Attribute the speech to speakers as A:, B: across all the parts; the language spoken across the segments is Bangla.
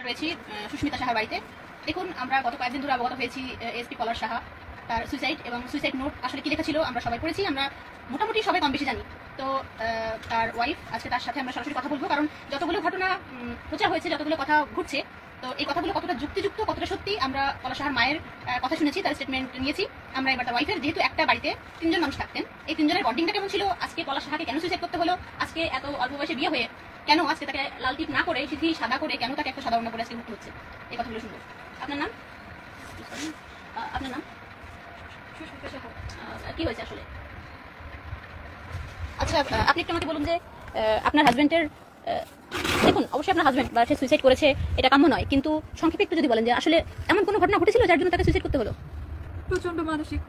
A: রয়েছি সুস্মিতা সাহার বাড়িতে। দেখুন, আমরা গত কয়েকদিন ধরে অবগত হয়েছি এসপি পলাশ সাহা তার সুইসাইড এবং সুইসাইড নোট আসলে কি লেখা ছিল আমরা সবাই পড়েছি, আমরা মোটামুটি সবাই কম বেশি জানি। তো তার ওয়াইফ, আজকে তার সাথে আমরা সরাসরি কথা বলবো, কারণ যতগুলো ঘটনা প্রচার হয়েছে, যতগুলো কথা ঘুরছে, তো এই কথাগুলো কতটা যুক্তিযুক্ত, কতটা সত্যি, আমরা পলাশ সাহার মায়ের কথা শুনেছি, তার স্টেটমেন্ট নিয়েছি আমরা। এবার তার ওয়াইফের, যেহেতু একটা বাড়িতে তিনজন মানুষ থাকতেন, এই তিনজনের বন্ডিংটা কেমন ছিল, আজকে পলাশ সাহাকে কেন সুইসাইড করতে হলো, আজকে এত অল্প বয়সে বিয়ে হয়ে কেন আজকে তাকে লাল টিপ না করে সিধি সাদা করে কেন তাকে একটা সাদা অন্য করে আজকে ঘুরতে হচ্ছে, এই কথাগুলো শুনবো। আপনার নাম? আপনার নাম? কি হয়েছে আসলে? আচ্ছা, আপনি একটু আমাকে বলুন যে আপনার হাজবেন্ডের, দেখুন অবশ্যই আপনার হাজবেন্ড বা সে সুইসাইড করেছে, এটা কাম্য নয়, কিন্তু সংক্ষেপে একটু যদি বলেন যে আসলে এমন কোনো ঘটনা ঘটেছিল যার জন্য তাকে সুইসাইড করতে হলো?
B: প্রচন্ড মানসিক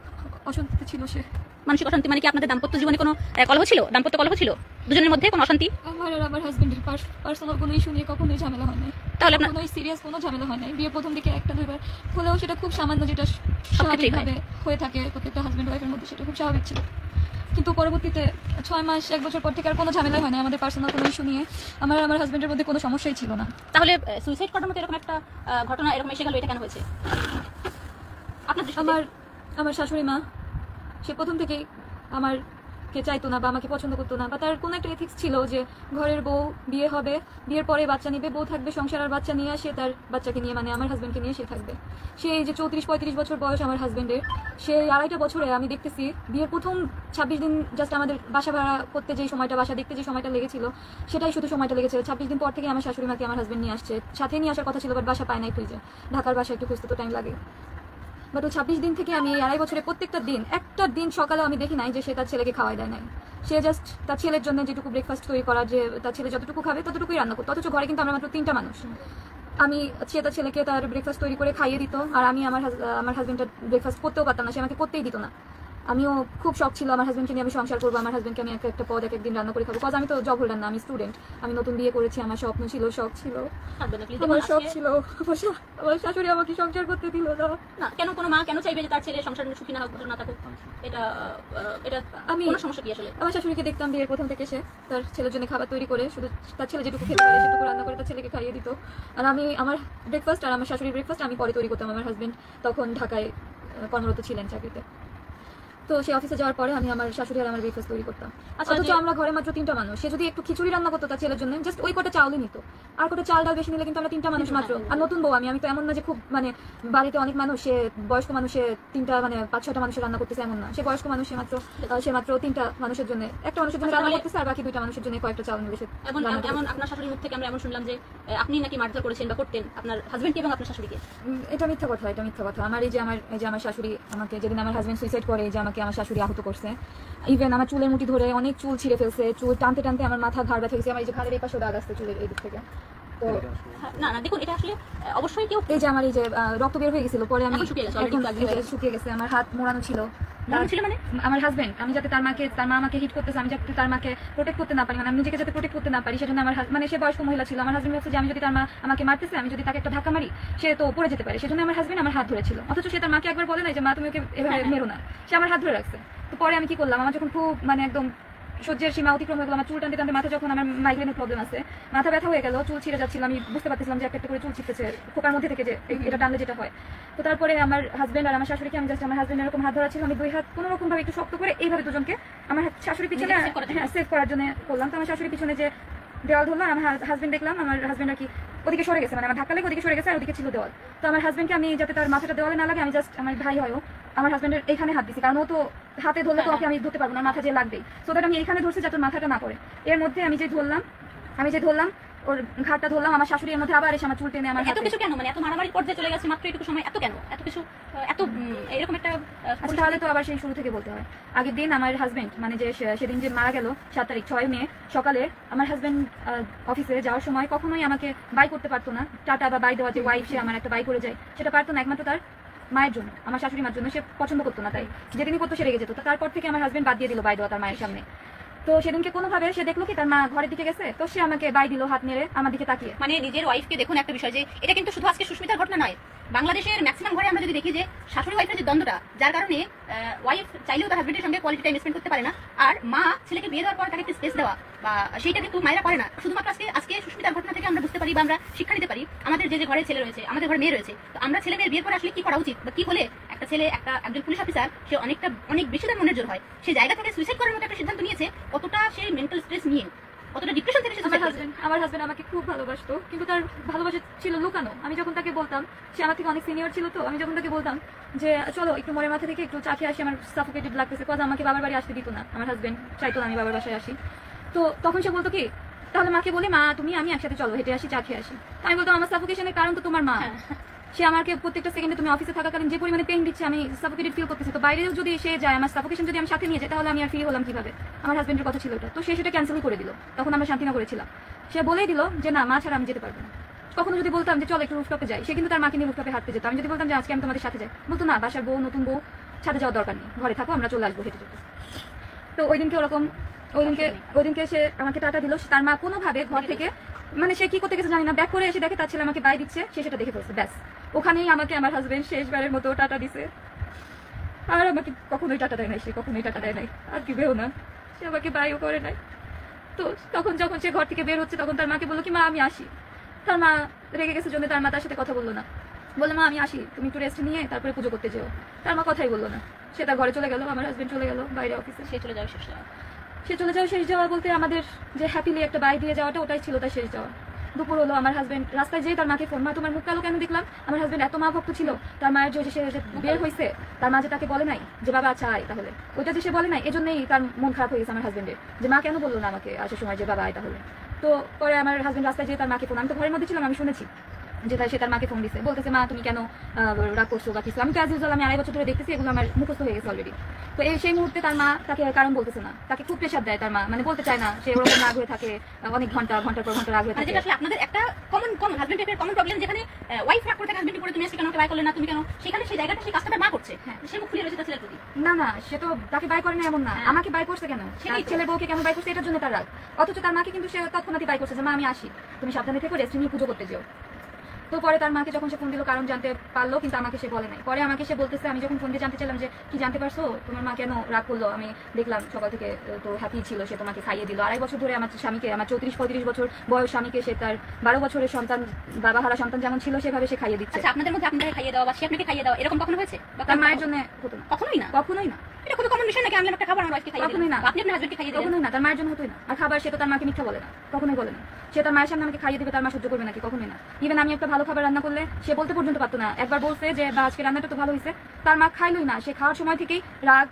B: অশান্তিতে ছিল সে।
A: মানসিক অশান্তি মানে কি আপনাদের দাম্পত্য জীবনে কোনো কলহ ছিল, দাম্পত্য কলহ ছিল দুজনের মধ্যে, কোনো অশান্তি?
B: আমার আর আমার হাজবেন্ডের পার্সোনাল কোনো ইস্যু নিয়ে কখনোই ঝামেলা হয় নাই।
A: তাহলে আপনার
B: কোনো সিরিয়াস কোনো ঝামেলা হয় নাই। বিয়ের প্রথম দিকে একটা দুইবার হলেও সেটা খুব সামান্য, যেটা স্বাভাবিকভাবে হয়ে থাকে প্রত্যেকটা হাজবেন্ড ওয়াইফের মধ্যে, সেটা খুব স্বাভাবিক ছিল। কিন্তু পরবর্তীতে 6 মাস 1 বছর পর থেকে আর কোনো ঝামেলা হয় না আমাদের পার্সোনাল কোনো ইস্যু নিয়ে। আমার হাজবেন্ডের মধ্যে কোনো সমস্যাই ছিল না।
A: তাহলে সুইসাইড করার মতো এরকম একটা ঘটনা এরকম এসে গেল, এটা কেন হয়েছে আপনার দৃষ্টিতে?
B: আমার শাশুড়ি মা, সে প্রথম থেকেই আমারকে চাইতো না বা আমাকে পছন্দ করতো না, বা তার কোনো একটা এথিক্স ছিল যে ঘরের বউ, বিয়ে হবে, বিয়ের পরে বাচ্চা নিবে, বউ থাকবে সংসার, আর বাচ্চা নিয়ে সে তার বাচ্চাকে নিয়ে, মানে আমার হাজবেন্ডকে নিয়ে সে থাকবে। সেই যে 34-35 বছর বয়স আমার হাজবেন্ডের, সেই 2.5 বছরে আমি দেখতেছি বিয়ের প্রথম 26 দিন জাস্ট আমাদের বাসা ভাড়া করতে যে সময়টা, বাসা দেখতে যে সময়টা লেগেছিল, সেটাই শুধু সময়টা লেগেছে। 26 দিন পর থেকে আমার শাশুড়ি মাকে আমার হাজবেন্ড নিয়ে আসছে, সাথে নিয়ে আসার কথা ছিল, বাট বাসা পায় নাই খুঁজে, ঢাকার বাসা একটু খুঁজতে তো টাইম লাগে। বাট ওই 26 দিন থেকে আমি এই 2.5 বছরে প্রত্যেকটা দিন, একটা দিন সকালে আমি দেখি নাই যে সে তার ছেলেকে খাওয়াই দেয় নাই। সে জাস্ট তার ছেলের জন্য যেটুকু ব্রেকফাস্ট তৈরি করা, যে তার ছেলে যতটুকু খাবে ততটুকুই রান্না করতো, অথচ ঘরে কিন্তু আমরা মাত্র 3টা মানুষ। সে তার ছেলেকে তার ব্রেকফাস্ট তৈরি করে খাইয়ে দিত, আর আমি আমার হাজবেন্ডটা ব্রেকফাস্ট করতেও পারতাম না, সে আমাকে করতেই দিত না। আমিও খুব শখ ছিল আমার হাজবেন্ডকে নিয়ে আমি সংসার করবো, আমার হাজবেন্ডকে আমি একটা পদ একদিন রান্না করে খাবো, কজ আমি তো জব হোল্ডার না, আমি স্টুডেন্ট, আমি নতুন বিয়ে করেছি, আমার স্বপ্ন ছিল, শখ ছিল, আমার শখ ছিল। আমার শাশুড়ি আমাকে সংসার করতে দিল না।
A: কেন কোনো মা কেন চাইবে যে তার ছেলে সংসার সুখী না হোক, না থাকুক? এটা
B: আমি
A: কোনো সমস্যা কি আসলে?
B: আমার শাশুড়িকে দেখতাম বিয়ের প্রথম থেকে সে তার ছেলের জন্য খাবার তৈরি করে, শুধু তার ছেলে যেটুকু খেতে পারে সেটুকু রান্না করে তার ছেলেকে খাইয়ে দিত। আর আমি আমার ব্রেকফাস্ট আর আমার শাশুড়ির ব্রেকফাস্ট আমি পরে তৈরি করতাম। আমার হাজবেন্ড তখন ঢাকায় কর্মরত ছিলেন চাকরিতে, তো সে অফিসে যাওয়ার পরে আমি আমার শাশুড়ি আর আমার ব্রেকফাস্ট তৈরি করতাম। অথচ আমরা ঘরে মাত্র 3টা মানুষ, সে যদি একটু খিচুড়ি রান্না করতো তার ছেলের জন্য, জাস্ট ওই কটা চাউলই নিত, আর কটা চাল ডাল বেশি নিলে কিন্তু আমরা 3টা মানুষ মাত্র। আর নতুন বউ আমি তো এমন না যে খুব মানে বাড়িতে অনেক মানুষ, সে বয়স্ক মানুষে 3টা মানে 5-6টা মানুষের রান্না করতেছে এমন না, সে বয়স্ক মানুষ, সে মাত্র 3টা মানুষের জন্য, একটা মানুষের জন্য রান্না করতেছে, আর বাকি 2টা মানুষের জন্য কয়েকটা চাউল নিলে সে।
A: এমন আপনার শাশুড়ির মুখ থেকে আমরা এমন শুনলাম যে আপনি নাকি মারধর করেছেন বা করতেন আপনার হাজবেন্ডকে এবং আপনার শাশুড়িকে। এটা মিথ্যা কথা,
B: এটা মিথ্যা কথা। আমার এই যে আমার শাশুড়ি আমাকে, যেদিন আমার হাজবেন্ড সুইসাইড করে, যে আমাকে আমার শাশুড়ি আহত করছে, ইভেন আমার চুলের মুঠি ধরে অনেক চুল ছিঁড়ে ফেলছে, চুল টানতে টানতে আমার মাথা ঘাড় ব্যথা গেছে, আমার এই যে ঘাড়ের এই পাশে দাগ আসছে চুলের এই দিক থেকে। তো
A: না দেখুন, এটা আসলে অবশ্যই কেউ,
B: এই যে আমার এই যে রক্ত বের হয়ে গেছিল, পরে আমি
A: শুকিয়ে
B: গেছে, আমার হাত মোড়ানো ছিল।
A: মানে
B: আমার হাজবেন্ড, আমি যাতে তার মা আমাকে হিট করতেছে, আমি যাতে তার মাকে প্রোটেক্ট করতে না পারি, মানে আমি নিজেকে যাতে প্রোটেক্ট করতে না পারি, সেজন্য আমার মানে সে বয়স্ক মহিলা ছিল, আমার হাজবেন্ড ভাবছে যে আমি যদি তার মা আমাকে মারতেছে, আমি যদি তাকে একটা ধাক্কা মারি সে তো পড়ে যেতে পারে, সেজন্য আমার হাজবেন্ড আমার হাত ধরেছিল। অথচ সে তার মাকে একবার বলে নাই যে মা তুমি ওকে এভাবে মেরো না, সে আমার হাত ধরে রাখছে। তো পরে আমি কি করলাম, আমার যখন খুব মানে একদম সহ্যের সীমা অতিক্রম হয়ে গেল, আমার চুল টানতে টানতে মাথা, যখন আমার মাইগ্রেনের প্রবলেম আছে, মাথা ব্যথা হয়ে গেল, চুল ছিঁড়ে যাচ্ছিল, আমি বুঝতে পারছিলাম যে একটা করে চুল ছিঁড়তেছে খোপার মধ্যে থেকে, যে এটা টানলে যেটা হয়। তো তারপরে আমার হাজবেন্ড আর আমার শাশুড়িকে আমি জাস্ট, আমার হাজবেন্ড এরকম হাত ধরা ছিল, আমি 2 হাত কোনো রকম ভাবে একটু শক্ত করে এইভাবে দুজনকে আমার শাশুড়ি পিছনে সেভ করার জন্য করলাম। তো আমার শাশুড়ি পিছনে যে দেওয়াল ধরলাম, আমার হাজবেন্ড দেখলাম আমার হাজবেন্ড আর কি ওদিকে সরে গেছে, মানে আমার ধাক্কা লেগে ওদিকে সরে গেছে, আর ওদিকে ছিল দেওয়াল। তো আমার হাজবেন্ডকে আমি যাতে তার মাথাটা দেওয়ালে না লাগে, আমি জাস্ট আমার ভাই হয় আমার হাজবেন্ডের এইখানে হাত দিছি, কারণ ও তো হাতে ধরলে তো ওকে আমি ধরতে পারবো না, মাথা যে লাগবেই, সো দ্যাট আমি এইখানে ধরছি যাতে মাথাটা না পড়ে। এর মধ্যে আমি যে ধরলাম ওর ঘাটটা ধরলাম, আমার শাশুড়ি এর মধ্যে আবার এসে আমার চুল টেনে আমার
A: এত কিছু কেন, মানে এত মারামারি পর্যায়ে চলে গেছে মাত্র এটুকু সময়, এত কেন এত কিছু, এত এরকম একটা।
B: তাহলে তো আবার সেই শুরু থেকে বলতে হয়। আগের দিন আমার হাজবেন্ড, মানে যে সেদিন যে মারা গেল 7 তারিখ 6 মে সকালে, আমার হাজবেন্ড অফিসে যাওয়ার সময় কখনোই আমাকে বাই করতে পারতো না, টাটা বা বাই দেওয়া, যে ওয়াইফ সে আমার একটা বাই করে যায়, সেটা পারতো না, একমাত্র তার মায়ের জন্য, আমার শাশুড়ি মার জন্য। সে পছন্দ করতো না, তাই যেদিনই করতো সে রেগে যেত। তারপর থেকে আমার হাজবেন্ড বাদ দিয়ে দিল বাই দেওয়া তার মায়ের সামনে। তো সেদিনকে কোনোভাবে সে দেখলো কি তার মা ঘরের দিকে গেছে, তো সে আমাকে বাই দিল হাত নেড়ে আমার দিকে তাকিয়ে।
A: মানে নিজের ওয়াইফকে দেখুন একটা বিষয়, যে এটা কিন্তু শুধু আজকে সুস্মিতার ঘটনা নয়, বাংলাদেশের ম্যাক্সিমাম ঘরে আমরা যদি দেখি যে শাশুড়ি ওয়াইফের যে দ্বন্দ্বটা, যার কারণে ওয়াইফ চাইলেও তার হাজবেন্ডের সঙ্গে কোয়ালিটি টাইম স্পেন্ড করতে পারে না, আর মা ছেলেকে বিয়ে দেওয়ার পর তাকে একটু স্পেস দেওয়া বা সেইটা কিন্তু মায়েরা করে না। শুধুমাত্র আজকে সুস্মিতার ঘটনা থেকে আমরা বুঝতে পারি বা আমরা শিক্ষা নিতে পারি আমাদের যে ঘরে ছেলে রয়েছে, আমাদের ঘরে মেয়ে রয়েছে, তো আমরা ছেলে মেয়ের বিয়ের পরে আসলে কি করা উচিত বা কি হলে একটা ছেলে একজন পুলিশ অফিসার সে অনেক বেশি তার মনের জোর হয়, সেই জায়গা থেকে সুইসাইড করার মতো একটা সিদ্ধান্ত নিয়েছে, কতটা সেই মেন্টাল স্ট্রেস নিয়ে কতটা ডিপ্রেশন থেকে
B: আমার হাজবেন্ড আমাকে খুব ভালোবাসতো, কিন্তু তার ভালোবাসা ছিল লুকানো। আমি যখন তাকে বলতাম, সে আমার থেকে অনেক সিনিয়র ছিল, তো আমি যখন তাকে বলতাম যে চলো একটু মনের মাথা থেকে একটু চা খেয়ে আসি, আমার সাফোকেটেড লাগতেছে, কজ আমাকে বাবার বাড়ি আসতে দিত না, আমার হাজবেন্ড চাইতো না আমি বাবার বাসায় আসি। তো তখন সে বলতো কি, তাহলে মাকে বলি মা তুমি আমি একসাথে চলো হেঁটে আসি, চা খেয়ে আসি। আমি বলতাম আমার সাফোকেশনের কারণ তো তোমার মা, সে আমাকে প্রত্যেকটা সেকেন্ডে তুমি অফিসে থাকাকালীন যে পরিমাণে পেইন দিচ্ছে আমি সাফোকেটেড ফিল করতেছি, তো বাইরেও যদি সে যায় আমার সাফোকেশন যদি আমি সাথে নিয়ে যাই তাহলে আমি আর ফ্রি হলাম কিভাবে। আমার হাজবেন্ডের কথা ছিল ওটা, তো সে সেটা ক্যান্সেল করে দিল। তখন আমরা শান্তিনগরে ছিলাম, সে বলেই দিল যে না মা ছাড়া আমি যেতে পারবো না। কখনো যদি বলতাম যে চলো একটু রুফটপে যাই, সে কিন্তু তার মাকে নিয়ে রুফটপে হাঁটতে যেত। আমি যদি বলতাম যে আজকে আমি তোমাদের সাথে যাই, বলতো না বাসার বউ নতুন বউ ছাদে যাওয়ার দরকার নেই, ঘরে থাকো আমরা চলে আসবো হেঁটে যেতে। তো ওই দিনকে সে আমাকে টাটা দিল, তার মা কোনোভাবে ঘর থেকে মানে সে কি করতে গেছে জানি না, ব্যাক করে এসে দেখে তার ছেলে আমাকে বাই দিচ্ছে, সে সেটা দেখে ফেলছে, ব্যাস ওখানেই আমাকে আমার হাজবেন্ড শেষবারের মতো টাটা দিছে। আর আমাকে কখনোই টাটা দেয় নাই, সে কখনোই টাটা দেয় নাই, আর দিবেও না, সে আমাকে বাইও করে নাই। তো তখন যখন সে ঘর থেকে বের হচ্ছে তখন তার মাকে বললো কি মা আমি আসি। তার মা রেগে গেছে জন্য তার মা তার সাথে কথা বললো না, বললো মা আমি আসি, তুমি একটু রেস্ট নিয়ে তারপরে পুজো করতে যেও। তার মা কথাই বললো না, সে তার ঘরে চলে গেল, আমার হাজবেন্ড চলে গেল বাইরে অফিসে।
A: সে চলে যাওয়া
B: শেষ যাওয়া বলতে আমাদের যে হ্যাপিলি একটা বাই দিয়ে যাওয়াটা ওটাই ছিল তার শেষ যাওয়া। দুপুর হলো, আমার হাজবেন্ড রাস্তায় যেয়ে তার মাকে ফোন, মা তোমার মুখ কালো কেন দেখলাম। আমার হাজবেন্ড এত মা ভক্ত ছিল, তার মায়ের যে সে বের হয়েছে তার মা যে তাকে বলে নাই যে বাবা আচ্ছা আয়, তাহলে ওইটা যে সে বলে নাই এজন্যই তার মন খারাপ হয়ে গেছে আমার হাজবেন্ডের, যে মা কেন বললো না আমাকে আসার সময় যে বাবা আয় তাহলে। তো পরে আমার হাজবেন্ড রাস্তায় যেয়ে তার মাকে ফোন, আমি তো ঘরের মধ্যে ছিলাম, আমি শুনেছি যে সে তার মাকে ফোন দিচ্ছে, বলতেছে মা তুমি কেন রাগ করছো বা কিছু। আমি তো অ্যাজ ইউজুয়াল আমি 2.5 বছর ধরে দেখতেছি, এগুলো আমার মুখস্থ হয়ে গেছে অলরেডি। তো সেই মুহূর্তে তার মা তাকে কারণ বলতেছে না, তাকে খুব প্রেশার দেয় তার মা, মানে বলতে চায় না, সে ওরকম রাগ হয়ে থাকে অনেক ঘন্টার পর ঘন্টা রাগ হয়ে থাকে।
A: আসলে আপনাদের একটা কমন হাজবেন্ড টাইপের কমন প্রবলেম, যেখানে ওয়াইফ রাগ করে থাকে হাজবেন্ড করে তুমি আজকে কেন বাই করলে না তুমি কেন, সেখানে সেই জায়গাটা সেই কাজটা মা করছে, সে মুখ খুলে রয়েছে তার ছেলের প্রতি।
B: না সে তো তাকে বাই করে না এমন না, আমাকে বাই করছে কেন, সেই ছেলের বউকে কেন বাই করছে এটার জন্য তার রাগ। অথচ তার মাকে কিন্তু সে তৎক্ষণাৎই বাই করছে যে মা আমি আসি, তুমি সাবধানে থেকো, রেস্ট নিয়ে পুজো করতে যেও। তো পরে তার মাকে যখন সে ফোন দিল কারণ জানতে পারলো, কিন্তু আমাকে সে বলে নাই। পরে আমাকে সে বলতেছে, আমি যখন ফোন দিয়ে জানতে চাইলাম যে কি জানতে পারছো তোমার মা কেন রাগ করলো, আমি দেখলাম সকাল থেকে তো হ্যাপি ছিল, সে তোমাকে খাইয়ে দিল। 2.5 বছর ধরে আমার স্বামীকে, আমার 34-35 বছর বয়স স্বামীকে, সে তার 12 বছরের সন্তান, বাবা হারা সন্তান যেমন ছিল সেভাবে সে খাইয়ে দিচ্ছে।
A: আচ্ছা আপনাদের মধ্যে আপনাকে খাইয়ে দেওয়া বা সে আপনাকে খাইয়ে দেওয়া এরকম কখনো হয়েছে?
B: তার মায়ের জন্য হতো না,
A: কখনোই না। এটা খুব কমন বিষয় নাকি, আমি একটা খাবার আমার ওয়াইফকে খাইয়ে
B: কখনোই না,
A: আপনি আপনার হাজবেন্ডকে খাইয়ে দেন?
B: কখনোই না, তার মায়ের জন্য হতোই না। আর খাবার সে তো তার মাকে মিথ্যা বলে না, কখনোই বলে না। সে তার মায়ের সামনে আমাকে খাইয়ে দেবে, তার মা সহ্য করবে নাকি, কখনোই না। ইভেন আমি একটা ভালো খাবার রান্না করলে সে বলতে পর্যন্ত পারতো না। একবার বলছে যে বা আজকে রান্নাটা তো ভালো হয়েছে, তার মা খাইলই না, সে খাওয়ার সময় থেকেই রাগ,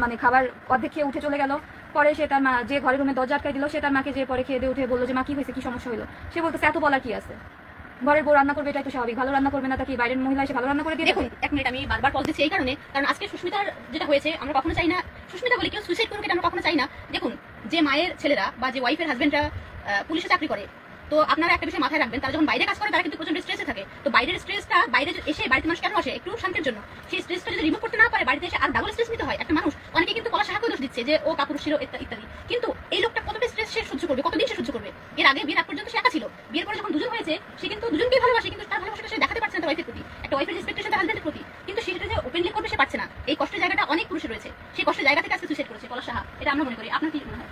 B: মানে খাবার অর্ধেক খেয়ে উঠে চলে গেল। পরে সে তার মা যে ঘরের রুমে দরজা আটকাই দিল, সে তার মাকে যে পরে খেয়ে দিয়ে উঠে বললো যে মা কি হয়েছে, কি সমস্যা হলো। সে বলতেছে এত বলার কি আছে, ঘরের বউ রান্না করবে এটাই তো স্বাভাবিক, ভালো রান্না করবে না তাকে বাইরের মহিলা এসে ভালো রান্না করে দিয়ে।
A: দেখুন এক মিনিট, আমি বারবার পজ দিচ্ছি এই কারণে, কারণ আজকে সুস্মিতার যেটা হয়েছে আমরা কখনো চাই না সুস্মিতা বলে কেউ সুইসাইড করুক, এটা আমরা কখনো চাই না। দেখুন যে মায়ের ছেলেরা বা যে ওয়াইফের হাজবেন্ডরা পুলিশে চাকরি করে, তো আপনারা একটা বিষয় মাথায় রাখবেন, তারা যখন বাইরে কাজ করে তারা কিন্তু প্রচন্ড স্ট্রেসে থাকে। তো বাইরের স্ট্রেসটা বাইরে এসে বাড়িতে মানুষ কেন আসে, একটু শান্তির জন্য। সেই স্ট্রেসটা যদি রিমুভ করতে না পারে বাড়িতে এসে আর ডাবল স্ট্রেস নিতে হয় একটা মানুষ। অনেকে কিন্তু কলা শাখাকে দোষ দিচ্ছে যে ও কাপুরুষ ছিল ইত্যাদি, কিন্তু এই লোকটা কতটা স্ট্রেস সে সহ্য করবে, কতদিন সে সহ্য করবে। এর আগে বিয়ের আগ পর্যন্ত সে একা ছিল, বিয়ের পরে যখন দুজন হয়েছে সে কিন্তু দুজনকেই ভালোবাসে, কিন্তু তার ভালোবাসাটা সে দেখাতে পারছে না তার ওয়াইফের প্রতি, একটা ওয়াইফের রেসপেক্টেশন তার হাজবেন্ডের প্রতি, কিন্তু সেটা যে ওপেনলি করবে সে পারছে না। এই কষ্টের জায়গাটা অনেক পুরুষের রয়েছে, সেই কষ্টের জায়গা থেকে আজকে সুইসাইড করেছে কলা শাহা, এটা আমরা মনে করি। আপনার কি মনে হয়?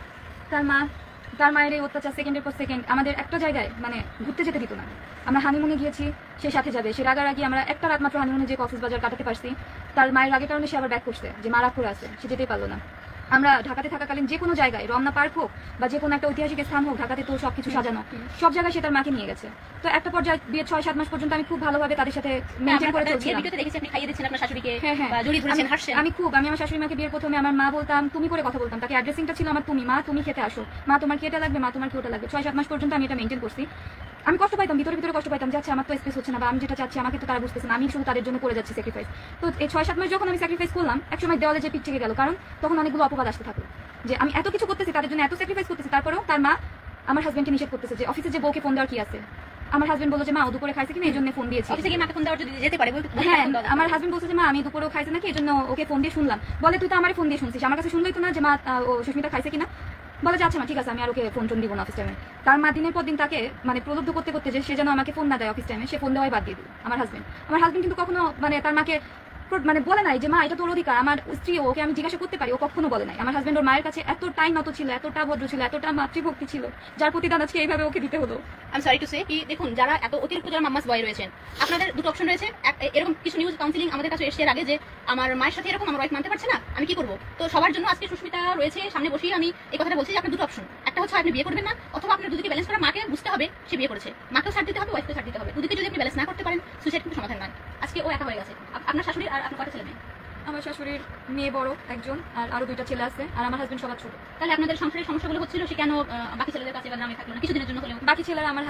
B: তার মায়ের এই অত্যাচার সেকেন্ডের পর সেকেন্ড আমাদের একটা জায়গায় মানে ঘুরতে যেতে দিত না। আমরা হানিমুনে গিয়েছি, সে সাথে যাবে, সে রাগারাগি আমরা একটা রাত মাত্র হানিমুনে যে কক্সবাজার বাজার কাটাতে পারছি। তার মায়ের রাগের কারণে সে আবার ব্যাক করছে, যে মা রাগ করে আছে, সে যেতেই পারলো না। আমরা ঢাকাতে থাকাকালীন যে কোনো জায়গায়, রমনা পার্ক হোক বা যে কোনো একটা ঐতিহাসিক স্থান হোক, ঢাকাতে তো সবকিছু সাজানো, সব জায়গায় সে তার মাকে নিয়ে গেছে। তো একটা পর্যায়ে বিয়ে 6-7 মাস পর্যন্ত আমি খুব ভালোভাবে তাদের সাথে মেনটেন করে চলছিলাম।
A: দেখেছি আপনি খাইয়ে দিচ্ছেন আপনার শাশুড়িকে,
B: হ্যাঁ
A: জড়িয়ে ধরেছেন, হাসছেন।
B: আমি আমার শাশুড়ি মাকে বিয়ের প্রথমে আমার মা বলতাম, তুমি করে কথা বলতাম, তাকে অ্যাড্রেসিংটা ছিল আমার তুমি, মা তুমি খেতে আসো, মা তোমার কি এটা লাগবে, মা তোমার কি ওটা লাগবে। 6-7 মাস পর্যন্ত আমি এটা মেনটেন করছি। আমি কষ্ট পাইতাম, ভিতরে কষ্ট পাইতাম, যাচ্ছে আমার তো স্পেস হচ্ছে না, বা আমি যেটা চাচ্ছি আমাকে তো তারা বুঝতেছে না, আমি শুধু তাদের জন্য করে যাচ্ছি স্যাক্রিফাইস। তো এই 6-7 মাস যখন আমি স্যাক্রিফাইস করলাম, একসময় দেওয়ালে যে পিঠ থেকে গেল, কারণ তখন অনেকগুলো অপবাদ আসতে থাকলো যে আমি এত কিছু করতেছি তাদের জন্য, এত স্যাক্রিফাইস করতেছি, তারপরেও তার মা আমার হাজবেন্ডকে নিষেধ করতেছে যে অফিসে যে বউকে ফোন দেওয়ার কি আছে। আমার হাজবেন্ড বললো যে মা ও দুপুরে খাইছে কিনা এই জন্য ফোন দিয়েছি।
A: অফিসে গিয়ে মাকে ফোন দেওয়ার যদি যেতে পারে,
B: হ্যাঁ আমার হাজবেন্ড বলছে যে মা আমি দুপুরেও খাইছে নাকি এই জন্য ওকে ফোন দিয়ে শুনলাম। বলে তুই তো আমার ফোন দিয়ে শুনছিস, আমার কাছে শুনলেই তো না যে মা ও সুস্মিতা খাইছে কিনা। বলে যে আচ্ছা মা ঠিক আছে, আমি আর ওকে ফোন টোন দিব না অফিস টাইমে। তার মা দিনের পর দিন তাকে মানে প্রলুব্ধ করতে করতে যে সে যেন আমাকে ফোন না দেয় অফিস টাইমে, সে ফোন দেওয়াই বাদ দিয়ে দিল আমার হাজবেন্ড কিন্তু কখনো মানে তার মাকে মানে বলে নাই যে মা এটা তোর অধিকার। আমার স্ত্রী, ওকে আমি জিজ্ঞাসা করতে পারি, ও কখনো বলে নাই। আমার হাজবেন্ড ওর মায়ের কাছে এতটাই নত ছিল, এতটা ভদ্র ছিল, এতটা মাতৃভক্তি ছিল, যার প্রতিদান আজকে এইভাবে ওকে দিতে হলো।
A: আমি সরি টু সে কি দেখুন, যারা এত অতিরিক্ত যারা মাম্মাস বয় রয়েছেন, আপনাদের দুটো অপশন রয়েছে। এরকম কিছু নিউজ কাউন্সিলিং আমাদের কাছে এসে আগে যে আমার মায়ের সাথে এরকম আমার ওয়াইফ মানতে পারছে না, আমি কি করবো? তো সবার জন্য আজকে সুস্মিতা রয়েছে সামনে বসিয়ে আমি এই কথাটা বলছি যে আপনার দুটো অপশন, একটা হচ্ছে আপনি বিয়ে করবেন না, অথবা আপনার দুদিকে ব্যালেন্স করা মাকে বুঝতে হবে সে বিয়ে করেছে, মাকেও ছাড় দিতে হবে, ওয়াইফকে ছাড় দিতে হবে। দুদিকে যদি আপনি ব্যালেন্স না করতে পারেন, সুইসাইড কিন্তু সমাধান নয়। আজকে ও একা হয়ে গেছে। আপনার শাশুড়ি আর আপনার কটা ছেলে মেয়ে?
B: আমার শাশুড়ির মেয়ে বড় একজন, আর আরো 2টা ছেলে আছে, আর আমার হাজবেন্ড সবার ছোট।
A: তাহলে আপনাদের সংসারের সমস্যাগুলো হচ্ছিল, সে কেন বাকি ছেলেদের কাছে বা গ্রামে থাকলো না কিছুদিনের জন্য হলেও?
B: বাকি ছেলেরা আমার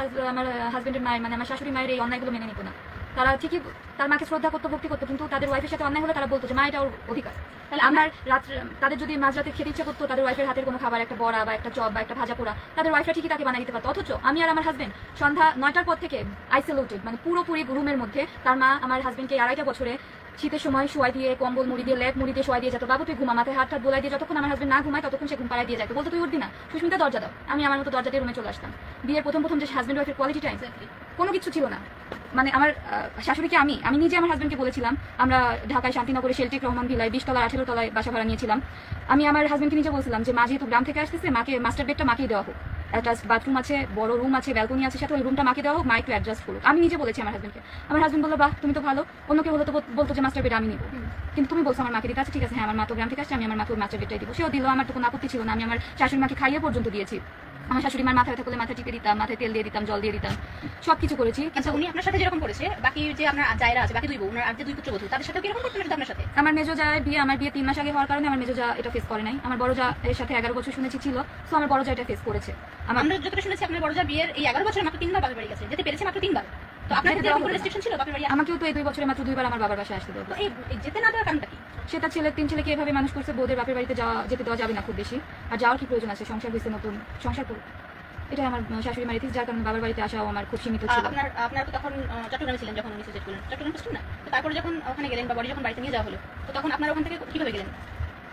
B: হাজবেন্ডের মায়ের মানে আমার শাশুড়ি মায়ের এই অন্যায়গুলো মেনে নিত না। তারা ঠিকই তার মাকে শ্রদ্ধা করতো, ভক্তি করতো, কিন্তু তাদের ওয়াইফের সাথে অন্যায় হলে তারা বলতো যে মা এটা ওর অধিকার। তাহলে আমার রাত্রে তাদের যদি মাঝরাতে খেতে ইচ্ছা করতো, তাদের ওয়াইফের হাতের কোনো খাবার, একটা বড়া বা একটা চপ বা একটা ভাজা পোড়া, তাদের ওয়াইফরা ঠিকই তাকে বানিয়ে দিতে পারতো। অথচ আমি আর আমার হাজবেন্ড সন্ধ্যা 9টার পর থেকে আইসোলেটেড, মানে পুরোপুরি রুমের মধ্যে। তার মা আমার হাজবেন্ডকে 2.5 বছরে শীতের সময় শোয়াই দিয়ে, কম্বল মুড়ি দিয়ে, লেপ মুড়ি দিয়ে শোয়াই দিয়ে যেত, বাবু তুই ঘুমা, মাথায় হাত হাত বোলাই দিয়ে যতক্ষণ আমার হাজবেন্ড না ঘুমায় ততক্ষণ সে ঘুম পাড়ায় দিয়ে যেত। বলতো তুই উঠবি না, সুস্মিতা দরজা দাও। আমি আমার মতো দরজা দিয়ে রুমে চলে আসতাম। বিয়ের প্রথম যে হাজবেন্ড ওয়াইফের কোয়ালিটি টাইম কোনো কিছু ছিল না। মানে আমার শাশুড়িকে আমি নিজে আমার হাজবেন্ডকে বলেছিলাম, আমরা ঢাকায় শান্তিনগরে শেলটিক রহমান ভিলায় 20 তলায় 18 তলায় বাসা ভাড়া নিয়েছিলাম। আমি আমার হাজবেন্ডকে নিজে বলছিলাম যে মা যেহেতু গ্রাম থেকে আসতেছে, মাকে মাস্টার বেডটা মাকেই দেওয়া হোক, একটা বাথরুম আছে, বড় রুম আছে, ব্যালকনি আছে, সাথে ওই রুমটা মাকে দেওয়া হোক, মা একটু অ্যাডজাস্ট করুক। আমি নিজে বলেছি আমার হাজবেন্ডকে। আমার হাজবেন্ড বললো বাহ তুমি তো ভালো, অন্য কেউ হলে তো বলতো যে মাস্টার বেড আমি নিব, কিন্তু তুমি বলছো আমার মাকে দিতে। আছে ঠিক আছে, হ্যাঁ আমার মা তো গ্রাম থেকে আসছে, আমি আমার মাকে মাস্টার বেডটাই দিব। সেও দিল, আমার তো কোনো আপত্তি ছিল না। আমি আমার শাশুড়ি মাকে খাইয়ে পর্যন্ত দিয়েছি। আমার শাশুড়ি মার মাথা ব্যথা করলে মাথা টিপে দিতাম, মাথায় তেল দিয়ে দিতাম, জল দিয়ে দিতাম, সবকিছু করেছি।
A: আচ্ছা, উনি আপনার সাথে যেরকম করেছে, বাকি যে আপনার জায়রা আছে, বাকি দুই বউ, ওনার আর যে দুই পুত্রবধূ, তাদের সাথে কিরকম করতে পারে আপনার সাথে?
B: আমার মেজো যা বিয়ে, আমার বিয়ে 3 মাস আগে হওয়ার কারণে আমার মেজো যা এটা ফেস করে নাই। আমার বড় যা এর সাথে 11 বছর শুনেছি ছিল, তো আমার বড় যা এটা ফেস করেছে।
A: আমরা যতটা শুনেছি আপনার বড় যা বিয়ের এই 11 বছরে মাত্র 3 বার বাপের বাড়ি গেছে, যেতে পেরেছে মাত্র 3 বার। তো আপনার ক্ষেত্রে কোনো রেস্ট্রিকশন ছিল বাপের বাড়ি?
B: আমাকেও তো এই 2 বছরে মাত্র 2 বার আমার বাবার বাসায় আসতে দেবো।
A: তো এই যেতে না দেওয়ার কারণটা কি?
B: সেটা 3 ছেলেকে এভাবে মানুষ করছে, বউদের বাপের বাড়িতে যেতে দেওয়া যাবে না খুব বেশি। আর যাওয়ার কি প্রয়োজন আছে, সংসার হয়েছে, নতুন সংসার করুক, এটা আমার শাশুড়ি মার ইতিহাস, যার কারণে বাবার বাড়িতে আসাও আমার খুব সীমিত ছিল।
A: আপনার তো তখন চট্টগ্রামে ছিলেন যখন উনি সুইসাইড করলেন, চট্টগ্রাম ছিলেন না? তো তারপরে যখন ওখানে গেলেন বা বডি যখন বাড়িতে নিয়ে যাওয়া হলো, তো তখন আপনার ওখান থেকে কিভাবে গেলেন?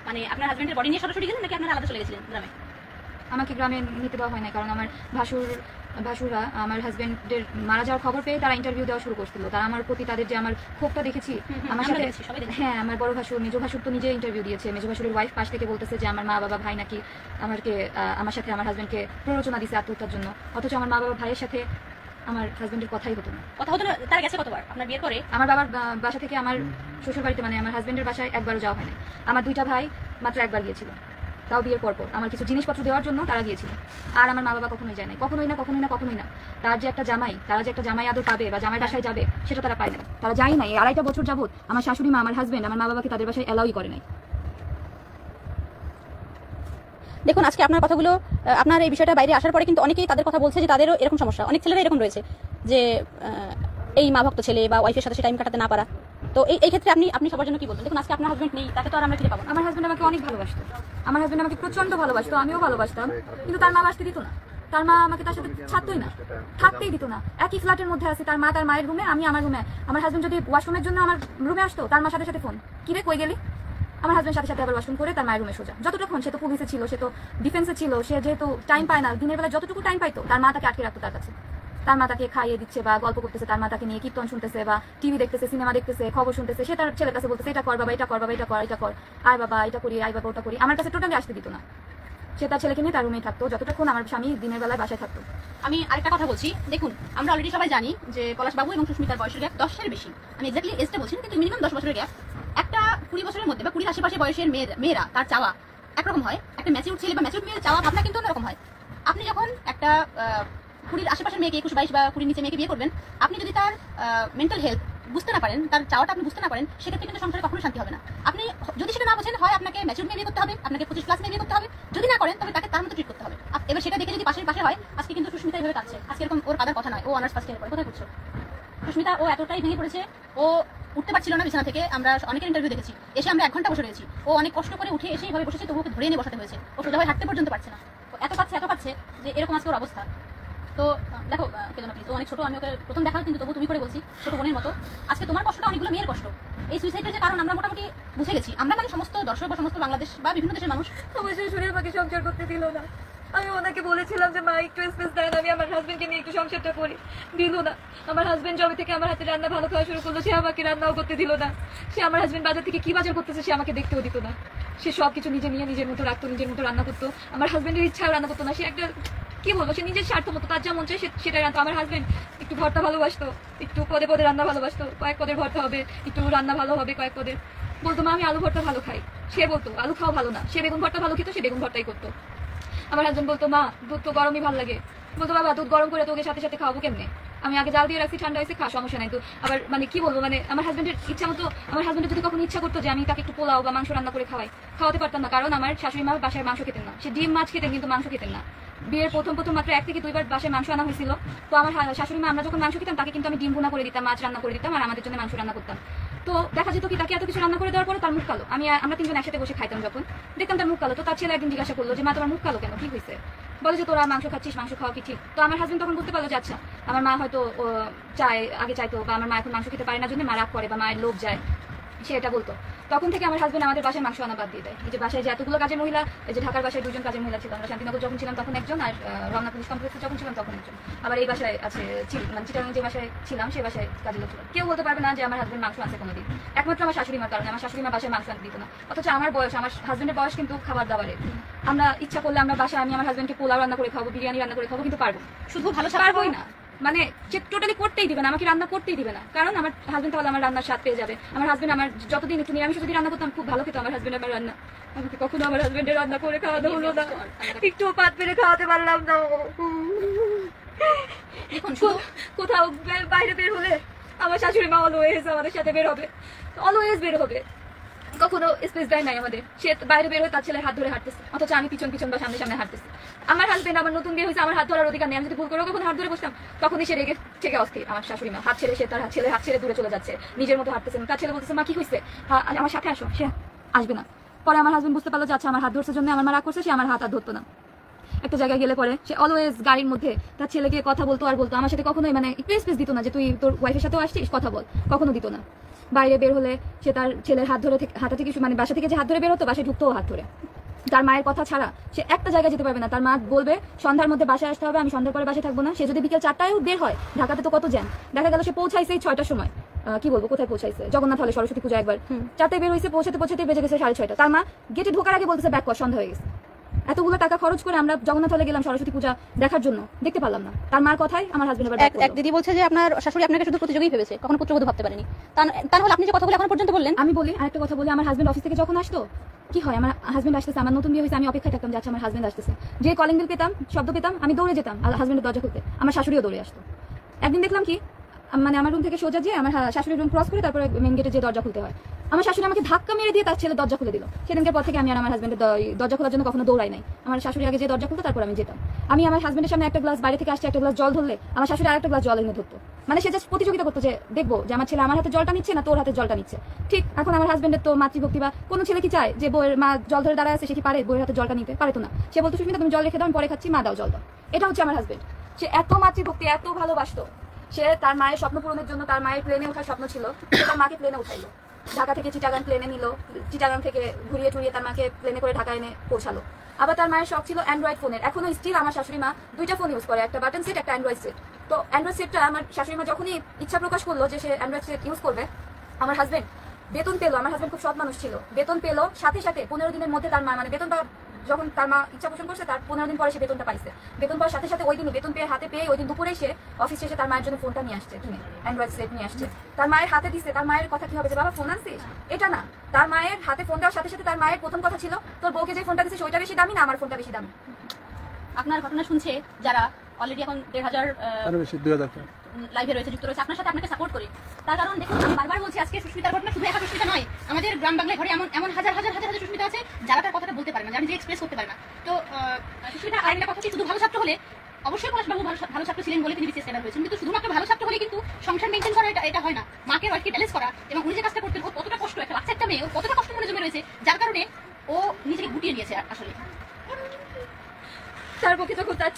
A: মানে আপনার হাজবেন্ডের বডি নিয়ে সরাসরি গেলেন নাকি আপনারা আলাদা চলে গেছিলেন গ্রামে?
B: আমাকে গ্রামে নিতে দেওয়া হয় না, কারণ আমার ভাসুররা আমার হাজবেন্ডের মারা যাওয়ার খবর পেয়ে তারা ইন্টারভিউ দেওয়া শুরু করছিল। তারা আমার প্রতি তাদের যে আমার ক্ষোভটা দেখেছি আমার সাথে, হ্যাঁ আমার বড় ভাসুর, মেজো ভাসুর তো নিজে ইন্টারভিউ দিয়েছে। মেজো ভাসুরের ওয়াইফ পাশ থেকে বলতেছে যে আমার মা বাবা ভাই নাকি আমার সাথে আমার হাজবেন্ডকে প্ররোচনা দিছে আত্মহত্যার জন্য, অথচ আমার মা বাবা ভাইয়ের সাথে আমার হাজবেন্ডের কথাই হতো না।
A: তার গেছে কতবার আপনার বিয়ের পরে?
B: আমার বাবার বাসা থেকে আমার শ্বশুর বাড়িতে মানে আমার হাজবেন্ডের বাসায় একবারও যাওয়া হয় না। আমার 2টা ভাই মাত্র একবার গিয়েছিল, তাও বিয়ের পর আমার কিছু জিনিসপত্র দেওয়ার জন্য তারা গিয়েছিল। আর আমার মা বাবা কখনোই যায় নাই, কখনোই না। তারা যে একটা জামাই আদর পাবে বা জামাই বাসায় যাবে, সেটা তারা পায় না। তারা যায় নাই। 2.5 বছর যাবত আমার শাশুড়ি মা, আমার হাজবেন্ড, আমার মা বাবাকে তাদের বাসায় অ্যালাউই করে নাই।
A: দেখুন, আজকে আপনার কথাগুলো, আপনার এই বিষয়টা বাইরে আসার পরে কিন্তু অনেকেই তাদের কথা বলছে যে তাদেরও এরকম সমস্যা, অনেক ছেলেরা এরকম রয়েছে যে এই মা ভক্ত ছেলে বা ওয়াইফের সাথে সে টাইম কাটাতে না পারা। তো এই ক্ষেত্রে আপনি সবার জন্য কি বলবেন? দেখুন, আজকে আপনার হাজবেন্ড নেই, তাকে তো আর আমরা ফিরে পাবো না।
B: আমার হাজবেন্ড আমাকে অনেক ভালোবাসতো, আমার হাজবেন্ড আমাকে প্রচন্ড ভালোবাসতো, আমিও ভালোবাসতাম, কিন্তু তার মা বাসতে দিত না। তার মা আমাকে তার সাথে ছাড়তোই না, থাকতেই দিত না। একই ফ্ল্যাটের মধ্যে আছে, তার মা তার মায়ের রুমে, আমি আমার রুমে। আমার হাজবেন্ড যদি ওয়াশরুমের জন্য আমার রুমে আসতো, তার মার সাথে ফোন, কিরে কই গেলি? আমার হাজবেন্ড সাথে আবার ওয়াশরুম করে তার মায়ের রুমে সোজা। যতটুকুন সে তো পুলিশে ছিল, সে তো ডিফেন্সে ছিল, সে যেহেতু টাইম পায় না, দিনের বেলা যতটুকু টাইম পাইতো তার মা তাকে আটকে রাখতো তার কাছে। তার মা তাকে খাইয়ে দিচ্ছে বা গল্প করতেছে, তার মা তাকে নিয়ে কীর্তন শুনতেছে বা টিভি দেখতেছে, সিনেমা দেখতেছে, খবর শুনতেছে। সে তার ছেলের কাছে বলতেছে এটা কর বাবা, এটা কর বাবা, এটা কর, এটা কর, আয় বাবা এটা করি, আয় বাবা ওটা করি। আমার কাছে টোটালি আসতে দিত না। সে তার ছেলেকে নিয়ে তার রুমেই থাকতো যতটুকুন আমার স্বামী দিনের বেলায় বাসায় থাকতো।
A: আমি আরেকটা কথা বলছি, দেখুন আমরা অলরেডি সবাই জানি যে পলাশবাবু এবং সুস্মিতার বয়সের গ্যাপ 10-এর বেশি। আমি এক্স্যাক্টলি এজটা বলছি, কিন্তু মিনিমাম 10 বছরের গ্যাপ। একটা 20 বছরের মধ্যে বা 20-এর আশেপাশে বয়সের মেয়েরা তার চাওয়া একরকম হয়, একটা ম্যাচিউর ছেলে বা ম্যাচিউর মেয়ের চাওয়া ভাবনা কিন্তু অন্যরকম হয়। আপনি যখন একটা 20-এর আশেপাশের মেয়েকে, 21-22 বা 20-এর নিচে মেয়েকে বিয়ে করবেন, আপনি যদি তার মেন্টাল হেলথ বুঝতে না পারেন, তার চাওয়াটা আপনি বুঝতে না পারেন, সেক্ষেত্রে কিন্তু সংসারে কখনো শান্তি হবে না। আপনি যদি সেটা না বোঝেন, হয় আপনাকে ম্যাচিউর মেয়ে বিয়ে করতে হবে, আপনাকে 25+ মেয়ে বিয়ে করতে হবে। যদি না করেন তবে তাকে তার মতো ট্রিট করতে হবে। এবার সেটা দেখে যদি পাশে হয়, আজকে কিন্তু সুস্মিতা এইভাবে কাটছে। আজকে এরকম ওর কাদার কথা নয়, ও অনার্স ফার্স্ট ইয়ার পড়ে। কোথায় করছো সুস্মিতা? ও এতটাই ভেঙে পড়েছে, ও উঠতে পারছিল না বিছানা থেকে। আমরা অনেকের ইন্টারভিউ দেখেছি, এসে আমরা 1 ঘন্টা বসে রয়েছি। ও অনেক কষ্ট করে উঠে এসে এইভাবে বসেছে, তবু ওকে ধরে নিয়ে বসাতে হয়েছে। ও সোজা হয়ে হাঁটতে পর্যন্ত পারছে না। এত পাচ্ছে যে এরকম আজকে ওর অবস্থা। তো দেখো কেন প্লিজ, ও অনেক ছোট, আমি ওকে প্রথম দেখা কিন্তু তবু তুমি করে বলছি, ছোট বোনের মতো। আজকে তোমার কষ্টটা অনেকগুলো মেয়ের কষ্ট। এই সুইসাইডের যে কারণ আমরা মোটামুটি বুঝে গেছি, আমরা মানে সমস্ত দর্শক বা সমস্ত বাংলাদেশ বা বিভিন্ন দেশের মানুষ।
B: অবশ্যই শুনে আমাকে সংসার করতে দিল না। আমি ওনাকে বলেছিলাম যে মা একটু স্পেস দেন, আমি আমার হাজবেন্ডকে নিয়ে একটু সংসারটা করি, দিল না। আমার হাজবেন্ড যবে থেকে আমার হাতে রান্না ভালো খাওয়া শুরু করলো, সে আমাকে রান্নাও করতে দিল না। সে আমার হাজবেন্ড বাজার থেকে কি বাজার করতেছে সে আমাকে দেখতেও দিত না। সে সবকিছু নিজে নিয়ে নিজের মতো রাখতো, নিজের মতো রান্না করতো। আমার হাজবেন্ডের ইচ্ছাও রান্না করতো না। সে একটা কি বলবো, সে নিজের স্বার্থ মতো তার যা মন চায় সেটাই রান্না। আমার হাজবেন্ড একটু ভর্তা ভালোবাসতো, একটু পদে পদে রান্না ভালোবাসতো, কয়েক পদের ভর্তা হবে, একটু রান্না ভালো হবে কয়েক পদের। বলতো মা আমি আলু ভর্তা ভালো খাই, সে বলতো আলু খাওয়া ভালো না। সে বেগুন ভর্তা ভালো খেতো, সে বেগুন ভর্তাই করতো। আমার হাজবেন্ড বলতো মা দুধ তো গরমই ভালো লাগে। বলতো বাবা দুধ গরম করে তোকে সাথে সাথে খাওয়াবো কেমনে, আমি আগে জাল দিয়ে রাখছি, ঠান্ডা হয়েছে, খা, সমস্যা নাই। তো আবার মানে কি বলবো, মানে আমার হাজবেন্ডের ইচ্ছা মতো, আমার হাজবেন্ডের যদি কখনো ইচ্ছা করতো যে আমি তাকে একটু পোলাও বা মাংস রান্না করে খাওয়াতে পারতাম না, কারণ আমার শাশুড়ি মা বাসায় মাংস খেতেন না। সে ডিম মাছ খেতেন কিন্তু মাংস খেতেন না। বিয়ের প্রথম মাত্র 1 থেকে 2 বার বাসায় মাংস আনা হয়েছিল। তো আমার শাশুড়ি মা আমরা যখন মাংস খেতাম তাকে কিন্তু আমি ডিম ভুনা করে দিতাম, মাছ রান্না করে দিতাম, আর আমাদের জন্য মাংস রান্না করতাম। তো দেখা যেত কি তাকে এত কিছু রান্না করে দেওয়ার পরে তার মুখ কালো। আমরা 3 জন একসাথে বসে খাইতাম, যখন দেখতাম তার মুখ কালো। তো তার ছেলে একদিন জিজ্ঞাসা করলো যে মা তোমার মুখ কালো কেন, কি হয়েছে? বলে যে তোরা মাংস খাচ্ছিস, মাংস খাওয়া কি ঠিক? তো আমার হাজবেন্ড তখন বুঝতে পারলো যে আচ্ছা আমার মা হয়তো আগে চাইতো, বা আমার মা এখন মাংস খেতে পারে না জন্য মা রাগ করে বা মায়ের লোভ যায়, সে এটা বলতো। তখন থেকে আমার হাজবেন্ড আমাদের বাসায় মাংস আনা বাদ দিয়ে দেয়। এই যে বাসায় যে এতগুলো কাজের মহিলা, এই যে ঢাকার বাসায় 2 জন কাজের মহিলা ছিল, আমরা শান্তিনগর যখন ছিলাম তখন একজন, আর রমনা পুলিশ কমপ্লেক্সে যখন ছিলাম তখন একজন। আবার এই বাসায় আছে মানে চিটাগাং যে বাসায় ছিলাম সেই বাসায় কাজের লোক ছিল। কেউ বলতে পারবে না যে আমার হাজবেন্ড মাংস আছে কোনোদিন, একমাত্র আমার শাশুড়ি মার কারণে। আমার শাশুড়ি মা বাসায় মাংস আনতে দিত না। অথচ আমার হাজবেন্ডের বয়স কিন্তু খাবার দাবারের। আমরা ইচ্ছা করলে আমরা বাসায় আমি আমার হাজবেন্ডকে পোলাও রান্না করে খাবো, বিরিয়ানি রান্না করে খাবো, কিন্তু পারবো
A: শুধু ভালো
B: পারবোই না। মানে সে টোটালি করতেই দিবে না, আমাকে রান্না করতেই দিবে না, কারণ আমার হাজবেন্ড তাহলে আমার রান্নার স্বাদ পেয়ে যাবে। আমার হাজবেন্ড আমার যতদিন একটু নিরামিষ যদি রান্না করতাম খুব ভালো খেতো আমার হাজবেন্ড আমার রান্না। আমাকে কখনো আমার হাজবেন্ডের রান্না করে খাওয়াতে হলো না, একটু পাত পেরে খাওয়াতে পারলাম না। কোথাও বাইরে বের হলে আমার শাশুড়ি মা অলওয়েজ আমাদের সাথে বের হবে, অলওয়েজ বের হবে, কখনো স্পেস দেয় নাই আমাদের। সে বাইরে বের হয়ে তার ছেলের হাত ধরে হাঁটতেছে, অথচ আমি পিছন পিছন বা সামনে সামনে হাঁটতেছি। আমার হাজবেন্ড আমার নতুন বিয়ে হয়েছে, আমার হাত ধরার অধিকার নেই। আমি যদি ভুল করে কখন হাত ধরে বসতাম তখনই সে রেগে থেকে অস্থির। আমার শাশুড়ি মা হাত ছেড়ে, সে তার ছেলের হাত ছেড়ে দূরে চলে যাচ্ছে, নিজের মতো হাঁটতেছে। তার ছেলে বলতেছে মা কি হয়েছে, আমার সাথে আসো, সে আসবে না। পরে আমার হাজবেন্ড বুঝতে পারলো যে আচ্ছা আমার হাত ধরছে জন্য আমার মা রাগ করছে, সে আমার হাত আর ধরতো না। একটা জায়গায় গেলে পরে সে অলওয়েজ গাড়ির মধ্যে তার ছেলেকে কথা বলতো আর বলতো, আমার সাথে কখনোই মানে একটু স্পেস দিত না যে তুই তোর ওয়াইফের সাথেও আসছিস কথা বল, কখনো দিত না। বাইরে বের হলে সে তার ছেলের হাত ধরে হাতা থেকে মানে বাসা থেকে যে হাত ধরে বের হতো, বাসায় ঢুকতো হাত ধরে। তার মায়ের কথা ছাড়া সে একটা জায়গায় যেতে পারবে না। তার মা বলবে সন্ধ্যার মধ্যে বাসায় আসতে হবে, আমি সন্ধ্যার পরে বাসায় থাকবো না। সে যদি বিকেল 4টায়ও বের হয়, ঢাকাতে তো কত জ্যাম, দেখা গেল সে পৌঁছাইছে 6টার সময়, কি বলবো কোথায় পৌঁছাইছে, জগন্নাথ হলে সরস্বতী পূজা একবার 4টায় বের হয়েছে, পৌঁছাতে বেজে গেছে 6:30। তার মা গেটে ঢোকার আগে বলতেছে ব্যাক কর, সন্ধ্যা হয়ে গেছে। এতগুলো টাকা খরচ করে আমরা জগন্নাথ হলে গেলাম সরস্বতী পূজা দেখার জন্য, দেখতে পারলাম না। তার মার কথাই আমার হাজবেন্ড আবার
A: এক দিদি বলছে যে আপনার শাশুড়ি আপনাকে শুধু প্রতিযোগী ভেবেছে, কখনো পুত্রবধূ ভাবতে পারেনি। তাহলে আপনি যে কথাগুলো এখন পর্যন্ত বললেন।
B: আমি বলি আরেকটা কথা বলি, আমার হাজবেন্ড অফিস থেকে যখন আসতো কি হয়, আমার হাজবেন্ড আসতেছে, আমার নতুন বিয়ে হয়েছে, আমি অপেক্ষায় থাকতাম যাচ্ছে আমার হাজবেন্ড আসতেছে। যে কলিং বেল পেতাম, শব্দ পেতাম, আমি দৌড়ে যেতাম আর হাজবেন্ডের দরজা খুলতে, আমার শাশুড়িও দৌড়ে আসতো। একদিন দেখলাম কি, মানে আমার রুম থেকে সোজা যে আমার শাশুড়ির রুম ক্রস করে তারপরে মেন গেটে যে দরজা খুলতে হয়, আমার শাশুড়ি আমাকে ধাক্কা মেরে দিয়ে তার ছেলে দরজা খুলে দিল। সেদিনকার পর থেকে আমি আর আমার হাজবেন্ডের দরজা খোলার জন্য কখনো দৌড়াই নাই। আমার শাশুড়ি আগে যে দরজা খুলতো তারপর আমি যেতাম। আমি আমার হাজবেন্ডের সামনে একটা গ্লাস বাইরে থেকে আসছে, একটা গ্লাস জল ধরলে আমার শাশুড়ি আরেকটা গ্লাস জল এনে ধরতো। মানে সে জাস্ট প্রতিযোগিতা করতো যে দেখবো যে আমার ছেলে আমার হাতে জলটা নিচ্ছে না তোর হাতে জলটা নিচ্ছে। ঠিক এখন আমার হাজবেন্ডের তো মাতৃভক্তি, বা কোনো ছেলে কি চায় যে বউয়ের মা জল ধরে দাঁড়ায় আছে সে কি পারে বউয়ের হাতে জলটা নিতে? পারে তো না। সে বলতো সুস্মিতা তুমি জল রেখে দাও, আমি পরে খাচ্ছি, মা দাও জল দাও। এটা হচ্ছে আমার হাজবেন্ড। সে এত মাতৃভক্তি, এত ভালোবাসতো। সে তার মায়ের স্বপ্ন পূরণের জন্য, তার মায়ের প্লেনে ওঠার স্বপ্ন ছিল, তার মাকে প্লেনে উঠাইলো, ঢাকা থেকে চিটাগাং প্লেনে নিল, চিটাগাং থেকে ঘুরিয়ে টুরিয়ে তার মাকে প্লেনে করে ঢাকা এনে পৌঁছালো। আবার তার মায়ের শখ ছিল অ্যান্ড্রয়েড ফোনের। এখনো স্টিল আমার শাশুড়ি মা 2টা ফোন ইউজ করে, একটা বাটন সেট, একটা অ্যান্ড্রয়েড সেট। তো অ্যান্ড্রয়েড সেটটা আমার শাশুড়ি মা যখনই ইচ্ছা প্রকাশ করলো যে সে অ্যান্ড্রয়েড সেট ইউজ করবে, আমার হাজবেন্ড বেতন পেলো, আমার হাজবেন্ড খুব সৎ মানুষ ছিল, বেতন পেলো সাথে সাথে 15 দিনের মধ্যে তার মা মানে বেতন যখন তার মা ইচ্ছা পোষণ করছে তার 15 দিন পরে সে বেতনটা পাইছে। বেতন পাওয়ার সাথে সাথে ওই দিন বেতন পেয়ে হাতে পেয়ে ওই দিন দুপুরে সে অফিস শেষে তার মায়ের জন্য ফোনটা নিয়ে আসছে, কিনে অ্যান্ড্রয়েড সেট নিয়ে আসছে, তার মায়ের হাতে দিচ্ছে। তার মায়ের কথা কি হবে যে বাবা ফোন আনছিস, এটা না। তার মায়ের হাতে ফোন দেওয়ার সাথে সাথে তার মায়ের প্রথম কথা ছিল তোর বউকে যে ফোনটা দিচ্ছে ওইটা বেশি দামি না আমার ফোনটা বেশি দামি।
A: আপনার ঘটনা শুনছে যারা অলরেডি এখন 1500 লাইভে রয়েছে, যুক্ত রয়েছে আপনার সাথে, আপনাকে সাপোর্ট করে। তার কারণ দেখুন আমি বারবার বলছি আজকে সুস্মিতার ঘটনা শুধু একা সুস্মিতা নয়, আমাদের গ্রাম বাংলায় ঘরে এমন এমন হাজার হাজার হাজার হাজার সুস্মিতা আছে যারা তার কথাটা বলতে পারে না, যারা নিজে এক্সপ্রেস করতে পারে না। তো সুস্মিতা আরেকটা কথা কি, শুধু ভালো ছাত্র হলে, অবশ্যই পলাশবাবু ভালো ছাত্র ছিলেন বলে তিনি বিসিএস ক্যাডার হয়েছেন, কিন্তু শুধুমাত্র ভালো ছাত্র হলে কিন্তু সংসার মেনটেন করা এটা হয় না। মাকে ওয়াইফকে ব্যালেন্স করা এবং উনি যে কাজটা করতেন ওর কতটা কষ্ট, একটা বাচ্চা একটা মেয়ে ওর কতটা কষ্ট মনে জমে রয়েছে, যার কারণে ও নিজেকে গুটিয়ে নিয়েছে আসলে।
B: তার পক্ষে যখন তার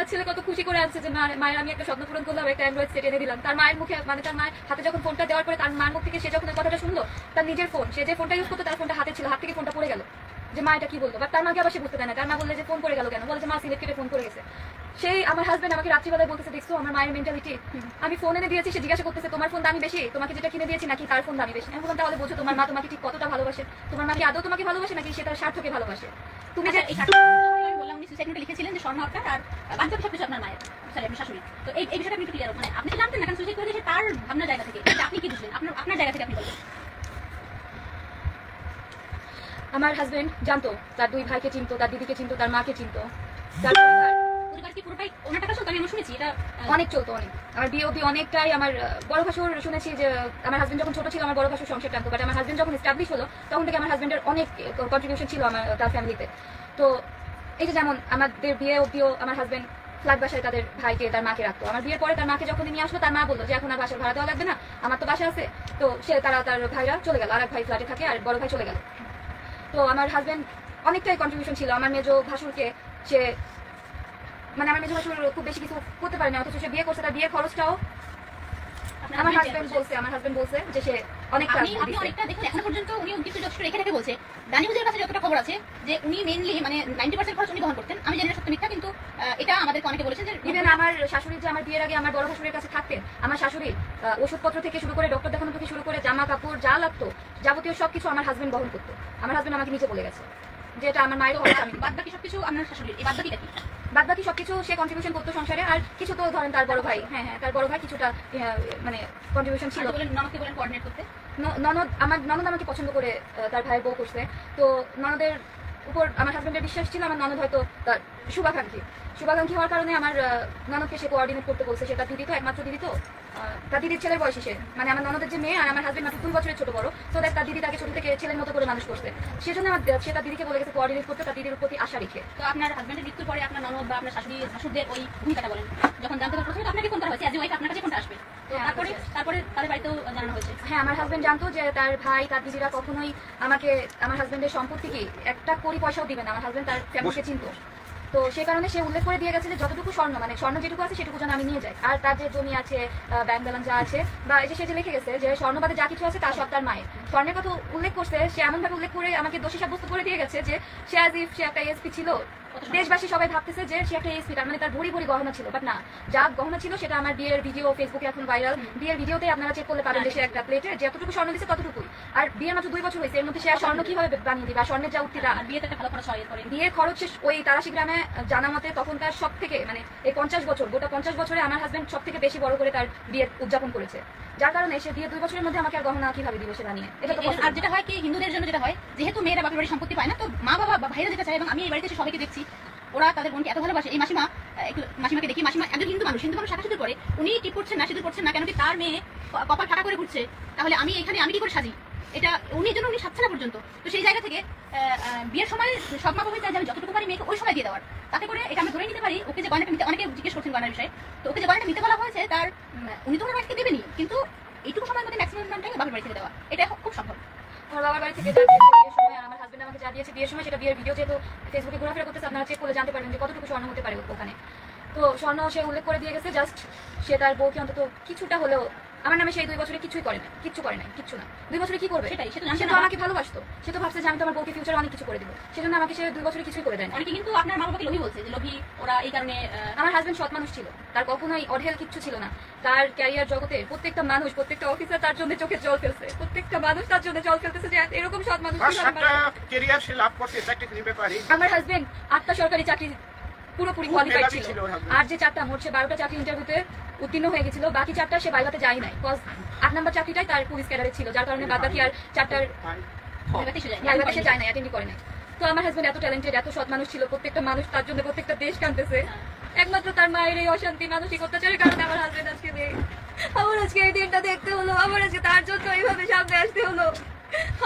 B: ছেলে কত খুশি করে আসছে যে মায়ের আমি একটা স্বপ্ন পূরণ করলাম, একটা অ্যান্ড্রয়েড সেট এনে দিলাম। তার মায়ের মুখে মানে তার মায়ের হাতে যখন ফোনটা দেওয়ার পরে তার মায়ের মুখ থেকে সে যখন কথাটা শুনলো, তার নিজের ফোন, সে যে ফোনটা ইউজ করতো তার ফোনটা হাতে ছিল, হাত থেকে ফোনটা পড়ে গেল। যে মা এটা কি বলতো, বাট তার মাকে আবার সে বুঝতে দেয় না। তার মা বললে যে ফোন করে গেল কেন, বলে যে মা সিলেক্ট কেটে ফোন করে গেছে। সেই আমার হাজবেন্ড আমাকে রাত্রিবেলায় বলতেছে, দেখছো আমার মায়ের মেন্টালিটি, আমি ফোন এনে দিয়েছি, সে জিজ্ঞাসা করতেছে তোমার ফোন দামি বেশি, তোমাকে যেটা কিনে দিয়েছি নাকি তার ফোন দামি বেশি। আমি বললাম তাহলে বোঝো তোমার মা তোমাকে ঠিক কতটা ভালোবাসে, তোমার মা কি আদৌ তোমাকে ভালোবাসে নাকি সে তার স্বার্থকে ভালোবাসে। তুমি যে
A: বললাম উনি সুইসাইড নোটে লিখেছিলেন যে স্বর্ণ আপনার আর বাচ্চা সবকিছু আপনার মায়ের, সরি আপনার শাশুড়ি। তো এই বিষয়টা আপনি একটু ক্লিয়ার, মানে আপনি তো জানতেন না কারণ সুইসাইড করে দিয়েছে তার ভাবনার জায়গা থেকে, আপনি কি বুঝলেন আপনার জায়গা থেকে আপনি বলবেন।
B: আমার হাজবেন্ড জানতো, তার দুই ভাইকে চিনতো, তার দিদিকে চিনতো, তার মাকে চিনতো, তার
A: পরিবার কি পুরোটাই ওনার টাকা চলতো? আমি শুনেছি এটা
B: অনেক চলতো, অনেক। আমার বিয়ে অব্দি অনেকটাই, আমার বড় ভাসুর শুনেছি যে আমার হাজবেন্ড যখন ছোট ছিল আমার বড় ভাসুর সংসার টানতো, বাট আমার হাজবেন্ড যখন এস্টাবলিশ হলো তখন থেকে আমার হাজবেন্ডের অনেক কন্ট্রিবিউশন ছিল আমার তার ফ্যামিলিতে। তো এই যে যেমন আমাদের বিয়ে অব্দিও আমার হাজবেন্ড ফ্ল্যাট বাসায় তাদের ভাইকে তার মাকে রাখতো। আমার বিয়ের পরে তার মাকে যখন নিয়ে আসলো তার মা বললো যে এখন আর বাসার ভাড়া দেওয়া লাগবে না, আমার তো বাসা আছে। তো সে তার ভাইরা চলে গেল, আর এক ভাই ফ্ল্যাটে থাকে আর বড় ভাই চলে গেল। তো আমার হাজবেন্ড অনেকটাই কন্ট্রিবিউশন ছিল। আমার মেজো ভাসুরকে সে, মানে আমার মেজো ভাসুর খুব বেশি কিছু করতে পারে না, অথচ সে বিয়ে করছে, তার বিয়ের খরচটাও আমার হাজবেন্ড বলছে যে সে অনেকটা।
A: আপনি অনেকটা দেখুন, এখন পর্যন্ত উনি উনত্রিশ যথেষ্ট রেখে রেখে বলছে। দানি হুজুরের কাছে যতটা খবর আছে যে উনি মেইনলি মানে 90% খরচ উনি বহন করতেন। আমি জানি না সত্য মিথ্যা, কিন্তু এটা আমাদেরকে অনেকে বলেছেন যে
B: ইভেন আমার শাশুড়ি যে আমার বিয়ের আগে আমার বড় ভাসুরের কাছে থাকতেন, আমার শাশুড়ি ওষুধপত্র থেকে শুরু করে ডক্টর দেখানো থেকে শুরু করে জামা কাপড় যা লাগতো যাবতীয় সবকিছু আমার হাজবেন্ড বহন করতো। আমার হাজবেন্ড আমাকে নিচে বলে গেছে যে এটা আমার মায়েরও হবে, আমি
A: বাদ বাকি সবকিছু আপনার শাশুড়ির। এই বাদ বাকিটা কি?
B: বাদ বাকি সবকিছু সে কন্ট্রিবিউশন করতো সংসারে, আর কিছু তো ধরেন তার বড় ভাই, হ্যাঁ তার বড় ভাই কিছুটা মানে কন্ট্রিবিউশন ছিল।
A: ননদকে বলেন কোঅর্ডিনেট করতে।
B: ননদ আমাকে পছন্দ করে তার ভাইয়ের বউ করছে। তো ননদের উপর আমার হাজবেন্ডের বিশ্বাস ছিল, আমার ননদ হয়তো তার শুভাকাঙ্ক্ষী হওয়ার কারণে আমার ননদকে সে কোঅর্ডিনেট করতে বলছে। সে তার দিদি তো, একমাত্র দিদি তো, তার দিদির ছেলের বয়সী সে, মানে আমার ননদের যে মেয়ে আর আমার হাজবেন্ড মাত্র 2 বছরের ছোট বড়। তো তার দিদি তাকে ছোট থেকে ছেলের মতো করে মানুষ করছে, সেজন্য সে তার দিদিকে বলে গেছে কোঅর্ডিনেট করতে, তার দিদির প্রতি আশা রেখে।
A: তো আপনার হাজবেন্ডের মৃত্যুর পরে আপনার ননদ বা আপনার শাশুড়িদের ওই ভূমিকাটা বলেন, যখন জানতে পারলো প্রথমে আপনাকে ফোন করা হয়েছে অ্যাজ এ ওয়াইফ, আপনার কাছে ফোনটা আসবে, তারপরে তাদের বাড়িতেও জানানো হয়েছে।
B: হ্যাঁ, আমার হাজবেন্ড জানতো যে তার ভাই তার দিদিরা কখনোই আমাকে আমার হাজবেন্ডের সম্পত্তি কি একটা কোটি পয়সাও দিবে না, আমার হাজবেন্ড তার ফ্যামিলিকে চিনতো। তো সে কারণে সে উল্লেখ করে দিয়ে গেছে যে যতটুকু স্বর্ণ, মানে স্বর্ণ যেটুকু আছে সেটুকু যেন আমি নিয়ে যাই, আর তার যে জমি আছে, ব্যাংক ব্যালেন্স যা আছে, বা এই যে সে যে লিখে গেছে যে স্বর্ণবাদে যা কিছু আছে তা সব তার মায়ের। স্বর্ণের কথা উল্লেখ করছে, সে এমনভাবে উল্লেখ করে আমাকে দোষী সাব্যস্ত করে দিয়ে গেছে যে সে অ্যাজ ইফ সে একটা এসপি ছিল। দেশবাসী সবাই ভাবতেছে যে সে একটা এসপি, তার মানে তার ভরি ভরি গহনা ছিল, বাট না, যা গহনা ছিল সেটা আমার বিয়ের ভিডিও ফেসবুকে এখন ভাইরাল। বিয়ের ভিডিওতে আপনারা চেক করলে পারেন যে সে একটা প্লেটে যতটুকু স্বর্ণ দিচ্ছে ততটুকুই। আর বিয়ের মাত্র 2 বছর হয়েছে, এর মধ্যে সে আর স্বর্ণ কিভাবে বানিয়ে দিবে, আর স্বর্ণের যা উত্তিরা।
A: বিয়েতে একটা ভালো খরচ হয়।
B: বিয়ের খরচ ওই তারাশি গ্রামে জানা মতে তখনকার সব থেকে, মানে এই 50 বছর, গোটা 50 বছরে আমার হাজবেন্ড সব থেকে বেশি বড় করে তার বিয়ের উদযাপন করেছে, যার কারণে সে বিয়ের 2 বছরের মধ্যে আমাকে আর গহনা কিভাবে দিবে সেটা নিয়ে। এটা তো
A: আর যেটা হয় কি হিন্দুদের জন্য যেটা হয়, যেহেতু মেয়েরা বাপের বাড়ি সম্পত্তি পায় না, তো মা বাবা বা ভাইরা যেটা চায়, এবং আমি এই বাড়িতে এসে সবাইকে দেখছি ওরা তাদের বোনকে এত ভালোবাসে। এই মাসিমাকে দেখি, মাসিমা একজন হিন্দু মানুষ শাখা সিঁদুর করে, উনি টিপ করছেন না, সিঁদুর করছেন না, কেন কি তার মেয়ে কপাল ফাঁকা করে ঘুরছে, তাহলে আমি কি করে সাজি, এটা উনি জন্য উনি সাজছে না পর্যন্ত। তো সেই জায়গা থেকে বিয়ের সময় সব মা বাবা চায় যে আমি যতটুকু পারি মেয়েকে ওই সময় দিয়ে দেওয়ার, তাতে করে এটা আমি ধরে নিতে পারি ওকে যে গয়নাটা নিতে, অনেকে জিজ্ঞেস করছেন গয়নার বিষয়ে, তো ওকে যে গয়নাটা নিতে বলা হয়েছে তার উনি তো ওনার বাড়িতে দেবেনি, কিন্তু এইটুকু সময়ের মধ্যে ম্যাক্সিমাম টাইম বাপের বাড়ি থেকে দেওয়া, এটা খুব সম্ভব।
B: আমার বাবার বাড়ি থেকে যা দিয়েছে বিয়ের সময়, আর আমার হাজবেন্ড আমাকে যা দিয়েছে বিয়ের সময়, সেটা বিয়ের ভিডিও যেহেতু ফেসবুকে ঘোরাফেরা করতেছে, আপনারা চেক করলে জানতে পারবেন যে কতটুকু স্বর্ণ হতে পারে ওখানে। তো স্বর্ণ সে উল্লেখ করে দিয়ে গেছে, জাস্ট সে তার বউকে অন্তত কিছুটা হলেও, আমার নামে সেই 2 বছরে কিছুই করে না, কিচ্ছু না। 2 বছরে কি করবে সেটাই, সে তো আমাকে ভালোবাসতো, সে তো ভাবছে যে আমি তো আমার বউকে ফিউচারে অনেক কিছু করে দেবো, সেজন্য আমাকে সে 2 বছরে কিছুই করে দেয় না।
A: অনেকে কিন্তু আপনার মা বাবাকে লোভী বলছে যে লোভী ওরা, এই কারণে।
B: আমার হাজবেন্ড সৎ মানুষ ছিল, তার কখনোই অঢেল কিচ্ছু ছিল না। তার ক্যারিয়ার জগতে প্রত্যেকটা মানুষ, প্রত্যেকটা অফিসার তার জন্য চোখে জল ফেলছে, প্রত্যেকটা মানুষ তার জন্য জল ফেলতেছে যে এরকম সৎ মানুষ আমার হাজবেন্ড 8টা সরকারি চাকরি পুরোপুরি কোয়ালিফাইড ছিল, আর যে 4টা, মোট সে 12টা চাকরি ইন্টারভিউতে উত্তীর্ণ হয়ে গেছিল, বাকি 4টা সে বাইবাতে যায় নাই, বিকজ 8 নম্বর চাকরিটাই তার পুলিশ ক্যাডারে ছিল, যার কারণে বাদ বাকি আর 4টার বাইবাতে সে যায় নাই, অ্যাটেন্ডই করে নাই। তো আমার হাজবেন্ড এত ট্যালেন্টেড, এত সৎ মানুষ ছিল, প্রত্যেকটা মানুষ তার জন্য প্রত্যেকটা দেশ কাঁদতেছে, একমাত্র তার মায়ের এই অশান্তি মানসিক অত্যাচারের কারণে আমার হাজবেন্ড আজকে নেই। আমার আজকে এই দিনটা দেখতে হলো, আমার আজকে তার জন্য এইভাবে সামনে আসতে হলো।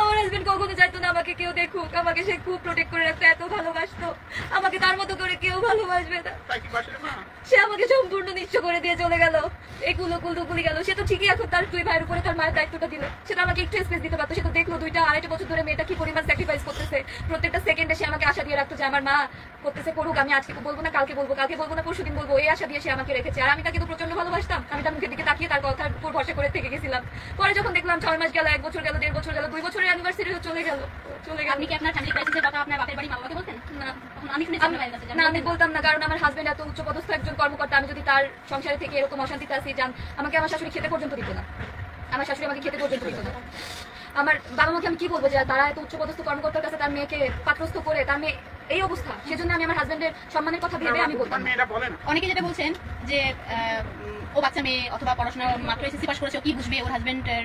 B: আমার হাজবেন্ড কখনো চাইতো না আমাকে কেউ দেখুক, আমাকে সে খুব প্রোটেক্ট করে রাখতো, এত ভালোবাসতো আমাকে, তার মতো করে কেউ ভালোবাসবে না। সে আমাকে সম্পূর্ণ নিঃস্ব করে দিয়ে চলে গেল, এই কুলি গেল। সে তো ঠিকই এখন তার 2 ভাইয়ের উপরে তার মায়ের দায়িত্বটা দিল, সেটা আমাকে একটু স্পেস দিতে পারতো। সে তো দেখলো 2টা 2.5 বছর ধরে মেয়েটা কি পরিমাণ স্যাক্রিফাইস করতেছে, প্রত্যেকটা সেকেন্ডে সে আমাকে আশা দিয়ে রাখতো যে আমার মা করতেছে করুক, আমি আজকে বলবো না, কালকে বলবো না, পরশুদিন বলবো, এই আশা দিয়ে সে আমাকে রেখেছে। আর আমি তাকে তো প্রচন্ড ভালোবাসতাম, আমি তার মুখের দিকে তাকিয়ে তার কথার উপর ভরসা করে থেকে গেছিলাম। পরে যখন দেখলাম 6 মাস গেল, 1 বছর গেল, 1.5 বছর গেল, 2 বছরের অ্যানিভার্সারিও চলে গেল, চলে গেল।
A: আপনি কি আপনার ফ্যামিলি ক্রাইসিসের কথা আপনার বাপের বাড়ি মা বাবাকে বলতেন?
B: না,
A: তখন আমি শুনেছি আপনার বাড়ির কাছে
B: না আমি বলতাম না, কারণ আমার হাজবেন্ড এত উচ্চপদস্থ একজন কর্মকর্তা। আমি যদি তার সংসারে থেকে এরকম অশান্তিতে আসি, আমাকে আমার শাশুড়ি খেতে পর্যন্ত দিত না। আমার শাশুড়ি আমাকে খেতে পর্যন্ত দিত না। আমার বাবা মাকে আমি কি বলবো যে তারা এত উচ্চপদস্থ কর্মকর্তার কাছে তার মেয়েকে পাত্রস্থ করে তার মেয়ে এই অবস্থা, সেজন্য আমি আমার হাজবেন্ডের সম্মানের কথা ভেবে আমি বলতাম।
A: অনেকে যেটা বলছেন যে ও বাচ্চা মেয়ে অথবা পড়াশোনা মাত্র এসএসসি পাস করেছে, ও কি বুঝবে, ওর হাজবেন্ডের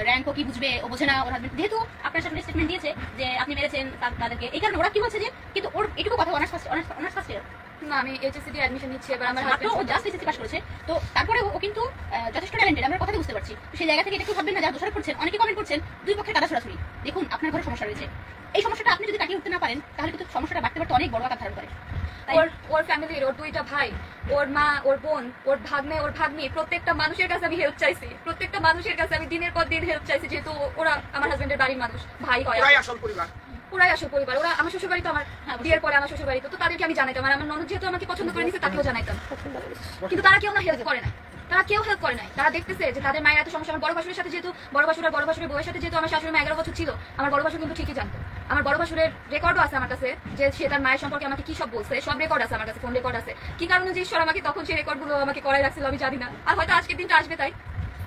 A: র্যাঙ্ক ও কি বুঝবে, ও বোঝে না। ওর হাজবেন্ড যেহেতু আপনার সাথে স্টেটমেন্ট দিয়েছে যে আপনি মেরেছেন তাদেরকে, এই কারণে ওরা কি বলছে যে কিন্তু ওর এটুকু কথা অনার্স ফার্স্ট ইয়ার
B: না, আমি এইচএসসি দিয়ে অ্যাডমিশন নিচ্ছি এবার। আমার
A: মাত্র ও জাস্ট এসএসসি পাস করেছে, তো তারপরে ও কিন্তু যথেষ্ট ট্যালেন্টেড, আমরা কথাই বুঝতে পারছি। তো সেই জায়গা থেকে এটা একটু ভাববেন না, যারা দোষারোপ করছেন, অনেকে কমেন্ট করছেন দুই পক্ষের কাদা ছড়াছড়ি। দেখুন আপনার ঘরে সমস্যা রয়েছে, এই সমস্যাটা আপনি যদি কাটিয়ে উঠতে না পারেন তাহলে কিন্তু সমস্যাটা বাড়তে বাড়তে অনেক বড় আকার ধারণ করে।
B: ওর ফ্যামিলির, ওর দুইটা ভাই, ওর মা, ওর বোন, ওর ভাগ্নে, ওর ভাগ্নি, প্রত্যেকটা মানুষের কাছে আমি হেল্প চাইছি। প্রত্যেকটা মানুষের কাছে আমি দিনের পর দিন হেল্প চাইছি, যেহেতু ওরা আমার হাজবেন্ডের বাড়ির মানুষ, ভাই হয়, পুরাই আসল পরিবার। ওরা আমার শ্বশুর বাড়ি তো, আমার বিয়ের পরে আমার শ্বশুর বাড়ি তো তাদেরকে আমি জানাইতাম। আর আমার ননদ যেহেতু আমাকে পছন্দ করে নিছে, তাকেও জানাইতাম। কিন্তু তারা কেউ না হেল্প করে না, তারা কেউ হেল্প করে নাই। তারা দেখতেছে যে তাদের মায়ের এত সমস্যা। আমার বড় ভাসুরের সাথে যেহেতু, বড় ভাসুর আর বড় ভাসুরের বউয়ের সাথে যেহেতু আমার শাশুড়ি মা 11 বছর ছিল, আমার বড় ভাসুর কিন্তু ঠিকই জানতো। আমার বড় ভাসুরের রেকর্ডও আছে আমার কাছে, যে সে তার মায়ের সম্পর্কে আমাকে কি সব বলছে, সব রেকর্ড আছে আমার কাছে, ফোন রেকর্ড আছে। কি কারণে যে ঈশ্বর আমাকে তখন সেই রেকর্ডগুলো আমাকে করাই রাখছিল আমি জানি না। আর হয়তো আজকের দিনটা আসবে, তাই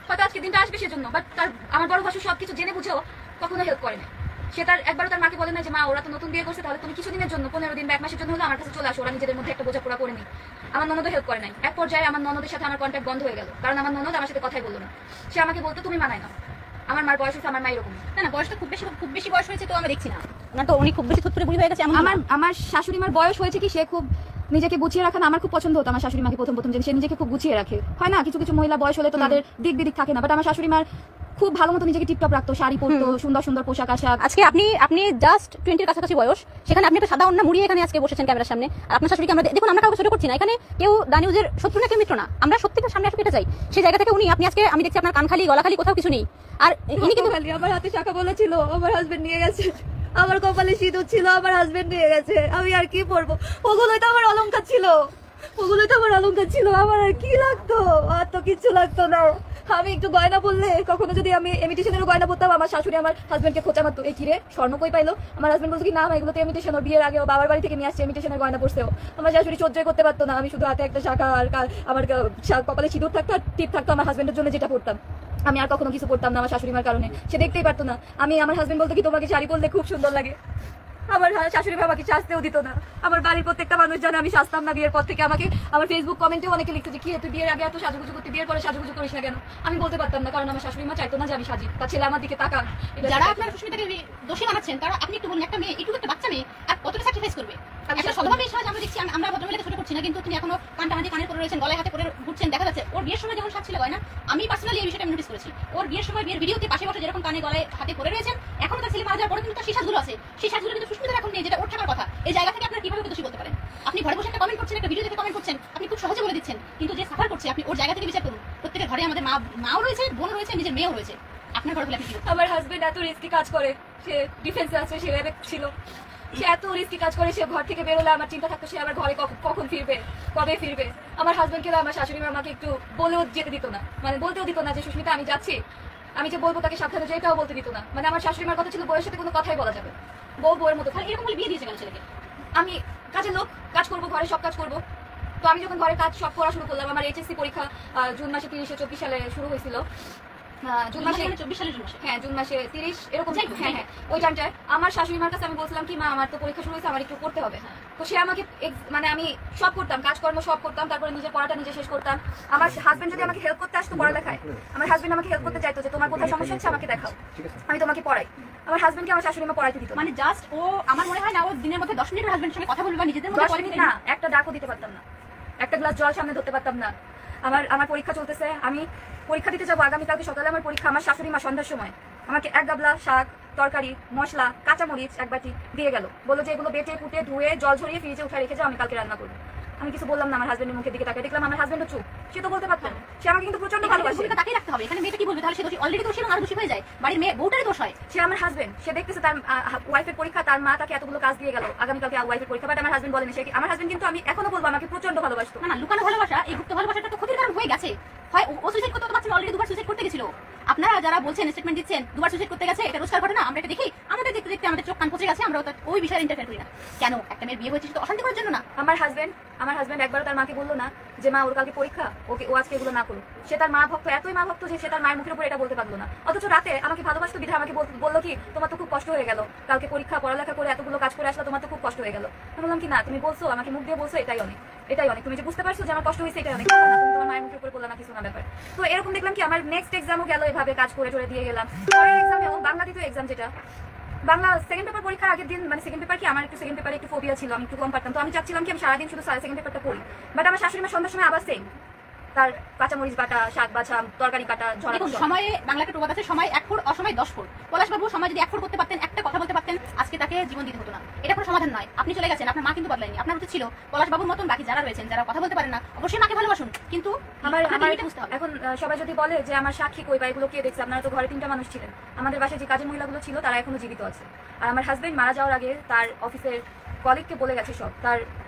B: হয়তো আজকের দিনটা আসবে সেজন্য। বাট তার আমার বড় ভাসুর সবকিছু জেনে বুঝেও কখনো হেল্প করে না। সে তার একবারও তার মাকে বলে না যে মা ওরা তো নতুন বিয়ে করছে, তাহলে তুমি কিছুদিনের জন্য 15 দিন বা 1 মাসের জন্য হলে আমার কাছে চলে আসো, ওরা নিজেদের মধ্যে একটা বোঝাপড়া করে নি। আমার ননদও হেল্প করে নাই। এক পর্যায়ে আমার ননদের সাথে আমার কন্ট্যাক্ট বন্ধ হয়ে গেল, কারণ আমার ননদ আমার সাথে কথাই বললো না। সে আমাকে বলতো তুমি মানায় না। আমার মার বয়স হচ্ছে, আমার মা এরকম
A: না বয়স তো খুব বেশি বয়স হয়েছে তো আমরা দেখছি না, না তো উনি খুব বেশি থুতরে বুড়ি হয়ে গেছে।
B: আমার শাশুড়ি মার বয়স হয়েছে কি, সে খুব নিজেকে গুছিয়ে রাখা না। আমার খুব পছন্দ হতো আমার শাশুড়ি মাকে প্রথম যে সে নিজেকে খুব গুছিয়ে রাখে। হয় না কিছু কিছু মহিলা বয়স হলে তো তাদের দিক বিদিক থাকে না, বাট আমার শাশুড়ি মার খুব ভালো মতো নিজেকে টিপটপ রাখতো, শাড়ি পরতো, সুন্দর সুন্দর পোশাক আশাক।
A: আজকে আপনি জাস্ট 20 এর কাছাকাছি বয়স, সেখানে আপনি একটা সাদা ওড়না মুড়িয়ে এখানে আজকে বসেছেন ক্যামেরার সামনে। আর আপনার শাশুড়িকে আমরা দেখুন, আমরা কাউকে ছোট করছি না, এখানে কেউ দা নিউজের শত্রু না কেউ মিত্র না, আমরা সত্যিকার সামনে আসতে চাই। সেই জায়গা থেকে আপনি আজকে আমি দেখছি আপনার কান খালি গলা খালি কোথাও কিছু নেই। আর ইনি কিন্তু
B: আমার হাতে শাখা বলা ছিল, আমার হাজবেন্ড নিয়ে গেছে। আমার কপালে সিঁদুর ছিল, আমার হাজবেন্ড নিয়ে গেছে। আমি আর কি পরবো? ওগুলোই তো আমার অলংকার ছিল, আমার আর কি লাগতো? আর তো কিছু লাগতো না। আমি একটু গয়না বললে, কখনো যদি আমি ইমিটেশনের গয়না পরতাম, আমার শাশুড়ি আমার হাজবেন্ডকে খোঁচা মারতো, এই কিরে স্বর্ণ কই পাইলো? আমার হাজবেন্ড বলতো কি না এগুলো তো ইমিটেশন, ওর বিয়ের আগে ও বাবার বাড়ি থেকে নিয়ে আসছে ইমিটেশনের গয়না পরছেও। আমার শাশুড়ি সহ্যই করতে পারতো না। আমি শুধু হাতে একটা শাখা আর আমার কপালে সিঁদুর থাকতো আর টিপ থাকতো আমার হাজবেন্ডের জন্য, যেটা পরতাম। আমি আর কখনো কিছু করতাম না আমার শাশুড়ি মার কারণে। সে দেখতেই পারতো না। আমার হাজবেন্ড বলতো কি তোমাকে শাড়ি পরলে খুব সুন্দর লাগে। আমার শাশুড়ি আমাকে সাজতেও দিত না। আমার বাড়ির প্রত্যেকটা মানুষ জানে আমি সাজতাম না বিয়ের পর থেকে। আমাকে আমার ফেসবুক কমেন্টেও অনেকে লিখতো যে কি তুই বিয়ের আগে এত সাজুগুজু করতে, বিয়ের পরে সাজুগুজু করিস না কেন? আমি বলতে পারতাম না, কারণ আমার শাশুড়ি মা চাইতো না যে আমি সাজি। তার ছেলে আমার দিকে তাকান।
A: যারা আপনার সুস্মিতাকে দোষী বানাচ্ছেন তারা, আপনি একটু বলুন, একটা মেয়ে একটু একটা বাচ্চা মেয়ে আর কতটা স্যাক্রিফাইস করবে? একটা সদভাবে সাজ আমরা দেখছি, আমরা ভদ্রমহিলাকে ছোট করছি না, কিন্তু তিনি এখনো কানের পরে রয়েছেন, গলায় হাতে পরে ঘুরছেন, দেখা যাচ্ছে। ওর বিয়ের সময় যেমন সাজ ছিল গয়না, আমি পার্সোনালি এই বিষয়টা নোটিস করেছি। ওর বিয়ের সময় বিয়ের ভিডিওতে পাশে বসে যেরকম কানে গলায় হাতে পরে রয়েছেন, এখন তার ছেলে মারা যাওয়ার পরে কিন্তু তার সেই সাজগুলো আছে, সেই সাজগুলো কিন্তু সুস্মিতার এখন নেই, যেটা ওর থাকার কথা। এই জায়গা থেকে আপনারা কিভাবে দোষী করতে পারেন? আপনি ঘরে বসে একটা কমেন্ট করছেন, একটা ভিডিও দেখে কমেন্ট করছেন, আপনি খুব সহজে বলে দিচ্ছেন, কিন্তু যে সাফার করছে আপনি ওর জায়গা থেকে বিচার করুন। প্রত্যেকের ঘরে আমাদের মাও রয়েছে, বোন রয়েছে, নিজের মেয়েও রয়েছে। আপনার ঘরে বলে আপনি
B: আমার হাজবেন্ড এত রিস্কি কাজ করে, সে ডিফেন্সে আছে, সে রেবেক ছিল, সে এত রিস্কি কাজ করে, সে ঘর থেকে বেরোলে আমার চিন্তা থাকতো সে আবার ঘরে কখন ফিরবে, কবে ফিরবে। আমার হাজবেন্ডকে আমার শাশুড়ি মা আমাকে একটু বলেও যেতে দিত না, মানে বলতেও দিত না যে সুস্মিতা আমি যাচ্ছি, আমি যে বলবো তাকে সাবধানে যেটাও বলতে দিত না। মানে আমার শাশুড়ি মার কথা ছিল বউয়ের সাথে কোনো কথাই বলা যাবে, বউয়ের মতো।
A: এরকম বলে বিয়ে দিয়েছে কেন ছেলেকে?
B: আমি কাজের লোক, কাজ করবো, ঘরে সব কাজ করবো। তো আমি যখন ঘরে কাজ সব করা শুরু করলাম, আমার এইচএসসি পরীক্ষা জুন মাসে 30-24 সালে শুরু হয়েছিল। জুন মাসে 24 সালের জুন মাসে 30 এরকম। হ্যাঁ, ওই টাইমটায় আমার শাশুড়ি মার কাছে আমি বলছিলাম কি মা আমার তো পরীক্ষা শুরু হয়েছে, আমার একটু করতে হবে। তো সে আমাকে মানে আমি সব করতাম, কাজকর্ম সব করতাম, তারপরে নিজের পড়াটা নিজে শেষ করতাম। আমার হাজবেন্ড যদি আমাকে হেল্প করতে আসতো পড়ালেখায়, আমার হাজবেন্ড আমাকে হেল্প করতে চাইতো যে তোমার কোথায় সমস্যা হচ্ছে আমাকে দেখাও, আমি তোমাকে পড়াই। আমার হাজবেন্ডকে আমার শাশুড়ি মা পড়াইতে দিত
A: মানে জাস্ট ও, আমার মনে হয় না ও দিনের মধ্যে 10 মিনিট হাজবেন্ডের সঙ্গে কথা বলবে বা নিজেদের মধ্যে
B: 10 মিনিট না, একটা ডাকও দিতে পারতাম না, একটা গ্লাস জল সামনে ধরতে পারতাম না। আমার পরীক্ষা চলতেছে, আমি পরীক্ষা দিতে যাবো আগামীকালকে সকালে আমার পরীক্ষা। আমার শাশুড়ি মা সন্ধ্যার সময় আমাকে এক গাবলা শাক, তরকারি, মশলা, কাঁচামরিচ এক বাটি দিয়ে গেল, বললো যে এগুলো বেটে কুটে ধুয়ে জল ঝরিয়ে ফ্রিজে উঠে রেখে যাও, আমি কালকে রান্না করবো। আমি কিছু বললাম না, আমার হাজবেন্ডের মুখের দিকে তাকিয়ে দেখলাম আমার হাজবেন্ডও চুপ। সে তো বলতে পারতো, সে আমাকে কিন্তু প্রচন্ড ভালোবাসে।
A: তাকিয়ে রাখতে হবে, এখানে মেয়েটা কি বলবে? তাহলে সে দোষী, অলরেডি দোষী এবং আরো দোষী হয়ে যায়, বাড়ির মেয়ে বউটারই দোষ হয়।
B: সে আমার হাজবেন্ড, সে দেখতেছে তার ওয়াইফের পরীক্ষা, তার মা তাকে এতগুলো কাজ দিয়ে গেল, আগামীকালকে ওয়াইফের পরীক্ষা, বাট আমার হাজবেন্ড বলেনি। সে আমার হাজবেন্ড কিন্তু আমি এখনো বলবো আমাকে প্রচন্ড ভালোবাসতো।
A: না লুকানো ভালোবাসা, এই গুপ্ত ভালোবাসাটা তো ক্ষতির কারণ হয়ে গেছে। হয় ও সুইসাইড করতে পারছিল, অলরেডি 2বার সুইসাইড করতে গেছিল। আপনারা যারা বলছেন স্টেটমেন্ট দিচ্ছেন দুবার সুইসাইড করতে গেছে, এটা রোজকার ঘটনা, আমরা এটা দেখি, আমাদের দেখতে দেখতে আমাদের চোখ কান পচে গেছে, আমরা ওই বিষয়ে ইন্টারফেয়ার করি না। কেন? একটা মেয়ের বিয়ে হয়েছে তো অশান্তি করার জন্য না।
B: আমার হাজবেন্ড একবারও তার মাকে বললো না যে মা ওর কালকে পরীক্ষা, ও আজকে এগুলো না করুক। সে তার মা ভক্ত, এতই মা ভক্ত যে সে তার মায়ের মুখের উপর এটা বলতে পারলো না। অথচ রাতে আমাকে ভালোবাসতো বিধা আমাকে বললো কি তোমার তো খুব কষ্ট হয়ে গেল, কালকে পরীক্ষা পড়ালেখা করে এতগুলো কাজ করে আসলো, তোমার তো খুব কষ্ট হয়ে গেল। আমি বললাম কি না, তুমি বলছো আমাকে মুখ দিয়ে বলছো, এটাই অনেক, তুমি যে বুঝতে পারছো যে আমার কষ্ট হয়েছে এটাই অনেক, তুমি তোমার মায়ের মুখের উপর বললো না কিছু না ব্যাপার। তো এরকম দেখলাম কি আমার নেক্সট এক্সামও গেল এভাবে কাজ করে টরে দিয়ে গেলাম। পরের এক্সামেও বাংলা দ্বিতীয় এক্সাম, যেটা বাংলা সেকেন্ড পেপার পরীক্ষার আগের দিন, মানে সেকেন্ড পেপার কি আমার একটু সেকেন্ড পেপারে একটু ফোবিয়া ছিল, আমি একটু কম পারতাম, তো আমি চাচ্ছিলাম কি আমি সারাদিন শুধু সেকেন্ড পেপারটা পড়ি। বাট আমার শাশুড়ি মা সন্ধ্যার সময় আবার সেম, তার কাঁচামরিচ বাটা, শাক বাছা, তরকারি কাটা,
A: দেখুন সময়ে বাংলা একটা প্রবাদ আছে, সময় 1 ফুট অসময় 10 ফুট। পলাশবাবু সময় যদি 1 ফুট করতে পারতেন, একটা কথা বলতে পারতেন, আজকে তাকে জীবন দিতে হতো না। এটা কোনো সমাধান নয়। আপনি চলে গেছেন, আপনার মা কিন্তু বদলায়নি। আপনার উচিত ছিল পলাশবাবুর মতন বাকি যারা রয়েছেন, যারা কথা বলতে পারেন না, অবশ্যই মাকে ভালোবাসুন, কিন্তু
B: আমার এখন সবাই যদি বলে যে আমার সাক্ষী কই বা এগুলো কে দেখছে, আপনারা তো ঘরে 3টা মানুষ ছিলেন, আমাদের বাসায় যে কাজের মহিলাগুলো ছিল তারা এখনো জীবিত আছে। আর আমার হাজবেন্ড মারা যাওয়ার আগে তার অফিসের কলিগকে বলে গেছে সব, তার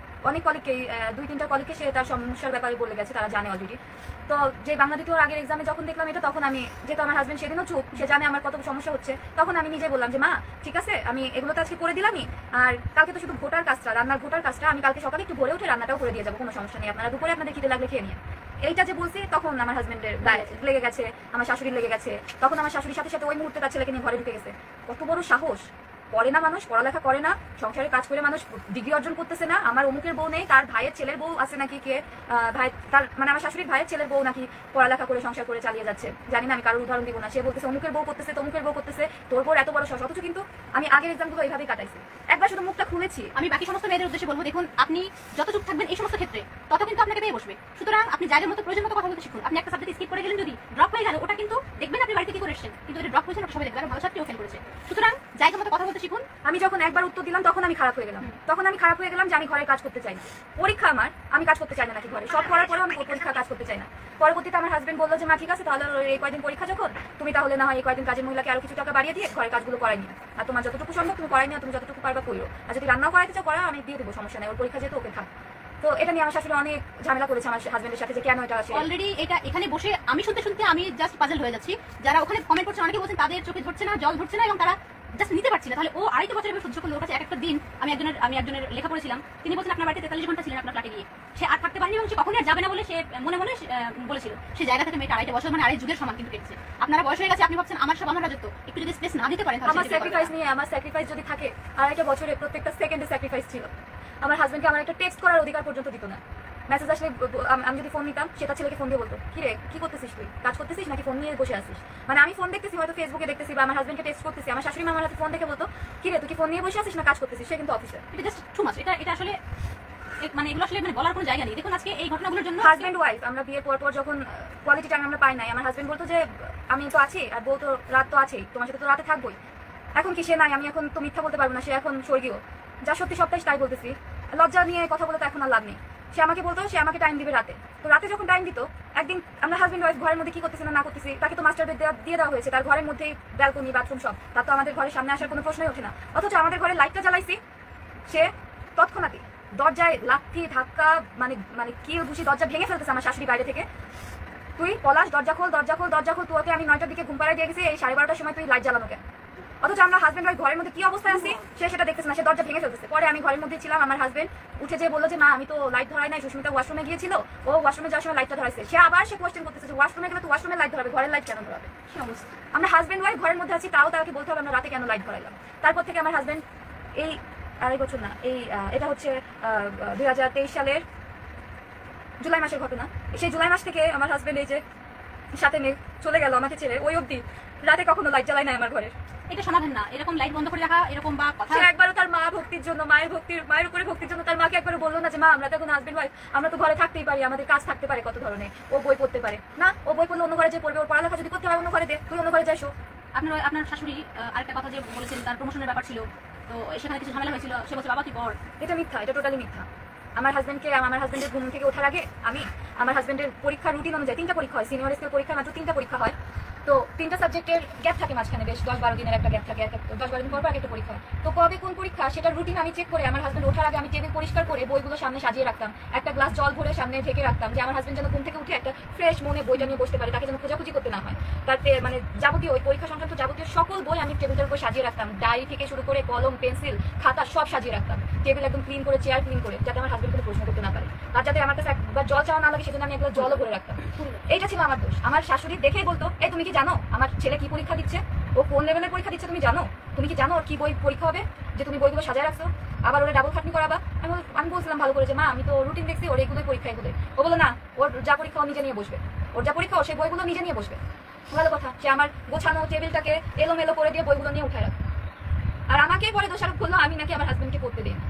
B: অনেক কলিগকেই 2-3টা কলিগকে সে তার সমস্যার ব্যাপারে বলে গেছে, তারা জানে অলরেডি। তো যে বাংলা দ্বিতীয় আগের এক্সামে যখন দেখলাম এটা, তখন আমি, যেহেতু আমার হাজবেন্ড সেদিনও চুপ, সে জানে আমার কত সমস্যা হচ্ছে, তখন আমি নিজে বললাম যে মা ঠিক আছে, আমি এগুলো তো আজকে করে দিলামই, আর কালকে তো শুধু ভোটার কাজটা, রান্নার ভোটার কাজটা আমি কালকে সকালে একটু ভোরে উঠে রান্নাটাও করে দিয়ে যাবো, কোনো সমস্যা নেই, আপনারা দুপুরে আপনাদের খিদে লাগলে খেয়ে নিয়ে। এইটা যে বলছি তখন আমার হাজবেন্ডের গায়ে লেগে গেছে, আমার শাশুড়ির লেগে গেছে। তখন আমার শাশুড়ির সাথে সাথে ওই মুহূর্তে তার ছেলেকে নিয়ে ঘরে ঢুকে গেছে। কত বড় সাহস! পড়ে না মানুষ, পড়ালেখা করে না, সংসারে কাজ করে মানুষ ডিগ্রি অর্জন করতেছে না। আমার অমুকের বউ নেই, তার ভাইয়ের ছেলের বউ আছে নাকি, কে ভাই তার মানে আমার শাশুড়ির ভাইয়ের ছেলের বউ নাকি পড়ালেখা করে সংসার করে চালিয়ে যাচ্ছে, জানি না, আমি কারোর উদাহরণ দিব না। সে বলতেছে অমুকের বউ করতেছে, তমুকের বউ করতেছে, তোর বউ এত বড় সাহস। অথচ কিন্তু আমি আগের এক্সামগুলো এইভাবেই কাটাইছি, একবার শুধু মুখটা খুলেছি।
A: আমি বাকি সমস্ত মেয়েদের উদ্দেশ্যে বলবো, দেখুন আপনি যত চুপ থাকবেন এই সমস্ত ক্ষেত্রে, তত কিন্তু আপনাকে পেয়ে বসবে। সুতরাং আপনি জায়গার মতো প্রয়োজন মতো কথা বলতে শিখুন। আপনি একটা সাবজেক্ট স্কিপ করে গেলেন, যদি ড্রপ হয়ে গেল, ওটা কিন্তু দেখবেন আপনি বাড়িতে কি করে এসেছেন, কিন্তু যদি ড্রপ হয়েছেন ওটা সবাই দেখবেন, ভালো ছাত্রীও ফেল করেছে। সুতরাং জায়গার মতো কথা বলতে শিখুন।
B: আমি যখন একবার উত্তর দিলাম তখন আমি খারাপ হয়ে গেলাম, যে আমি ঘরে কাজ করতে চাই না। পরীক্ষা আমার, আমি কাজ করতে চাই না নাকি ঘরে, সব করার পরেও আমি পরীক্ষা কাজ করতে চাই না। পরবর্তীতে আমার হাজবেন্ড বললো যে মা ঠিক আছে, তাহলে এই কয়দিন পরীক্ষা যখন, তুমি তাহলে না হয় এই কয়দিন কাজের মহিলাকে আরো কিছু টাকা বাড়িয়ে দিয়ে ঘরের কাজগুলো করাই নিও, আর তোমার যতটুকু সম্ভব তুমি করাই নিও, তুমি যতটুকু পারবা করো, আর যদি রান্নাও করাইতে চাও করা, আমি দিয়ে দেবো, সমস্যা নেই, ওর পরীক্ষা যেহেতু ওকে থাক। তো এটা নিয়ে আমার শাশুড়ি অনেক ঝামেলা করেছে আমার হাজবেন্ডের সাথে, যে কেন এটা আসে।
A: অলরেডি এটা এখানে বসে আমি শুনতে শুনতে আমি জাস্ট পাজল হয়ে যাচ্ছি। যারা ওখানে কমেন্ট করছে, অনেকে বলছেন তাদের চোখে ধরছে না, জল ধরছে না, এবং তারা জাস্ট নিতে পারছি না। তাহলে ও 2.5 বছর সহ্য করলো, ওর কাছে একটা দিন। আমি একজনের লেখা পড়েছিলাম, তিনি বলছেন আপনার বাড়িতে 43 ঘন্টা ছিলেন আপনার ফ্ল্যাটে গিয়ে, সে আর থাকতে পারেনি এবং সে কখনোই আর যাবে না বলে সে মনে মনে বলেছিল। সেই জায়গা থেকে মেয়েটা 2.5 বছর মানে 2.5 যুগের সমান কিন্তু কেটেছে। আপনারা বয়স হয়ে গেছে, আপনি ভাবছেন আমার সব আমার রাজত্ব, একটু যদি স্পেস না দিতে পারেন,
B: আমার স্যাক্রিফাইস যদি থাকে, 2.5 বছরে প্রত্যেকটা সেকেন্ডে স্যাক্রিফাইস ছিল। আমার হাজবেন্ডকে আমার একটা টেক্সট করার অধিকার পর্যন্ত দিত না। মেসেজ আসলে আমি যদি ফোন নিতাম, সেটা ছেলেকে ফোন দিয়ে বলতো কি রে কি করতেছিস, তুই কাজ করতেছিস নাকি ফোন নিয়ে বসে আসিস। মানে আমি ফোন দেখতেছি, হয়তো ফেসবুকে দেখতেছি বা আমার হাজবেন্ডকে টেক্সট করতেছি, আমার শাশুড়ি মা আমার হাতে ফোন দেখে বলতো কি রে তুই কি ফোন নিয়ে বসে আসিস না কাজ করতেছিস, সে কিন্তু অফিসে।
A: এটা জাস্ট টু মাচ। এটা আসলে মানে এগুলো আসলে মানে বলার কোনো জায়গা নেই। দেখুন আজকে এই ঘটনাগুলোর জন্য
B: হাজবেন্ড ওয়াইফ আমরা বিয়ের পর যখন কোয়ালিটি টাইম আমরা পাই নাই, আমার হাজবেন্ড বলতো যে আমি তো আছি আর বউ তো রাত তো আছেই, তোমার সাথে তো রাতে থাকবোই। এখন কি সে নাই, আমি এখন তো মিথ্যা বলতে পারবো না, সে এখন স্বর্গীয়, যা সত্যি সবটাই তাই বলতেছি। লজ্জা নিয়ে কথা বলে তো এখন আর লাভ নেই। সে আমাকে বলতো সে আমাকে টাইম দিবে রাতে, তো রাতে যখন টাইম দিত, একদিন আমরা হাজবেন্ড ওয়াইফ ঘরের মধ্যে কি করতেছি না করতেছি, তাকে তো মাস্টার বেড দিয়ে দেওয়া হয়েছে, তার ঘরের মধ্যেই ব্যালকনি বাথরুম সব, তার তো আমাদের ঘরের সামনে আসার কোনো প্রশ্নই ওঠে না। অথচ আমাদের ঘরে লাইটটা জ্বালাইছি, সে তৎক্ষণাৎই দরজায় লাথি ধাক্কা মানে কি ঘুষি দরজা ভেঙে ফেলতেছে আমার শাশুড়ি বাইরে থেকে। তুই পলাশ দরজা খোল, তোকে আমি 9টার দিকে ঘুম পাড়ায় দিয়ে গেছি, এই 12:30টার সময় তুই লাইট জ্বালানো কেন? অথচ আমরা হাজবেন্ড ওয়াইফ ঘরের মধ্যে কি অবস্থায় আছি সে সেটা দেখতেছে না, সে দরজা ভেঙে ফেলতেছে। পরে আমি ঘরের মধ্যে ছিলাম, আমার হাজবেন্ড উঠে যেয়ে বললো যে মা আমি তো লাইট ধরাই নাই, সুস্মিতা ওয়াশরুমে গিয়েছিল, ও ওয়াশরুমে যাওয়ার সময় লাইটটা ধরাইছে। সে আবার সে কোয়েশ্চেন করতেছে যে ওয়াশরুমে গেলে তো ওয়াশরুমে লাইট ধরাবে, ঘরের লাইট কেন ধরাবে? কি অবস্থা! আমরা হাজবেন্ড ওয়াইফ ঘরের মধ্যে আছি, তাও তাকে বলতে হবে আমরা রাতে কেন লাইট ধরাইলাম। তারপর থেকে আমার হাজবেন্ড এই 2.5 বছর না, এটা হচ্ছে 2023 সালের জুলাই মাসের ঘটনা। সেই জুলাই মাস থেকে আমার হাজবেন্ড এই যে সাথে মেঘ চলে গেল আমাকে ছেড়ে, ওই অবধি রাতে কখনো লাইট জ্বালাই নাই আমার ঘরের।
A: এটা সমাধান না, এরকম লাইট বন্ধ করে রাখা, এরকম বা কথা।
B: সে একবারও তার মা ভক্তির জন্য, মায়ের উপরে ভক্তির জন্য তার মাকে একবারও বললো না যে মা আমরা তো এখন হাজবেন্ড ওয়াইফ, আমরা তো ঘরে থাকতেই পারি, আমাদের কাজ থাকতে পারে কত ধরনের, ও বই পড়তে পারে না, ও বই পড়লে অন্য ঘরে যে পড়বে, ওর পড়ালেখা যদি করতে হয় অন্য ঘরে দে, তুই অন্য ঘরে যাইসো।
A: আপনার শাশুড়ি আরেকটা কথা যে বলেছেন তার প্রমোশনের ব্যাপার ছিল, তো সেখানে কিছু ঝামেলা হয়েছিল, সে বলছে বাবা কি বল।
B: এটা মিথ্যা, এটা টোটালি মিথ্যা। আমার হাজবেন্ডের ঘুম থেকে ওঠার আগে আমার হাজবেন্ডের পরীক্ষার রুটিন অনুযায়ী 3টা পরীক্ষা হয়, সিনিয়র স্কেল পরীক্ষা মাত্র 3টা পরীক্ষা হয়। তো তো 3টা সাবজেক্টের গ্যাপ থাকে মাঝখানে, বেশ 10-12 দিনের একটা গ্যাপ থাকে, 10-12 দিন পর পর একটা পরীক্ষা। তো কবে কোন পরীক্ষা সেটার রুটিন আমি চেক করে আমার হাজবেন্ড ওঠার আগে আমি টেবিল পরিষ্কার করে বইগুলো সামনে সাজিয়ে রাখতাম, একটা গ্লাস জল ভরে সামনে ঢেকে রাখতাম, যে আমার হাজবেন্ড যেন ঘুম থেকে উঠে একটা ফ্রেশ মনে বইটা নিয়ে বসতে পারে, তাকে যেন খোঁজাখুঁজি করতে না হয়। তাতে মানে যাবতীয় ওই পরীক্ষা সংক্রান্ত যাবতীয় সকল বই আমি টেবিলের উপর সাজিয়ে রাখতাম, ডায়েরি থেকে শুরু করে কলম, পেন্সিল, খাতা সব সাজিয়ে রাখতাম, টেবিল একদম ক্লিন করে, চেয়ার ক্লিন করে, যাতে আমার হাজবেন্ড কোনো প্রশ্ন করতে না পারে, আর যাতে আমার কাছে একবার জল চাওয়া না লাগে সেজন্য আমি একবার জলও ভরে রাখতাম। এইটা ছিল আমার দোষ। আমার শাশুড়ি দেখেই বলতো, এই তুমি কি জানো আমার ছেলে কি পরীক্ষা দিচ্ছে, ও কোন লেভেলের পরীক্ষা দিচ্ছে, তুমি কি জানো ওর কি বই পরীক্ষা হবে, যে তুমি বইগুলো সাজায় রাখছো, আবার ওরা ডাবল খাটনি করাবা। আমি বলছিলাম ভালো করে যে মা আমি তো রুটিন দেখছি, ওর এইগুলোই পরীক্ষা এগুলোই। ও বলো না, ওর যা পরীক্ষা ও নিজে নিয়ে বসবে, ওর যা পরীক্ষা ও সেই বইগুলো নিজে নিয়ে বসবে। ভালো কথা, সে আমার গোছানো টেবিলটাকে এলোমেলো করে দিয়ে বইগুলো নিয়ে উঠায় রাখে, আর আমাকে পরে দোষারোপ করলো আমি নাকি আমার হাজবেন্ডকে পড়তে দিই না।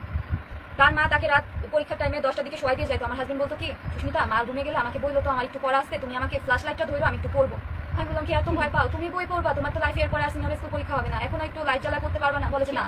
B: তার মা তাকে রাত পরীক্ষার টাইমে 10টার দিকে শোয়াই দিয়ে যায়, তো আমার হাজবেন্ড বলতো কি, সুস্মিতা মা রুমে গেলে আমাকে বললো তো আমার একটু পড়া আসতে, তুমি আমাকে ফ্ল্যাশ লাইটটা ধরো, আমি একটু পড়বো। আমি বললাম কি এত ভয় পাও, তুমি বই পড়বা, তোমার তো লাইফে এরপরে আসেনি হবে, স্কুল পরীক্ষা হবে না, এখন একটু লাইট জ্বালা করতে পারবে না, বলে যে না।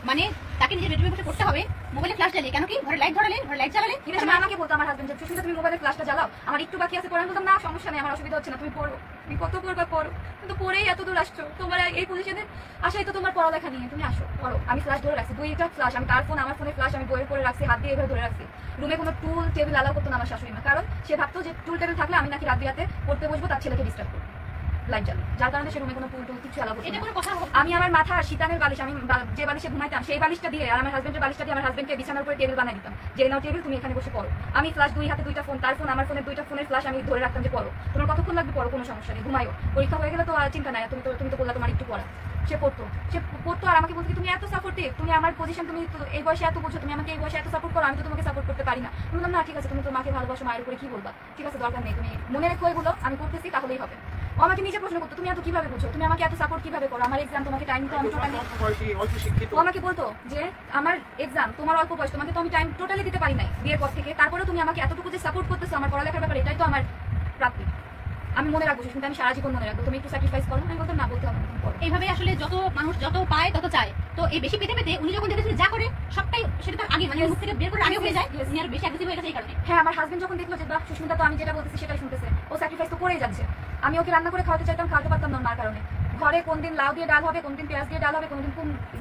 A: মানে তাকে নিজের বেডরুমে বসে পড়তে হবে, মোবাইলে ফ্ল্যাশ জ্বালিয়ে, কেন কি ঘরে লাইট ধরালেন, ঘরে লাইট জ্বালালেন।
B: কিন্তু মা আমাকে বলতো আমার হাজবেন্ড, সুস্মিতা তুমি মোবাইলে ফ্ল্যাশটা জ্বালাও, আমার একটু বাকি আছে পড়া। আমি বলতাম না সমস্যা নেই, আমার অসুবিধা হচ্ছে না, তুমি পড়ো, তুমি কত পড়বা পড়ো, কিন্তু পড়েই এত দূর আসছো, তোমার এই পজিশনে আসাই তো তোমার পড়ালেখা নিয়ে, তুমি আসো পড়ো। আমি ফ্ল্যাশ ধরে রাখছি, 2টা ফ্ল্যাশ, আমি তার ফোন আমার ফোনে ফ্ল্যাশ আমি বইয়ের পরে রাখছি, হাত দিয়ে এভাবে ধরে রাখছি। রুমে কোনো টুল টেবিল আলাও করতো না আমার শাশুড়ি মা, কারণ সে ভাবতো যে টুল টেবিল থাকলে আমি নাকি রাত বিরাতে পড়তে বসবো, তার ছেলেকে ডিস্টার্ব করবো লাইট জ্বালো, যার কারণে সে রুমে কোনো টুল টুল কিছু আলাও করতো না। আমি আমার মাথা শীতানের বালিশ, আমি যে বালিশে ঘুমাইতাম সেই বালিশটা দিয়ে, আর আমার হাজবেন্ডের বালিশটা দিয়ে আমার হাজবেন্ডকে বিছানার উপরে টেবিল বানিয়ে দিতাম, যে নাও টেবিল তুমি এখানে বসে পড়ো। আমি ফ্ল্যাশ 2 হাতে 2টা ফোন, তার ফোন আমার ফোনের 2টা ফোনের ফ্ল্যাশ আমি ধরে রাখতাম যে পড়ো, তোমার কতক্ষণ লাগবে পড়ো, কোনো সমস্যা নেই, ঘুমাইও, পরীক্ষা হয়ে গেলে তো আর চিন্তা নাই, তুমি তো বললা তোমার একটু পড়া। সে পড়তো আর আমাকে বলতো তুমি এত সাপোর্টিভ, তুমি আমার পজিশন, তুমি এই বয়সে এত বুঝো, তুমি আমাকে এই বয়সে এত সাপোর্ট করো, আমি তো তোমাকে সাপোর্ট করতে পারি না। আমি বললাম না ঠিক আছে, তুমি তো মাকে ভালোবাসো, মায়ের উপরে কি বলবা, ঠিক আছে দরকার নেই, তুমি মনে রেখো এগুলো, আমি করতেছি তাহলেই হবে। ও আমাকে নিজে প্রশ্ন করতো, তুমি এত কিভাবে বুঝো, তুমি আমাকে এত সাপোর্ট কিভাবে করো, আমার এক্সাম তোমাকে টাইম দিতে আমি টোটালি। ও আমাকে বলতো যে আমার এক্সাম তোমার অল্প বয়স, তোমাকে তো আমি টাইম টোটালি দিতে পারি নাই বিয়ের পর থেকে, তারপরেও তুমি আমাকে এতটুকু যে সাপোর্ট করতেছো আমার পড়ালেখার ব্যাপারে, এটাই তো আমার প্রাপ্তি, আমি মনে রাখবো, কিন্তু আমি সারা জীবন মনে রাখবো, তুমি একটু স্যাক্রিফাইস করো। আমি বলতাম না, বলতে হবে না, পড়ো।
A: এইভাবে আসলে যত মানুষ যত পায় তত চায়, তো এই বেশি পেতে পেতে উনি যখন দেখেছেন যা করে সবটাই সেটা তার আগে, মানে মুখ থেকে বের করে আগে হয়ে যায়, উনি আর বেশি অ্যাগ্রেসিভ হয়ে গেছে এই কারণে।
B: হ্যাঁ, আমার হাজবেন্ড যখন দেখলো যে বাহ সুস্মিতা তো আমি যেটা বলতেছি সেটাই শুনতেছে, ও স্যাক্রিফাইস তো করেই যাচ্ছে। আমি ওকে রান্না করে খাওয়াতে চাইতাম, খাওয়াতে পারতাম না মার কারণে। ঘরে কোনদিন লাউ দিয়ে ডাল হবে, কোনদিন পেঁয়াজ দিয়ে ডাল হবে, কোনদিন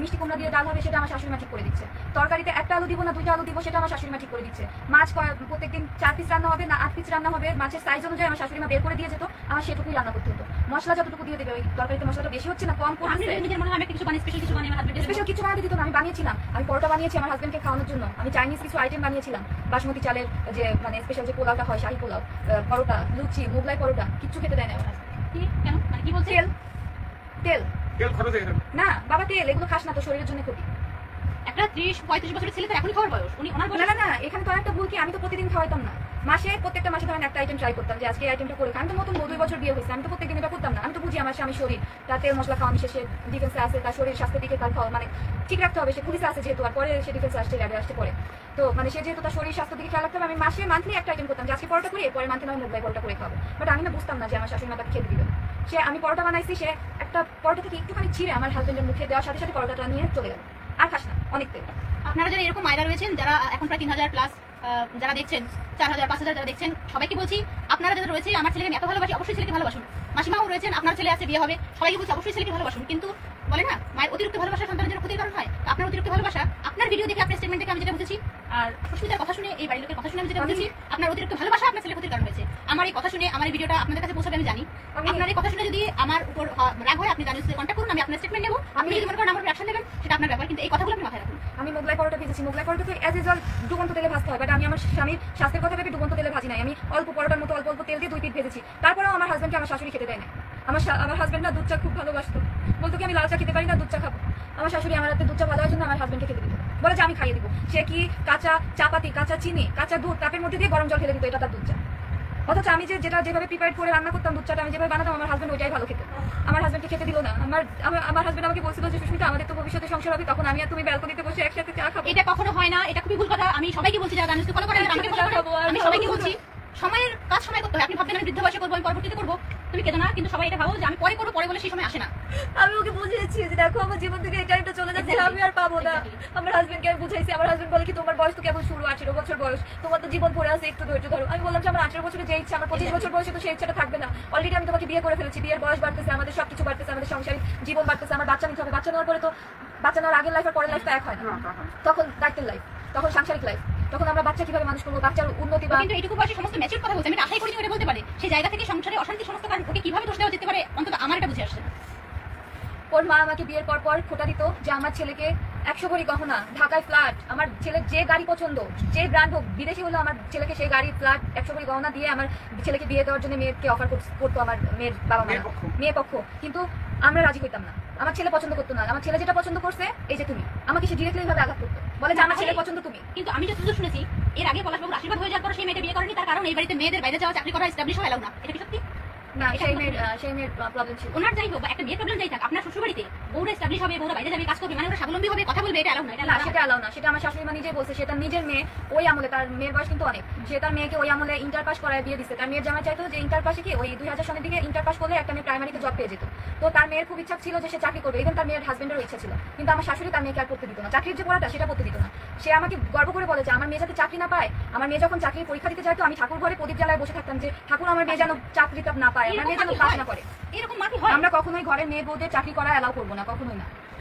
B: মিষ্টি কুমড়া দিয়ে ডাল হবে, সেটা আমার শাশুড়ি মা ঠিক করে দিচ্ছে। তরকারিতে 1টা আলু দিব না 2টা আলু দিব, সেটা আমার শাশুড়ি মা ঠিক করে দিচ্ছে। মাছ প্রত্যেকদিন 4 পিস রান্না হবে না 8 পিস রান্না হবে, মাছের সাইজ অনুযায়ী আমার শাশুড়ি মা বের করে দিয়ে যেত, আমার সেটুকুই রান্না করতে হতো। মশলা যতটুকু দিয়ে দেবে, ওই তরকারিতে মশলাটা বেশি হচ্ছে না কম করছে,
A: নিজের মনে হয় আমি কিছু বানিয়ে স্পেশাল কিছু বানিয়ে আমার হাজবেন্ড
B: স্পেশাল কিছু বানাতে দিত না। আমি বানিয়েছিলাম, আমি পরোটা বানিয়েছি আমার হাজবেন্ডকে খাওয়ানোর জন্য, আমি চাইনিজ কিছু আইটেম বানিয়েছিলাম, বাসমতি চালের যে মানে স্পেশাল যে পোলাওটা হয়, শাহী পোলাও, পরোটা, লুচি, মোগলাই পরোটা, কিচ্ছু খেতে দেয় না আমার হাজবেন্ড।
A: কি কেন, মানে কি বলছে?
B: তেল
C: খরচ হয়ে গেল
B: না বাবা, তেল এগুলো খাস না, তো শরীরের জন্য ক্ষতি।
A: একটা 30-35 বছরের ছেলে তো এখনই খাওয়ার বয়স, উনি ওনার বয়স।
B: না এখানে তো একটা ভুল কি, আমি তো প্রতিদিন খাওয়াইতাম না, প্রত্যেকটা মাসে ধরেন একটা আইটেম ট্রাই করতাম, যে আজকে এই আইটেমটা করে খাই। আমি তো নতুন 2 বছর বিয়ে হয়েছে, আমি তো প্রত্যেকদিন এটা করতাম না। আমি তো বুঝি আমার স্বামী শরীর, তার তেল মশলা খাওয়া শেষে ডিফেন্সে আছে, তার শরীর স্বাস্থ্যের দিকে তার খাওয়া মানে ঠিক রাখতে হবে, সে পুলিশে আছে যেহেতু, আর পরে সে ডিফেন্সে আসছে, র্যাবে আসতে পরে, তো মানে সে যেহেতু তার শরীর স্বাস্থ্যের দিকে খেয়াল রাখতে হবে। আমি মান্থলি একটা আইটেম করতাম, যে আজকে পরোটা করি, পরে মান্থলি আমি মোগলাই পরোটা করে খাবো। বাট আমি না বুঝতাম না যে আমার শাশুড়ি মা তাকে খেতে দিবে। আমি পরোটা বানাইছি, সে একটা পরোটা থেকে একটুখানি ছিঁড়ে আমার হাজবেন্ডের মুখে দেওয়ার সাথে সাথে পরোটাটা নিয়ে চলে গেল, আর খাস না, অনেক তেল।
A: আপনারা যারা এরকম মায়েরা রয়েছেন, যারা এখন প্রায় 3000 প্লাস যারা দেখছেন, 4000 5000 যারা দেখছেন, সবাইকে বলছি আপনারা যারা রয়েছে আমার ছেলেকে আমি এত ভালোবাসি, অবশ্যই ছেলেকে ভালোবাসুন। মাসিমাও রয়েছেন, আপনার ছেলে আছে, বিয়ে হবে, সবাইকে বলছি অবশ্যই ছেলেকে ভালোবাসুন। কিন্তু বলে না, মায়ের অতিরিক্ত ভালোবাসা সন্তানের জন্য ক্ষতির কারণ হয়। আপনার অতিরিক্ত ভালোবাসা, আপনার ভিডিও দেখে, আপনার স্টেটমেন্ট দেখে আমি যেটা বুঝেছি, আর সুস্মিতার কথা শুনে, এই বাড়ির লোকের কথা শুনে আমি যেটা বুঝেছি, আপনার অতিরিক্ত ভালোবাসা আপনার ছেলে ক্ষতির কারণ হয়েছে। আমার এই কথা শুনে, আমার এই ভিডিওটা আপনাদের কাছে পৌঁছাবে আমি জানি। আপনার এই কথা শুনে যদি আমার উপর রাগ হয়, আপনি জানেন কন্ট্যাক্ট করুন, আমি আপনার স্টেটমেন্ট নেবো। আপনি যদি মনে করেন আমার অ্যাকশন নেবেন, সেটা আপনার ব্যাপার, কিন্তু এই কথাগুলো আপনি মাথায় রাখুন।
B: আমি মোগলাই পরোটা ভেজেছি, মোগলাই পরোটা তো অ্যাজ ইউজুয়াল ডুবন্ত তেলে ভাজতে হয়, বাট আমি আমার স্বামীর স্বাস্থ্যের কথা ভেবে ডুবন্ত তেলে ভাজি নাই, আমি অল্প পরোটার মতো অল্প তেল দিয়ে 2 পিঠ ভেজেছি। তারপরেও আমার হাজবেন্ডকে আমার শাশুড়ি খেতে দেয় না। আমার হাজবেন্ড না দুধ চা খুব ভালোবাসতো, বলতো কি আমি লাল চা খেতে পারি না, দুধ চা খাবো। আমার শাশুড়ি আমার হাতে দুধ চা ভালো হয় জন্য আমার হাজবেন্ডকে খেতে দিত, বলে যে আমি খাইয়ে দিব। সে কি কাঁচা চাপাতি, কাঁচা চিনি, কাঁচা দুধ কাপের মধ্যে দিয়ে গরম জল ফেলে দিত, এটা তার দুধ চা। অথচ আমি যেভাবে প্রিপেয়ার করে রান্না করতাম দুধ চাটা, আমি যেভাবে বানাতাম, আমার হাজবেন্ড ওইটাই ভালো খেতে। আমার হাজবেন্ডকে খেতে দিল না। আমার হাজবেন্ড আমাকে বলছিল যে সুস্মিতা আমাদের তো ভবিষ্যতে সংসার হবে, তখন আমি আর তুমি ব্যালকনিতে বসে একসাথে চা খাবো।
A: এটা কখনো হয় না, এটা খুবই ভুল কথা। আমি সবাইকে বলছি, যারা গানের ফলো করেন, আমাকে ফলো করেন, আমি সবাইকে বলছি সময়ের কাজ সময় করতে হয়। আপনি ভাববেন আমি বৃদ্ধ বয়সে করবো, আমি পরবর্তীতে করবো, তো তুমি কেঁদো না, কিন্তু সবাই এটা ভাবো যে আমি পরে করবো, পরে বলে সেই সময় আসে না।
B: আমি ওকে বুঝিয়েছি যে দেখো আমার জীবন থেকে এই টাইমটা চলে যাচ্ছে, আমি আর পাবো না। আমার হাজবেন্ডকে আমি বুঝাইছি, আমার হাজবেন্ড বলে কি তোমার বয়স তো কেবল শুরু, 18 বছর বয়স, তোমার তো জীবন পড়ে আছে, একটু ধৈর্য ধরো। আমি বললাম যে আমার 18 বছরে যে ইচ্ছা, আমার 25 বছর বয়সে তো সেই ইচ্ছাটা থাকবে না। অলরেডি আমি তোমাকে বিয়ে করে ফেলেছি, বিয়ের বয়স বাড়তেছে, আমাদের সবকিছু বাড়তেছে, আমাদের সংসারিক জীবন বাড়তেছে, আমার বাচ্চা নিতে হবে। বাচ্চা নেওয়ার পরে তো বাচ্চা নেওয়ার আগের লাইফ আর পরের লাইফ তো এক হয় না, তখন দায়িত্বের লাইফ, তখন সাংসারিক লাইফ, তখন আমরা বাচ্চা কিভাবে মানুষ করবো, বাচ্চার উন্নতি বা
A: কিন্তু এইটুকু বয়সে সমস্ত ম্যাচিউর কথা বলছে, আমি আশাই করিনি ওটা বলতে পারে। সেই জায়গা থেকে সংসারে অশান্তি সমস্ত কারণ ওকে কিভাবে দোষ দেওয়া যেতে পারে, অন্তত আমার এটা বুঝে আসছে না।
B: ওর মা আমাকে বিয়ের পর পর খোটা দিত যে আমার ছেলেকে 100 ভরি গহনা, ঢাকায় ফ্ল্যাট, আমার ছেলের যে গাড়ি পছন্দ, যে ব্র্যান্ড হোক, বিদেশি হলো, আমার ছেলেকে সেই গাড়ি, ফ্ল্যাট, 100 ভরি গহনা দিয়ে আমার ছেলেকে বিয়ে দেওয়ার জন্য মেয়েকে অফার করতো আমার মেয়ের বাবা মা, মেয়ে পক্ষ। কিন্তু আমরা রাজি হইতাম না, আমার ছেলে পছন্দ করতো না। আমার ছেলে যেটা পছন্দ করছে, এই যে তুমি, আমাকে সে ডিরেক্টলি ভাবে আঘাত করতো, বলে যে আমার ছেলে পছন্দ তুমি।
A: কিন্তু আমি যতদূর শুনেছি, এর আগে পলাশবাবুর আশীর্বাদ হয়ে যাওয়ার পর সেই মেয়েটা বিয়ে করেনি, তার কারণ এই বাড়িতে মেয়েদের বাইরে যাওয়া, চাকরি করা এস্টাবলিশ হওয়া এলাও না। এটা কি সত্যি?
B: না, সেই মেয়ের প্রবলেম ছিল।
A: ওনার যাই হোক, একটা বিয়ের প্রবলেম যাই থাক, আপনার শ্বশুরবাড়িতে বউরা এস্টাবলিশ হবে, বউরা বাইরে যাবে, কাজ করবে, মানে ওরা স্বাবলম্বী হবে, কথা বলবে, এটা এলাও না। এটা
B: না, সেটা এলাও না, সেটা আমার শাশুড়ি মা নিজেই বলছে। সে তার নিজের মেয়ে, ওই আমলে, তার মেয়ের বয়স কিন্তু অনেক, সে তার মেয়েকে ওই আমলে ইন্টার পাস করায় বিয়ে দিচ্ছে। তার মেয়ের জামাই চাইতো যে ইন্টার পাসে কি ওই 2000 সালের দিকে ইন্টার পাস করলে একটা মেয়ে প্রাইমারিতে জব পেয়ে যেত। তো তার মেয়ের খুব ইচ্ছা ছিল যে সে চাকরি করবে, ইভেন তার মেয়ের হাজবেন্ডেরও ইচ্ছা ছিল, কিন্তু আমার শাশুড়ি তার মেয়েকে আর করতে দিত না, চাকরির যে পড়াটা সেটা করতে দিত না। সে আমাকে গর্ব করে বলে যে আমার মেয়ে যাতে চাকরি না পায়, আমার মেয়ে যখন চাকরির পরীক্ষা দিতে যায় তো আমি ঠাকুর ঘরে প্রদীপ জ্বালায় বসে থাকতাম যে ঠাকুর আমার মেয়ে যেন চাকরিটা না পায়, আমার মেয়ে যেন পাস না করে।
A: এরকম মাটি হয়?
B: আমরা কখনোই ঘরের মেয়ে বউদের চাকরি করা এলাও করবো না, কখনোই না।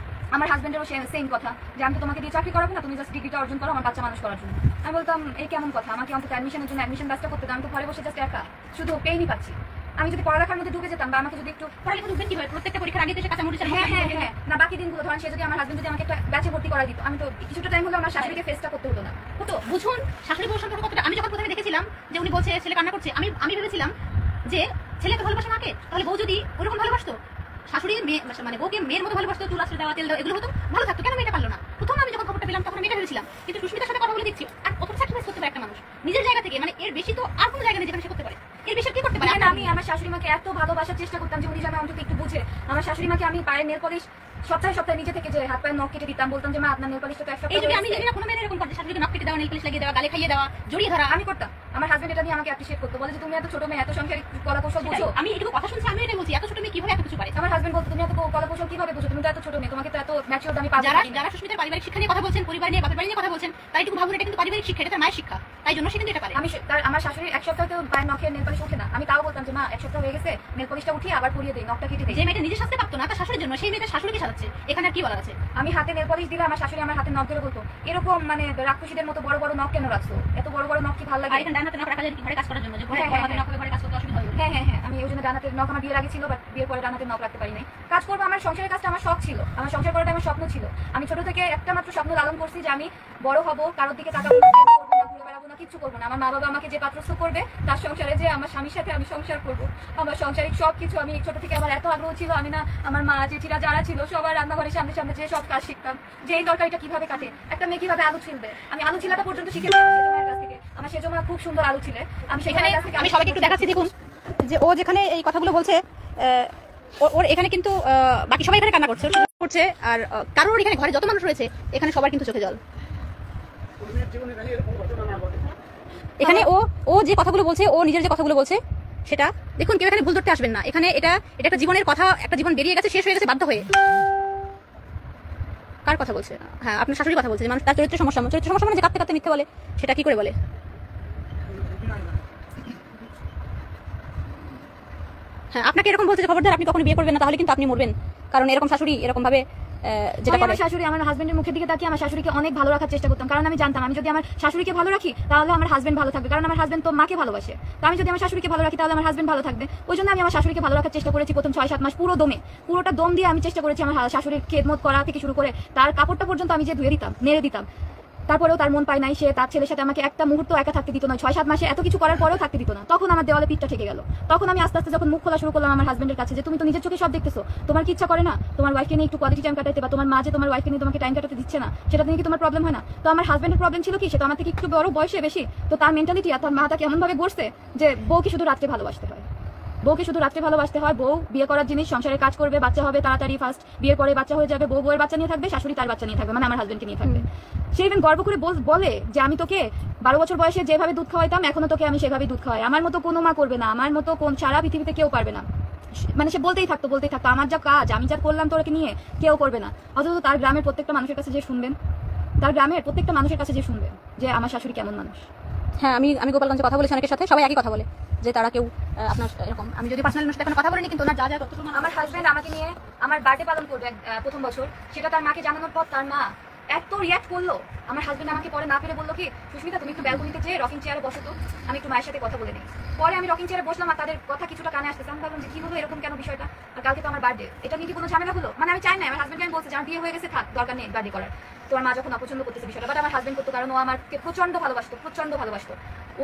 B: আমার হাজবেন্ডেরও সেম কথা যে আমি তো তোমাকে দিয়ে চাকরি করাবো না, তুমি জাস্ট ডিগ্রিটা অর্জন করো আমার বাচ্চা মানুষ করার জন্য। আমি বলতাম এই কেমন কথা, আমাকে অন্তত অ্যাডমিশনের জন্য অ্যাডমিশন কাজটা করতে দাও, আমি তো ঘরে বসে জাস্ট একা শুধু পেইনি পাচ্ছি। আমি যদি পড়ালেখার মধ্যে ডুবে যেতাম বা আমাকে যদি একটু
A: পড়ালেখা ঢুকবেন কিভাবে? প্রত্যেকটা পরীক্ষার আগে এসে কাঁচামরিচ আর
B: হ্যাঁ হ্যাঁ হ্যাঁ না, বাকি দিনগুলো ধরেন সে যদি আমার হাজবেন্ড যদি আমাকে একটা ব্যাচে ভর্তি করা দিত, আমি তো কিছুটা টাইম হলো আমার শাশুড়িকে ফেসটা করতে হতো না।
A: হতো বুঝুন শাশুড়ি বউর সম্পর্ক কতটা। আমি যখন প্রথমে দেখেছিলাম যে উনি বলছে ছেলে কান্না করছে, আমি ভেবেছিলাম যে ছেলে তো ভালোবাসে মাকে, তাহলে বউ যদি ওরকম ভালোবাসতো, শাশুড়ি মেয়ে মানে বউকে মেয়ের মতো ভালোবাসতো, চুল আসলে দেওয়া, তেল দেওয়া, এগুলো হতো, ভালো থাকতো, কেন মেয়েটা পারলো না? প্রথম আমি যখন খবরটা পেলাম তখন মেয়েটা ভেবেছিলাম, কিন্তু সুস্মিতার সাথে কথা বলে দেখছি আর কত স্যাক্রিফাইস করতে পারে একটা মানুষ নিজের জায়গা থেকে, মানে এর বেশি তো আর কোনো জায়গা নেই যেখানে সে করতে পারে। এর বেশি কি করতে পারে?
B: আমি আমার শাশুড়ি মাকে এত ভালোবাসার চেষ্টা করতাম যে উনি যেন অন্তত একটু বুঝে। আমার শাশুড়ি মাকে আমি পায়ের নেল পলিশ সপ্তাহে সপ্তাহে নিজে থেকে যে হাত পায়ের নখ কেটে দিতাম, বলতাম যে মা আপনার নেল পলিশটা তো এক
A: এই যদি
B: সপ্তাহ
A: আমি জানি না কোনো মেয়ের এরকম করে শাশুড়িকে নখ কেটে দেওয়া, নেল পলিশ লাগিয়ে দেওয়া, গালে খাইয়ে দেওয়া, জড়িয়ে ধরা
B: আমি করতাম। আমার হাজবেন্ড এটা নিয়ে আমাকে অ্যাপ্রিশিয়েট করতো, বলে যে তুমি এত ছোট মেয়ে, এত সংসারিক কলা কৌশল বুঝো।
A: আমি এটুকু কথা শুনছি, আমি এটাই বলছি এত ছোট মেয়ে কিভাবে এত কিছু পারে।
B: আমার হাজবেন্ড বলতো তুমি এত কলা কৌশল কিভাবে বুঝো, তুমি তো এত ছোট মেয়ে, তোমাকে তো এত ম্যাচিওর আমি পাবো।
A: যারা সুস্মিতার পারিবারিক শিক্ষা নিয়ে কথা বলছেন, পরিবার নিয়ে, বাপের বাড়ি নিয়ে কথা বলছেন, তাই একটু ভাবুন এটা কিন্তু পারিবারিক শিক্ষা, এটা তার মায়ের শিক্ষা, তাই জন্য সে কিন্তু এটা পারে।
B: আমার শাশুড়ি এক সপ্তাহে তো পায়ের নখের নেল পলিশ ওঠে না, আমি তাও বলতাম যে মা এক সপ্তাহ হয়ে গেছে, নেল পলিশটা উঠিয়ে আবার পরিয়ে দিই, নখটা কেটে দিই।
A: যে মেয়েটা নিজে সাজতে পারতো না তার শাশুড়ির জন্য, সেই মেয়েটা শাশুড়িকে সাজাচ্ছে, এখানে আর কি বলার আছে?
B: আমি হাতে নেল পলিশ দিলে আমার শাশুড়ি আমার হাতে নখ ধরে বলতো এরকম মানে রাক্ষসীদের মতো বড় বড় নখ কেন রাখছো, এত বড় বড় নখ কি ভালো লাগে?
A: আর এখানে ডান হাতে নখ রাখা যায় কি ঘরে কাজ করার জন্য, যে ঘরে হাতে নখ ঘরে কাজ করতে অসুবিধা হয়?
B: হ্যাঁ হ্যাঁ হ্যাঁ, আমি ওই জন্য ডান হাতের নখ আমার বিয়ের আগে ছিল, বাট বিয়ের পরে ডান হাতের নখ রাখতে পারি নাই। কাজ করবো, আমার সংসারের কাজটা আমার শখ ছিল, আমার সংসার করাটা আমার স্বপ্ন ছিল। আমি ছোট থেকে একটা মাত্র স্বপ্ন লালন করছি যে আমি বড় হব, কারোর দিকে তাকাবো না, ঘুরে বেড়াবো না, কিচ্ছু করবো না। আমার মা বাবা আমাকে যে পাত্রস্থ করবে তার সংসারে যে আমার স্বামীর সাথে আমি সংসার করবো, আমার সংসারিক সব কিছু। আমি ছোট থেকে আমার এত আগ্রহ ছিল, আমি না আমার মা জেঠিরা যারা ছিল সবার রান্নাঘরের সামনে সামনে যে সব কাজ শিখতাম, যে এই তরকারিটা কিভাবে কাটে, একটা মেয়ে কিভাবে আলু ছিলবে। আমি আলু ছিলাটা পর্যন্ত শিখেছি আমার সেজমার কাছ থেকে। আমার সেজমা খুব সুন্দর আলু ছিলে, আমি সেখানে
A: আমি সবাইকে একটু দেখাচ্ছি, দেখুন যে ও যেখানে এই কথাগুলো বলছে, ওর এখানে কিন্তু বাকি সবাই এখানে কান্না করছে, আর কারোর এখানে ঘরে যত মানুষ রয়েছে এখানে সবার কিন্তু চোখে জল। এখানে ও যে কথাগুলো বলছে, ও নিজের যে কথাগুলো বলছে সেটা দেখুন, কেউ এখানে ভুল ধরতে আসবেন না। এখানে এটা একটা জীবনের কথা, একটা জীবন বেরিয়ে গেছে, শেষ হয়ে গেছে বাধ্য হয়ে। কার কথা বলছে? হ্যাঁ, আপনার শাশুড়ির কথা বলছে, যে মানুষ তার চরিত্রের সমস্যা মানে যে কাঁদতে কাঁদতে মিথ্যে বলে, সেটা কি করে বলে? হ্যাঁ, আপনাকে এরকম বলছে যে খবরদার আপনি কখনো বিয়ে করবেন না, তাহলে কিন্তু আপনি মরবেন, কারণ এরকম শাশুড়ি এরকম ভাবে যেটা করে।
B: আমার শাশুড়ি আমার হাজবেন্ডের মুখের দিকে তাকিয়ে আমার শাশুড়িকে অনেক ভালো রাখার চেষ্টা করতাম, কারণ আমি জানতাম আমি যদি আমার শাশুড়িকে ভালো রাখি তাহলে আমার হাজবেন্ড ভালো থাকবে, কারণ আমার হাজবেন্ড তো মাকে ভালোবাসে। তো আমি যদি আমার শাশুড়িকে ভালো রাখি তাহলে আমার হাজবেন্ড ভালো থাকবে। ওই জন্য আমি আমার শাশুড়িকে ভালো রাখার চেষ্টা করেছি প্রথম 6-7 মাস পুরোটা দম দিয়ে আমি চেষ্টা করেছি আমার শাশুড়ির খেদমত করা থেকে শুরু করে তার কাপড়টা পর্যন্ত আমি যে ধুয়ে দিতাম, নেড়ে দিতাম। তারপরেও তার মন পায় নাই, সে তার ছেলের সাথে আমাকে একটা মুহূর্ত একা থাকতে দিত না। 6-7 মাসে এত কিছু করার পরেও থাকতে দিত না। তখন আমার দেওয়ালে পিঠটা ঠেকে গেল। তখন আমি আস্তে আস্তে যখন মুখ খোলা শুরু করলাম আমার হাজবেন্ডের কাছে যে তুমি তো নিজের চোখে সব দেখতেছো, তোমার কি ইচ্ছা করে না তোমার ওয়াইফকে নিয়ে একটু কোয়ালিটি টাইম কাটাতে, বা তোমার মা যে তোমার ওয়াইফকে নিয়ে তোমাকে টাইম কাটাতে দিচ্ছে না সেটা নিয়ে কি তোমার প্রবলেম হয় না? তো আমার হাজবেন্ডের প্রবলেম ছিল কি, সেটা আমার থেকে একটু বড় বয়সে বেশি, তো তার মেন্টালিটি আর তার মাটা কেমন ভাবে গড়ছে যে বউকে শুধু রাত্রে ভালোবাসতে হয়, বউকে শুধু রাত্রে ভালোবাসতে হয়। বউ বিয়ে করার জিনিস, সংসারে কাজ করবে, বাচ্চা হবে তাড়াতাড়ি, ফার্স্ট বিয়ের পরে বাচ্চা হয়ে যাবে, বউয়ের বাচ্চা নিয়ে থাকবে, শাশুড়ি তার বাচ্চা নিয়ে থাকবে, মানে আমার হাজবেন্ডকে নিয়ে থাকবে। সে ইভেন গর্ব করে বলে যে আমি তোকে 12 বছর বয়সে যেভাবে দুধ খাওয়াইতাম এখনো তোকে আমি সেভাবেই দুধ খাওয়াই, আমার মতো কোনো মা করবে না, আমার মতো সারা পৃথিবীতে কেউ পারবে না। মানে সে বলতেই থাকতো আমার যা কাজ আমি যা করলাম তোরাকে নিয়ে কেউ করবে না। অথচ তার গ্রামের প্রত্যেকটা মানুষের কাছে যে শুনবেন, তার গ্রামের প্রত্যেকটা মানুষের কাছে যে শুনবেন যে আমার শাশুড়ি কেমন মানুষ।
A: হ্যাঁ, আমি গোপালগঞ্জে কথা বলেছি অনেকের সাথে, সবাই একই কথা বলে যে তারা কেউ আপনার এরকম, আমি যদি পার্সোনালি সাথে এখন কথা বলিনি, কিন্তু ওনার যা যা তথ্য
B: আমার হাজবেন্ড আমাকে নিয়ে আমার বার্থডে পালন করবে প্রথম বছর, সেটা তার মাকে জানানোর পর তার মা এত রিয়াক্ট করলো। আমার হাজবেন্ড আমাকে পরে না পেরে বললো কি, সুস্মিতা তুমি একটু ব্যালকনিতে যেয়ে রকিং চেয়ারে বসো তো, আমি একটু মায়ের সাথে কথা বলে নিই। পরে আমি রকিং চেয়ারে বসলাম আর তাদের কথা কিছুটা কানে আসতেছে। আমি ভাবলাম যে কি হলো, এরকম কেন বিষয়টা, আর কালকে তো আমার বার্থডে, এটা নিয়ে কি কোনো ঝামেলা হলো? মানে আমি চাই না, আমার হাজবেন্ডকে আমি বলছি যে আমার বিয়ে হয়ে গেছে, থাক, দরকার নেই বার্থডে করার। তোমার মা যখন অপছন্দ করতেছে বিষয়টা, বাট আমার হাজবেন্ড করতো, কারণ ও আমাকে প্রচন্ড ভালোবাসতো।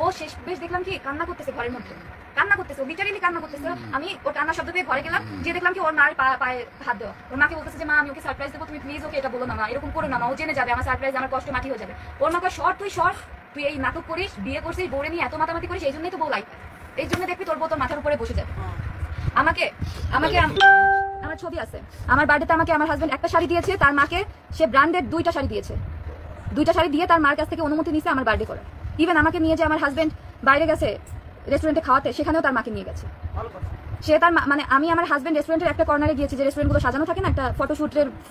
B: ও শেষ বেশ দেখলাম কি কান্না করতেছে ঘরের মধ্যে, কান্না করতেছে, ও লিটারেলি কান্না করতেছে। আমি ওর কান্নার শব্দ পেয়ে ঘরে গেলাম, যে দেখলাম কি ওর মায়ের পায়ে হাত দেওয়া। ওর মাকে বলতেছে যে মা আমি ওকে সারপ্রাইজ দেবো, তুমি প্লিজ ওকে এটা বলো না মা, এরকম করো না মা, ও জেনে যাবে আমার সারপ্রাইজ, আমার কষ্ট মাটি হয়ে যাবে। ওর মা কয় সর তুই এই নাটক করিস, বিয়ে করছিস, বউরে নিয়ে এত মাতামাতি করিস, এই জন্যই তো বউ লাইফ, এই জন্য দেখবি তোর বউ তোর মাথার উপরে বসে যাবে। আমাকে আমার ছবি আছে, আমার বার্থডেতে আমাকে আমার হাজবেন্ড একটা শাড়ি দিয়েছে, তার মাকে সে ব্র্যান্ডেড 2টা শাড়ি দিয়েছে, 2টা শাড়ি দিয়ে তার মার কাছ থেকে অনুমতি নিয়েছে আমার বার্থডে করার। ইভেন আমাকে নিয়ে যে আমার হাজবেন্ড বাইরে গেছে রেস্টুরেন্টে খাওয়াতে, সেখানেও তার মাকে নিয়ে গেছে। সে তার মানে আমি আমার হাজবেন্ড রেস্টুরেন্টের একটা কর্নারে গিয়েছি, যে রেস্টুরেন্টগুলো সাজানো থাকে না, একটা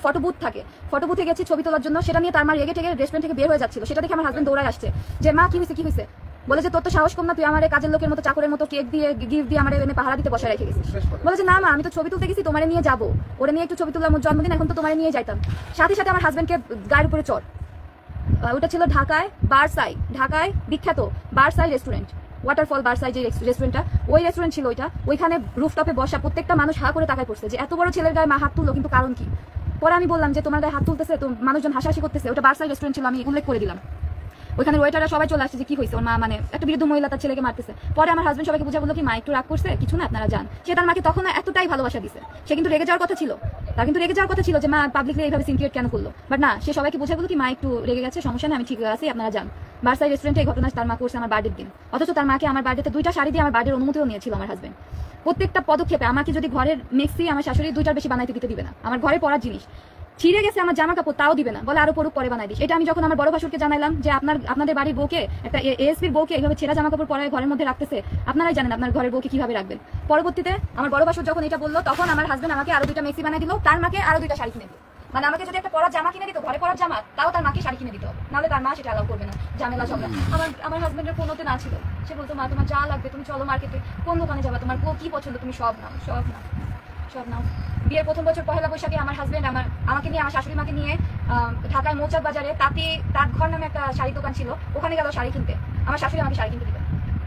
B: ফটো বুথ থাকে, ফটো বুথে গেছি ছবি তোলার জন্য, সেটা নিয়ে তার মা রেগে টেগে রেস্টুরেন্ট থেকে বের হয়ে যাচ্ছিল। সেটা দেখে আমার হাজবেন্ড দৌড়ায় আসছে যে মা কি হয়েছে, বলে যে তোর তো সাহস কম না, তুই আমার কাজের লোকের মতো চাকরের মতো কেক দিয়ে গিফট দিয়ে আমার এনে পাহারা দিতে বসায় রেখে গেছিস। বলে যে না মা আমি তো ছবি তুলতে গেছি, তোমারে নিয়ে যাবো, ওরে নিয়ে একটু ছবি তুললাম, ওর জন্মদিন, এখন তো তোমারে নিয়ে যাইতাম। সাথে সাথে আমার হাজবেন্ডকে গায়ের উপরে চড়। ওটা ছিল ঢাকায় বিখ্যাত বারসাই রেস্টুরেন্ট, ওয়াটারফল বারসাই যে রেস্টুরেন্টটা, ওই রেস্টুরেন্ট ছিল ওইটা। ওইখানে রুফটপে বসা প্রত্যেকটা মানুষ হা করে তাকায় পড়ছে যে এত বড় ছেলের গায়ে মা হাত তুললো, কিন্তু কারণ কি? পরে আমি বললাম যে তোমার গায়ে হাত তুলতেছে তো মানুষজন হাসাহাসি করতেছে, ওটা বারসাই রেস্টুরেন্ট ছিল, আমি উল্লেখ করে দিলাম। ওইখানে ওয়েটাররা সবাই চলে আসছে যে কি হয়েছে, ওর মা মানে একটা বৃদ্ধ মহিলা তার ছেলেকে মারতেছে। পরে আমার হাজবেন্ড সবাইকে বুঝা বললো কি মা একটু রাগ করছে, কিছু না আপনারা যান। সে তার মাকে তখন এতটাই ভালোবাসা দিছে, সে কিন্তু রেগে যাওয়ার কথা ছিল, যে মা পাবলিকলি এইভাবে সিনক্রিয়েট কেন করলো, বাট না, সে সবাইকে বুঝা বললো কি মা একটু রেগে গেছে, সমস্যা নেই, আমি ঠিক আছি, আপনারা যান। বারসাই রেস্টুরেন্টে এই ঘটনা তার মা করছে আমার বার্থডের দিন, অথচ তার মাকে আমার বার্থডেতে 2টা শাড়ি দিয়ে আমার বার্থডের অনুমতিও নিয়েছিল আমার হাজবেন্ড। প্রত্যেকটা পদক্ষেপে আমাকে যদি ঘরের মেক্সি আমার শাশুড়ি 2টার বেশি বানাইতে দিবে না, আমার ঘরে পরার জিনিস ছিঁড়ে গেছে আমার জামা কাপড় তাও দিবে না, বলে আরো পরে বানাই দিস। এটা আমি যখন আমার বড় ভাসুরকে জানাইলাম যে আপনাদের বাড়ির বউকে, একটা এএসপির বউকে এইভাবে ছেঁড়া জামা কাপড় পরায় ঘরের মধ্যে রাখতেছে, আপনারাই জানেন আপনার ঘরের বউকে কিভাবে রাখবেন। পরবর্তীতে আমার বড় ভাসুর যখন এটা বললো, তখন আমার হাজবেন্ড আমাকে আরো 2টা মেক্সি বানাই দিল, তার মাকে আরো 2টা শাড়ি কিনে দিল। মানে আমাকে যদি একটা পরার জামা কিনে দিত, ঘরে পরার জামা, তাও তার মাকে শাড়ি কিনে দিত, নাহলে তার মা সেটা অ্যালাউ করবে না, ঝামেলা ঝগড়া। আমার হাজবেন্ডের কোনোতে না ছিল, সে বলতো মা তোমার যা লাগবে তুমি চলো মার্কেটে, কোন দোকানে যাবে, তোমার কি পছন্দ তুমি সব নাও। বিয়ের প্রথম বছর পহেলা বৈশাখে আমার হাজবেন্ড আমাকে নিয়ে আমার শাশুড়ি মাকে নিয়ে ঢাকায় মৌচাক বাজারে তাঁত ঘর নামে একটা শাড়ি দোকান ছিল, ওখানে গেল শাড়ি কিনতে। আমার শাশুড়ি আমাকে শাড়ি কিনতে দিবে,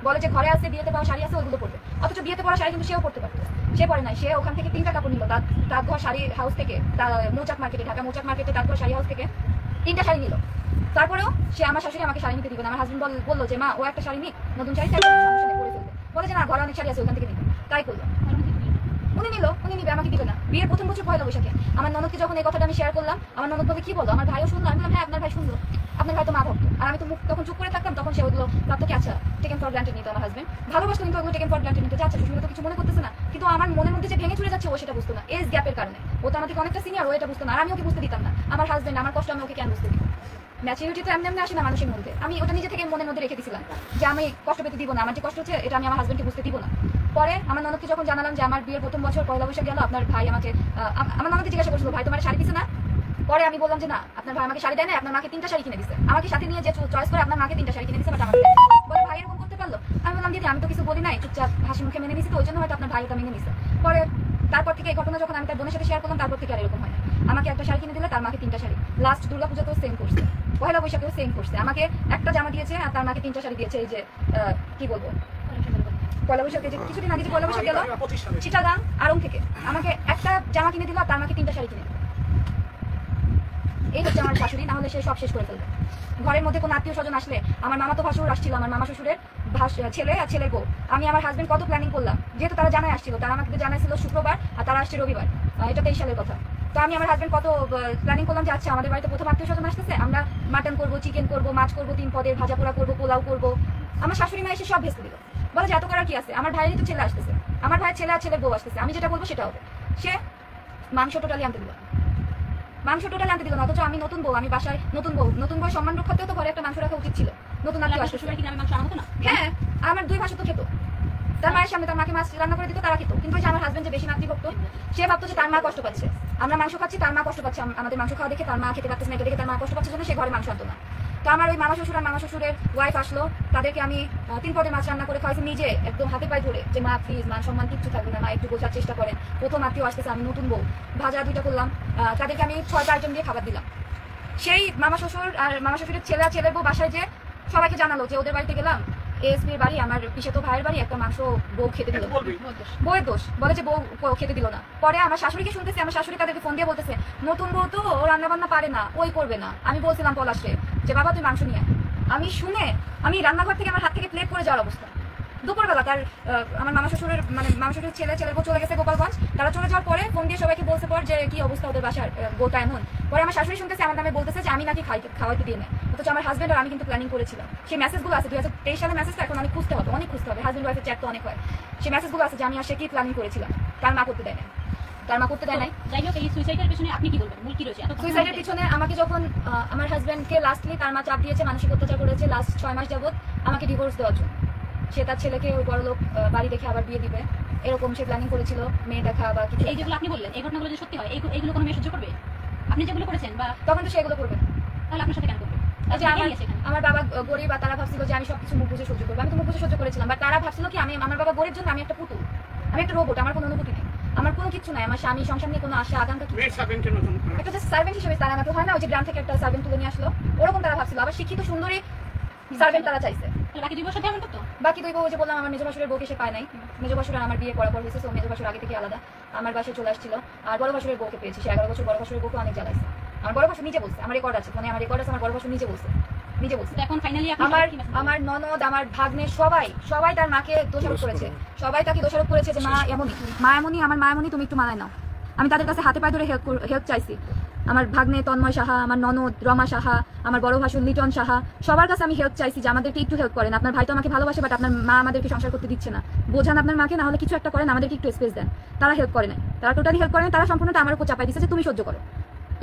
B: বলে যে ঘরে আসতে বিয়েতে পাওয়া শাড়ি আছে ওগুলো পড়বে, অথচ বিয়েতে পড়া শাড়ি কিন্তু সেও পড়তে পারতো, সে পরে নাই। সে ওখান থেকে 3টা কাপড় নিল, তাঁত ঘর শাড়ি হাউস থেকে, মৌচাক মার্কেটে, ঢাকা মৌচাক মার্কেটে তাঁত ঘর শাড়ি হাউস থেকে 3টা শাড়ি নিল। তারপরেও সে আমার শাশুড়ি আমাকে শাড়ি নিতে দিবে না। আমার হাজবেন্ড বললো যে মা ও একটা শাড়ি নিক, নতুন শাড়ি করে ফেলবে, বলে যে না ঘরে অনেক শাড়ি আছে ওখান থেকে নিবে, তাই করলো। উনি নিবে, আমাকে দিবে না। বিয়ের প্রথম বছর পয়লা বৈশাখে আমার ননদকে যখন এই কথাটা আমি শেয়ার করলাম, আমার ননদ বলে কি বলো, আমার ভাইও শুনলো। আমি বললাম হ্যাঁ আপনার ভাই শুনলো, আপনার ভাই তো মা ভক্ত। আর আমি তো মুখ তখন চুপ করে থাকতাম, তখন সে ওগুলো তাকে আচ্ছা টেকেন ফর গ্রান্টেড নিত। আমার হাজবেন্ড ভালোবাসতো, কিন্তু ওগুলো টেকেন ফর গ্রান্টেড নিতে যাচ্ছে, সুস্মিতা তো কিছু মনে করতেছে না, কিন্তু আমার মনের মধ্যে যে ভেঙে চলে যাচ্ছে ও সেটা বুঝতো না, এজ গ্যাপের কারণে। ও তো আমাকে অনেকটা সিনিয়র, ও এটা বুঝতো না, আর আমি ওকে বুঝতে দিতাম না। আমার হাজবেন্ড আমার কষ্ট আমি ওকে কেন বুঝতে দিব? ম্যাচুরিটি তো এমনি আসে না মানুষের মধ্যে। আমি ওটা নিজে থেকে মনের মধ্যে রেখে দিয়েছিলাম যে আমি কষ্ট পেতে দিব না, আমার যে কষ্ট হচ্ছে এটা আমি আমার হাজবেন্ডকে বুঝতে দিব না। পরে আমার ননদকে যখন জানালাম যে আমার বিয়ের প্রথম বছর পয়লা বৈশাখ গেল, আপনার ভাই আমাকে, আমার ননদকে জিজ্ঞাসা করছিল ভাই তোমার শাড়ি দিছে না? পরে আমি বললাম যে না আপনার ভাই আমাকে শাড়ি দেয় না, আপনার মাকে 3টা শাড়ি কিনে দিচ্ছে, আমাকে সাথে নিয়ে যে চয়েস করে আপনার মাকে 3টা শাড়ি কিনে দিচ্ছে, বাট আমাকে বলে ভাই এরকম করতে পারলো? আমি বললাম দিদি আমি তো কিছু বলি নাই, চুপচাপ হাসি মুখে মেনে নিছি, তো ওই জন্য হয়তো আপনার ভাই এটা মেনে নিচ্ছে। পরে তারপর থেকে এই ঘটনা যখন আমি তার বোনের সাথে শেয়ার করলাম, তারপর থেকে আর এরকম হয় না। আমাকে একটা শাড়ি কিনে দিলে তার মাকে 3টা শাড়ি, লাস্ট দুর্গাপূজাতেও সেম করছে, পয়লা বৈশাখেও সেম করছে, আমাকে একটা জামা দিয়েছে আর তার মাকে 3টা শাড়ি দিয়েছে। এই যে কি বলবো, পয়লা বৈশাখে যে কিছুদিন আগে যে পয়লা বৈশাখ গেল চিটাগাং আড়ং থেকে আমাকে একটা জামা কিনে দিল আর তার মাকে 3টা শাড়ি কিনে দিল। এই হচ্ছে আমার শাশুড়ি, না হলে সে সব শেষ করে ফেলবে। ঘরের মধ্যে কোনো আত্মীয় স্বজন আসলে, আমার মামা তো ভাসুর আসছিল, আমার মামা শ্বশুরের ছেলে আর ছেলের বউ, আমি আমার হাজবেন্ড কত প্ল্যানিং করলাম, যেহেতু তারা জানাই আসছিল, তারা আমাকে জানাইছিল শুক্রবার আর তারা আসছে রবিবার, এটা 23 সালের কথা। তো আমি আমার হাজবেন্ড কত প্ল্যানিং করলাম যে আচ্ছা আমাদের বাড়িতে প্রথম আত্মীয় স্বজন আসতেছে, আমরা মাটন করবো, চিকেন করবো, মাছ করবো, 3 পদের ভাজা পোড়া করবো, পোলাও করবো। আমার শাশুড়ি মা এসে সব ভেস্তে দিল, বলে যে এত করার কি আছে, আমার ভাইয়েরই তো ছেলে আসতেছে, আমার ভাইয়ের ছেলে আর ছেলের বউ আসতেছে, আমি যেটা বলবো সেটা হবে। সে মাংস টোটালি আনতে দিল না, অথচ আমি নতুন বউ, আমি বাসায় নতুন বউ সম্মান রক্ষাতেও তো ঘরে একটা মাংস রাখা উচিত ছিল। নতুন আত্মীয় আসতে সময় কিনা আমি মাংস আনতো না। হ্যাঁ আমার 2 ভাসুর তো খেত, তার মায়ের সামনে তার মাকে মাছ রান্না করে দিত, তারা খেত। কিন্তু ওই যে আমার হাজবেন্ড যে বেশি মাতৃভক্ত, সে ভাবতো যে তার মা কষ্ট পাচ্ছে, আমরা মাংস খাচ্ছি, তার মা কষ্ট পাচ্ছে, আমাদের মাংস খাওয়া দেখে তার মা খেতে পারতেছে না, এটা দেখে তার মা কষ্ট পাচ্ছে জন্য সে ঘরে মাংস আনতো না। তো আমার ওই মামা শ্বশুর আর মামা শ্বশুরের ওয়াইফ আসলো, তাদেরকে আমি 3 পদের মাছ রান্না করে খাওয়াইছি নিজে, একদম হাতে পায়ে ধরে, যে মা প্লিজ, মান সম্মান কিচ্ছু থাকবে না, মা একটু বোঝার চেষ্টা করেন, প্রথম আত্মীয় আসতেছে, আমি নতুন বউ, ভাজা 2টা করলাম, তাদেরকে আমি 6টা আইটেম দিয়ে খাবার দিলাম। সেই মামা শ্বশুর আর মামা শ্বশুরের ছেলে আর ছেলের বউ বাসায় যে সবাইকে জানালো যে ওদের বাড়িতে গেলাম, এএসপির বাড়ি, আমার পিসেতো ভাইয়ের বাড়ি, একটা মাংস বউ খেতে দিল। বউয়ের দোষ, বলে যে বউ খেতে দিল না। পরে আমার শাশুড়িকে শুনতেছি, আমার শাশুড়ি তাদেরকে ফোন দিয়ে বলতেছে নতুন বউ তো, ও রান্না বান্না পারে না, ওই করবে না। আমি বলছিলাম পলাশকে যে বাবা তুই মাংস নিয়ে আয়। আমি শুনে আমি রান্নাঘর থেকে আমার হাত থেকে প্লেট পড়ে যাওয়ার অবস্থা। দুপুরবেলা তার আমার মামা শ্বশুরের মামা শ্বশুরের ছেলের বউ চলে গেছে গোপালগঞ্জ। তারা চলে যাওয়ার পরে ফোন দিয়ে সবাইকে বলছে পর যে কি অবস্থা ওদের বাসার, বউটা এমন। পরে আমার শাশুড়ি শুনতেছে আমার নামে বলতেছে যে আমি নাকি খাওয়াইতে দিয়ে নেয়, অথচ আমার হাজবেন্ড আর আমি কিন্তু প্ল্যানিং করেছিলাম। সেই মেসেজগুলো আছে 2023 সালের মেসেজ, এখন আমি খুঁজতে হবে, অনেক খুঁজতে হবে, হাজবেন্ড ওয়াইফের চ্যাট তো অনেক হয়। সেই মেসেজগুলো আছে যে আমি আর সে কি প্ল্যানিং করেছিলাম, তার মা করতে দেয় না, তার মা করতে দেয় নাই।
A: যাই হোক, এই সুইসাইডের পিছনে আপনি কি বলবেন, মূল কি রয়েছে?
B: সুইসাইডের পিছনে আমাকে যখন আমার হাজবেন্ডকে লাস্টলি তার মা চাপ দিয়েছে, মানসিক অত্যাচার করেছে লাস্ট 6 মাস যাবত আমাকে ডিভোর্স দেওয়ার জন্য। সে তার ছেলেকে ওই বড়লোক বাড়ি দেখে আবার বিয়ে দিবে, এরকম সে প্ল্যানিং করেছিল, মেয়ে দেখা বা কিছু।
A: এই যেগুলো আপনি বললেন, এই ঘটনাগুলো যে সত্যি হয়, এইগুলো কোনো মেয়ে সহ্য করবে? আপনি যেগুলো করেছেন বা
B: তখন তো সে এগুলো করবে না,
A: তাহলে আপনার সাথে কেন করবে?
B: যে আমার বাবা গরিব, বা তারা ভাবছিল যে আমি সবকিছু মুখ বুঝে সহ্য করবো। আমি তো মুখ বুঝে সহ্য করেছিলাম, বা তারা ভাবছিল কি আমি, আমার বাবা গরিব জন্য আমি একটা পুতুল, আমি একটা রোবট, আমার কোনো অনুভূতি নেই, আমার কোনো কিছু নাই, আমার স্বামী সংসার নিয়ে কোনো আশা আকাঙ্ক্ষা কি, একটা জাস্ট সার্ভেন্ট হিসেবে তারা আমাকে হয় না, ওই যে গ্রাম থেকে একটা সার্ভেন্ট তুলে নিয়ে আসলো, ওরকম তারা ভাবছিল। আবার শিক্ষিত সুন্দরী সার্ভেন্ট তারা চাইছে।
A: বাকি 2 বছর তেমন করতো।
B: বাকি 2 বউ যে বললাম, আমার মেজো ভাসুরের বউকে সে পায় নাই। মেজো ভাসুর আর আমার বিয়ে পড়া পর হয়েছে, তো মেজো ভাসুর আগে থেকে আলাদা আমার বাসায় চলে আসছিল। আর বড় ভাসুরের বউকে পেয়েছি, সে 11 বছর বড় ভাসুরের বউকে অনেক জ্বালাইছে। আমার বড় ভাসুর নিজে বলছে, আমার রেকর্ড আছে ফোনে, আমার রেকর্ড আছে, আমার বড় ভাসুর নিজে বলছে।
A: এখন ফাইনালি
B: আমার ননদ, আমার ভাগ্নে, সবাই তার মাকে দোষারোপ করেছে, সবাই তাকে দোষারোপ করেছে যে মা এমনই, আমার মা এমনই, তুমি একটু মানায় নাও। আমি তাদের কাছে হাতে পায়ে ধরে হেল্প চাইছি। আমার ভাগ্নে তন্ময় সাহা, আমার ননদ রমা সাহা, আমার বড় ভাসুর লিটন সাহা, সবার কাছে আমি হেল্প চাইছি যে আমাদেরকে একটু হেল্প করেন। আপনার ভাই তো আমাকে ভালোবাসে, বাট আপনার মা আমাদেরকে সংসার করতে দিচ্ছে না, বোঝান আপনার মাকে, না হলে কিছু একটা করেন, আমাদেরকে একটু স্পেস দেন। তারা হেল্প করে নাই, তারা টোটালি হেল্প করে নাই, তারা সম্পূর্ণটা আমার উপর চাপাই দিচ্ছে যে তুমি সহ্য করো।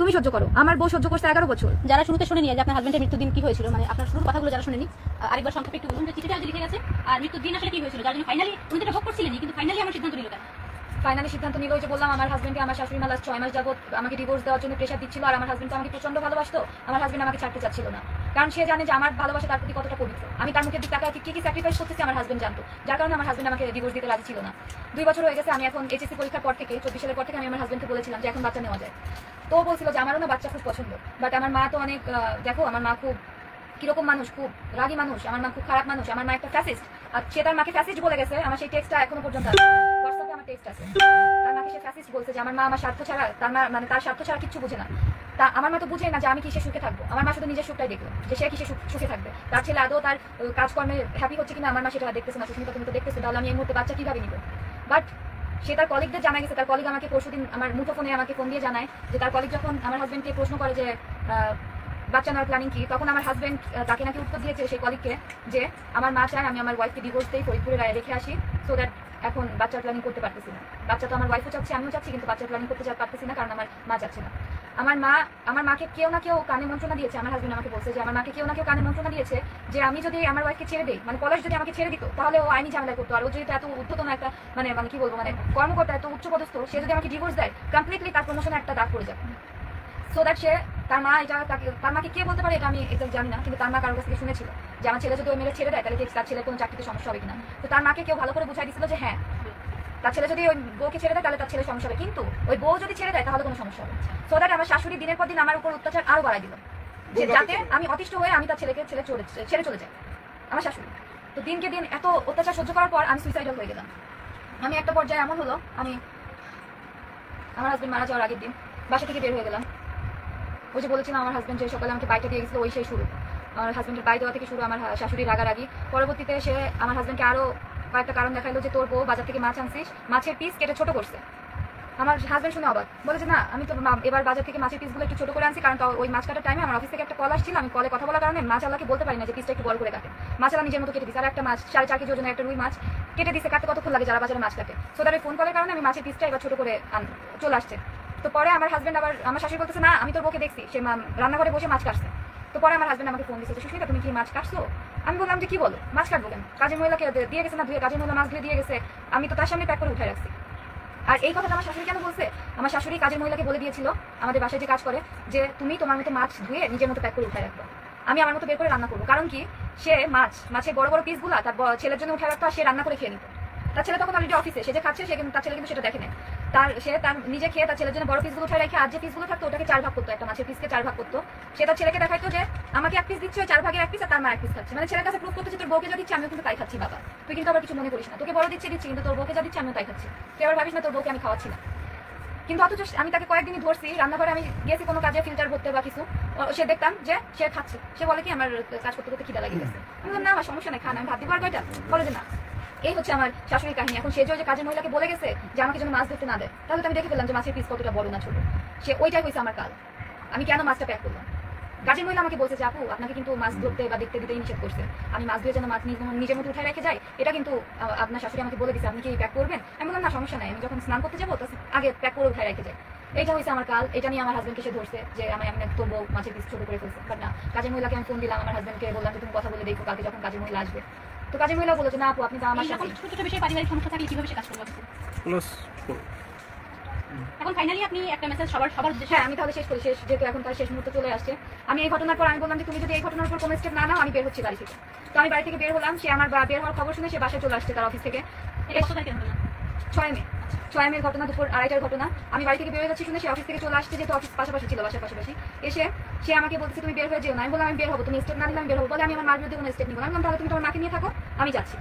B: আমার বউ সহ্য করছে 11 বছর।
A: যারা শুরুতে শুনে নিয়ে যে আপনার হাজবেন্ডের মৃত্যুদিন কি হয়েছিল, মানে আপনার শুরুর কথাগুলো যারা শুনেনি, আরেকবার সংক্ষেপে একটু বলুন যে চিঠিটা আজ লিখে গেছে, আর মৃত্যুর দিন আসলে কি হয়েছিল, যার জন্য ফাইনালি উনি যেটা ভোগ করছিলেন, কিন্তু ফাইনালি আমার সিদ্ধান্ত নিল কেন?
B: ফাইনালি সিদ্ধান্ত নিল, যে বললাম আমার হাজবেন্ডকে আমার শাশুড়ি মা লাস্ট 6 মাস যাবত আমাকে ডিভোর্স দেওয়ার জন্য প্রেশার দিচ্ছিল। আর আমার হাজবেন্ড আমাকে প্রচন্ড ভালোবাসতো, আমার হাজবেন্ড আমাকে ছাড়তে চাচ্ছিল না, কারণ সে জানে যে আমার ভালোবাসা তার প্রতি কতটা পবিত্র। আমি তার মুখের দিকে তাকায় কি কি স্যাক্রিফাইস করতেছি আমার হাজবেন্ড জানতো, যার কারণে আমার হাজবেন্ড আমাকে ডিভোর্স দিতে রাজি ছিল না। 2 বছর হয়ে গেছে। আমি এখন এইচএসসি পরীক্ষার পর থেকে 24 সালের পর থেকে আমি আমার হাজবেন্ডকে বলেছিলাম যে এখন বাচ্চা নেওয়া যায়। তো বলছিল যে আমারও না বাচ্চা খুব পছন্দ, বাট আমার মা তো অনেক, দেখো আমার মা খুব কিরকম মানুষ, খুব রাগী মানুষ, আমার মা খুব খারাপ মানুষ, আমার মা একটা ফ্যাসিস্ট। আর সে তার মাকে ফ্যাসিস্ট বলে গেছে, আমার সেই টেক্সটটা এখনো পর্যন্ত আছে, হোয়াটসঅ্যাপে আমার টেক্সট আছে। তার মাকে সে ফ্যাসিস্ট বলছে যে আমার মা আমার স্বার্থ ছাড়া, তার মা মানে তার স্বার্থ ছাড়া কিচ্ছু বুঝে না। তা আমার মা তো বুঝে না যে আমি কিসে সুখে থাকবো, আমার মা শুধু নিজের সুখটাই দেখলো, যে সে কিসে সুখে থাকবে, তার ছেলে আদৌ তার কাজকর্মে হ্যাপি হচ্ছে কিনা আমার মা সেটা দেখতেছে না। সুস্মিতা তুমি তো দেখতেছো, তাহলে আমি এই মুহূর্তে বাচ্চা কিভাবে নিব? বাট সে তার কলিগদের জানা গেছে, তার কলিগ আমাকে পরশুদিন আমার মুঠোফোনে আমাকে ফোন দিয়ে জানায় যে তার কলিগ যখন আমার হাজবেন্ডকে প্রশ্ন করে যে বাচ্চা নেওয়ার প্ল্যানিং কি, তখন আমার হাজবেন্ড তাকে নাকি উত্তর দিয়েছে সেই কলিগকে যে আমার মা চায় আমি আমার ওয়াইফকে ডিভোর্স দিই, ফরিদপুরে রেখে আসি, সো দ্যাট এখন বাচ্চার প্ল্যানিং করতে পারতেছি না। বাচ্চা তো আমার ওয়াইফও চাচ্ছে, আমিও চাচ্ছি, কিন্তু বাচ্চার প্ল্যানিং করতে পারতেছি না, কারণ আমার মা চাচ্ছে না। আমার মাকে কেউ না কেউ কানে মন্ত্রণা দিয়েছে, আমার হাজবেন্ড আমাকে বলছে যে আমার মাকে কেউ না কেউ কানে মন্ত্রণা দিয়েছে যে আমি যদি আমার ওয়াইফকে ছেড়ে দিই, মানে পলাশ যদি আমাকে ছেড়ে দিত, তাহলে ও আইনি ঝামেলা করতো। আর ও যদি এত উদ্ধতন একটা মানে কি বলবো, মানে কর্মকর্তা, এত উচ্চপদস্থ, সে যদি আমাকে ডিভোর্স দেয়, কমপ্লিটলি তার প্রমোশনে একটা দাগ পড়ে যাবে। সো দ্যাট সে তার মা এটা তার মাকে কে বলতে পারে এটা আমি এক্সাক্ট জানি না, কিন্তু তার মা কারোর কাছ থেকে শুনেছিল যে আমার ছেলে যদি ওই মেরে ছেড়ে দেয় তাহলে তার ছেলের কোনো চাকরিতে সমস্যা হবে কিনা। তো তার মাকে কেউ ভালো করে বুঝাই দিচ্ছিল যে হ্যাঁ, তার ছেলে যদি ওই বউকে ছেড়ে দেয় তাহলে তার ছেলে সমস্যা হবে, কিন্তু ওই বউ যদি ছেড়ে দেয় তাহলে কোনো সমস্যা হবে। সো দ্যাট আমার শাশুড়ি দিনের পর দিন আমার উপর অত্যাচার আরো বাড়াই দিল, যে যাতে আমি অতিষ্ঠ হয়ে আমি তার ছেলেকে ছেড়ে চলে যাই, আমার শাশুড়ি। তো দিনকে দিন এত অত্যাচার সহ্য করার পর আমি সুইসাইডাল হয়ে গেলাম। আমি একটা পর্যায়ে এমন হলো, আমি আমার হাজবেন্ড মারা যাওয়ার আগের দিন বাসা থেকে বের হয়ে গেলাম। ওই যে বলেছিলাম আমার হাজবেন্ড যে সকালে আমাকে বাইকটা দিয়ে গেছিল, ওই সেই শুরু, আমার হাজবেন্ডের বাই দেওয়া থেকে শুরু আমার শাশুড়ি রাগারাগি। পরবর্তীতে সে আমার হাজবেন্ডকে আরো কয়েকটা কারণ দেখাইলো যে তোর বউ বাজার থেকে মাছ আনছিস, মাছের পিস কেটে ছোট করছে। আমার হাজবেন্ড শুনে অবাক, বলে যে না আমি তো এবার বাজার থেকে মাছের পিসগুলো একটু ছোট করে আনছি, কারণ ওই মাছ কাটার টাইমে আমার অফিস থেকে একটা কল আসছিল, আমি কলে কথা বলার কারণে মাছ আলাকে বলতে পারি না যে পিসটা একটু বড় করে কাটে। মাছ আলা নিজের মতো কেটে দিচ্ছে, আর একটা মাছ 4.5 কেজি ওজনের একটা রুই মাছ কেটে দিচ্ছে, কাটতে কতক্ষণ লাগে যারা বাজারে মাছ কাটে। সো তার ফোন কলের কারণে আমি মাছের পিসটা এবার ছোট করে চলে আসছে। তো পরে আমার হাজবেন্ড আবার আমার শাশুড়ি বলতেছে না আমি তোর বউকে দেখছি সে রান্নাঘরে বসে মাছ কাটছে। তো পরে আমার হাজবেন্ড আমাকে ফোন দিচ্ছে, সুস্মিতা তুমি কি মাছ কাটছো? আমি বললাম যে কি বলো, মাছ কাটবো কেন? কাজের মহিলাকে দিয়ে গেছে না ধুয়ে, কাজের মহিলা মাছ ধুয়ে দিয়ে গেছে, আমি তো তার সামনে প্যাক করে উঠে রাখছি। আর এই কথাটা আমার শাশুড়ি কেন বলছে? আমার শাশুড়ি কাজের মহিলাকে বলে দিয়েছিল আমাদের বাসায় যে কাজ করে, যে তুমি তোমার মতো মাছ ধুয়ে নিজের মতো প্যাক করে উঠে রাখবো, আমি আমার মতো বের করে রান্না করবো। কারণ কি, সে মাছের বড় বড় পিসগুলা তার ছেলের জন্য উঠে রাখতো আর সে রান্না করে খেয়ে নিত। তার ছেলে তখন অলরেডি অফিসে, সে যে খাচ্ছে সে কিন্তু তার ছেলে কিন্তু সেটা দেখে নেয়। তার নিজে খেয়ে তার ছেলের জন্য বড় পিসগুলো উঠে রেখে আর যে পিসগুলো থাকতো ওটাকে 4 ভাগ করতো, একটা মাছের পিসকে 4 ভাগ করতো। সে তার ছেলেকে দেখাইতো যে আমাকে 1 পিস দিচ্ছে, ওই 4 ভাগের 1 পিস আর তার মা 1 পিস খাচ্ছে। মানে ছেলের কাছে প্রুভ করতে যে তোর বউকে যা দিচ্ছি আমিও কিন্তু তাই খাচ্ছি বাবা, তুই কিন্তু আবার কিছু মনে করিস না, তোকে বড় দিচ্ছি কিন্তু তোর বউকে যা দিচ্ছি আমিও তাই খাচ্ছি, তুই আবার ভাবিস না তোর বউকে আমি খাওয়াচ্ছি না। কিন্তু অথচ আমি তাকে কয়েকদিনই ধরছি, রান্নাঘরে আমি গেছি কোনো কাজে ফিল্টার ভরতে বা কিছু, সে দেখতাম যে সে খাচ্ছে। সে বলে কি আমার কাজ করতে করতে খিদা লাগিয়ে গেছে। আমি বললাম না আমার সমস্যা নেই, খান, আমি ভাত দিব আর কয়টা, বলে যে না। এই হচ্ছে আমার শাশুড়ির কাহিনী। এখন সে যে কাজের মহিলাকে বলে গেছে যে আমাকে যেন মাছ ধরতে না দেয়, তাহলে তো আমি দেখে ফেললাম যে মাছের পিস কতটা বড় না ছোট। সে ওইটাই হয়েছে আমার কাল, আমি কেন মাছটা প্যাক করলাম। কাজের মহিলা আমাকে বলছে যে আপু আপনাকে কিন্তু মাছ ধরতে বা দেখতে দিতেই নিষেধ করছে, আমি মাছ ধরে যেন মাছ নিজের মতো উঠায় রেখে যাই, এটা কিন্তু আপনার শাশুড়ি আমাকে বলে দিচ্ছে, আপনি কি প্যাক করবেন? আমি বললাম না সমস্যা নাই, আমি যখন স্নান করতে যাবো তো আগে প্যাক করে উঠায় রেখে যাই। এইটা হয়েছে আমার কাল। এটা নিয়ে আমার হাজবেন্ডকে সে ধরছে যে আমি তোর বউ মাছের পিস ছোট করে ফেলছে। বাট না, কাজের মহিলাকে আমি ফোন দিলাম, আমার হাজবেন্ডকে বললাম যে তুমি কথা বলে দেখো কালকে যখন কাজের মহিলা আসবে। তো কাজের মহিলা বলেছে না আপু আপনি তো আমার সাথে
A: ছোট ছোট বিষয়ে পারিবারিক সমস্যা থাকলে কিভাবে সে কাজ করবে? এখন ফাইনালি আপনি একটা মেসেজ সবার উদ্দেশ্যে।
B: হ্যাঁ, আমি তাহলে শেষ করি। যেহেতু এখন তার শেষ মুহূর্ত চলে আসছে, আমি এই ঘটনার পর আমি বললাম যে তুমি যদি এই ঘটনার উপর কোনো স্টেপ না নাও আমি বের হচ্ছি বাড়ি থেকে। তো আমি বাড়ি থেকে বের হলাম, সে আমার বের হওয়ার খবর শুনে সে বাসায় চলে আসছে তার অফিস থেকে। 6 মে ঘটনা, দুপুর 2:30টার ঘটনা। আমি বাড়ি থেকে বের হয়ে যাচ্ছি শুনে সে অফিস থেকে চলে আসছে, যেহেতু অফিস পাশাপাশি ছিল, বাসার পাশাপাশি। এসে সে আমাকে বলছে তুমি বের হয়ে যেও না। আমি বললাম আমি বের হবো, তুমি স্টেপ না দিলে আমি বের হবো। বলে আমি আমার মার বিরুদ্ধে কোনো স্টেপ নিবো না। আমি বললাম তাহলে তুমি তোমার মাকে নিয়ে থাকো, আমি যাচ্ছি,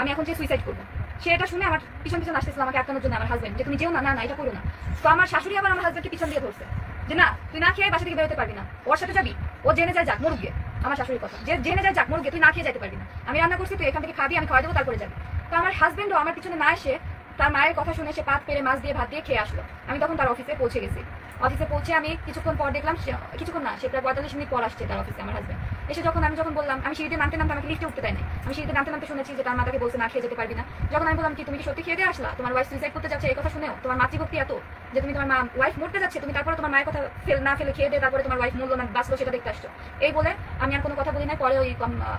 B: আমি এখন যে সুইসাইড করবো। সে এটা শুনে আমার পিছন পিছন আসতেছিল আমাকে আটকানোর জন্য, আমার হাজবেন্ড, যে তুমি যেও না, না এটা করো না। তো আমার শাশুড়ি আবার আমার হাজবেন্ডকে পিছন দিয়ে ধরছে যে না তুই না খেয়ে বাসা থেকে বেরোতে পারবি না, ওর সাথে যাবি, ও জেনে যায় যাক মরুক গে। আমার শাশুড়ির কথা যে জেনে যায় যাক মরুক গে, তুই না খেয়ে যেতে পারবি না, আমি রান্না করছি তুই এখান থেকে খাবি, আমি খাওয়া দেবো তারপরে যাবি। তো আমার হাজবেন্ডও আমার পিছনে না এসে তার মায়ের কথা শুনে সে পাত পেরে মাছ দিয়ে ভাত দিয়ে খেয়ে আসলো। আমি তখন তার অফিসে পৌঁছে গেছি। অফিসে পৌঁছে আমি কিছুক্ষণ পর দেখলাম, কিছুক্ষণ না সে প্রায় 45 মিনিট পর আসছে তার অফিসে আমার হাজবেন্ড এসে। আমি যখন বললাম, আমি সিঁড়িতে নামতে নামতে আমাকে লিফটে উঠতে দেয় না, আমি সিঁড়িতে নামতে নামতে শুনেছি যে তার মাতাকে বলছে না খেয়ে যেতে পারবি না। যখন আমি বললাম কি তুমি কি সত্যি খেয়ে দিয়ে আসলা, তোমার ওয়াইফ সুইসাইড করতে যাচ্ছে এই কথা শুনেও তোমার মাতৃভক্তি এত যে তুমি তোমার ওয়াইফ মরতে যাচ্ছে, তুমি তারপরে তোমার মায়ের কথা না ফেলে খেয়ে দিয়ে তারপরে তোমার ওয়াইফ মরলো না বাঁচলো সেটা দেখতে আসছো। এই বলে আমি আর কোনো কথা বলি না। পরে ওই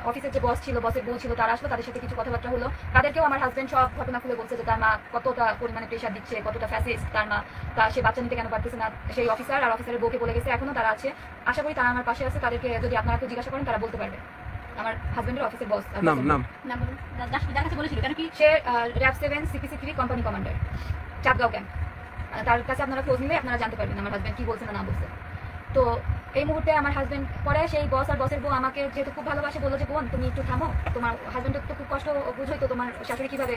B: অফিসের যে বস ছিল, বসের বউ ছিল, তারা আসলো, তাদের সাথে কিছু কথাবার্তা হলো। তাদেরকেও আমার হাজবেন্ড সব ঘটনা খুলে বলছে যে তার মা কতটা পরিমাণে প্রেশার দিচ্ছে, কতটা ফ্যাসিস্ট তার মা, সে বাচ্চা নিতে কেন পারতেছে না। সেই অফিসার আর অফিসারের বউকে বলে গেছে, এখনো তারা আছে, আশা করি তারা আমার পাশে আছে। তাদেরকে যদি আপনারা একটু জিজ্ঞাসা করেন তারা বলতে পারবে। আমার হাজবেন্ডের অফিসের বস
A: নাম বলুন, যার কাছে বলেছিল কেন কি
B: সে RAB 7 CPC 3 company commander, Chandgaon camp. তার কাছে আপনারা খোঁজ নিলে আপনারা জানতে পারবেন আমার হাজবেন্ড কি বলছে না বলছে। তো এই মুহূর্তে আমার হাজবেন্ড পরে সেই বস আর বসের বউ আমাকে যেহেতু খুব ভালোবাসে বললো যে বোন তুমি একটু থামো, তোমার হাজবেন্ডের তো খুব কষ্ট বুঝোই তো তোমার শাশুড়ি কিভাবে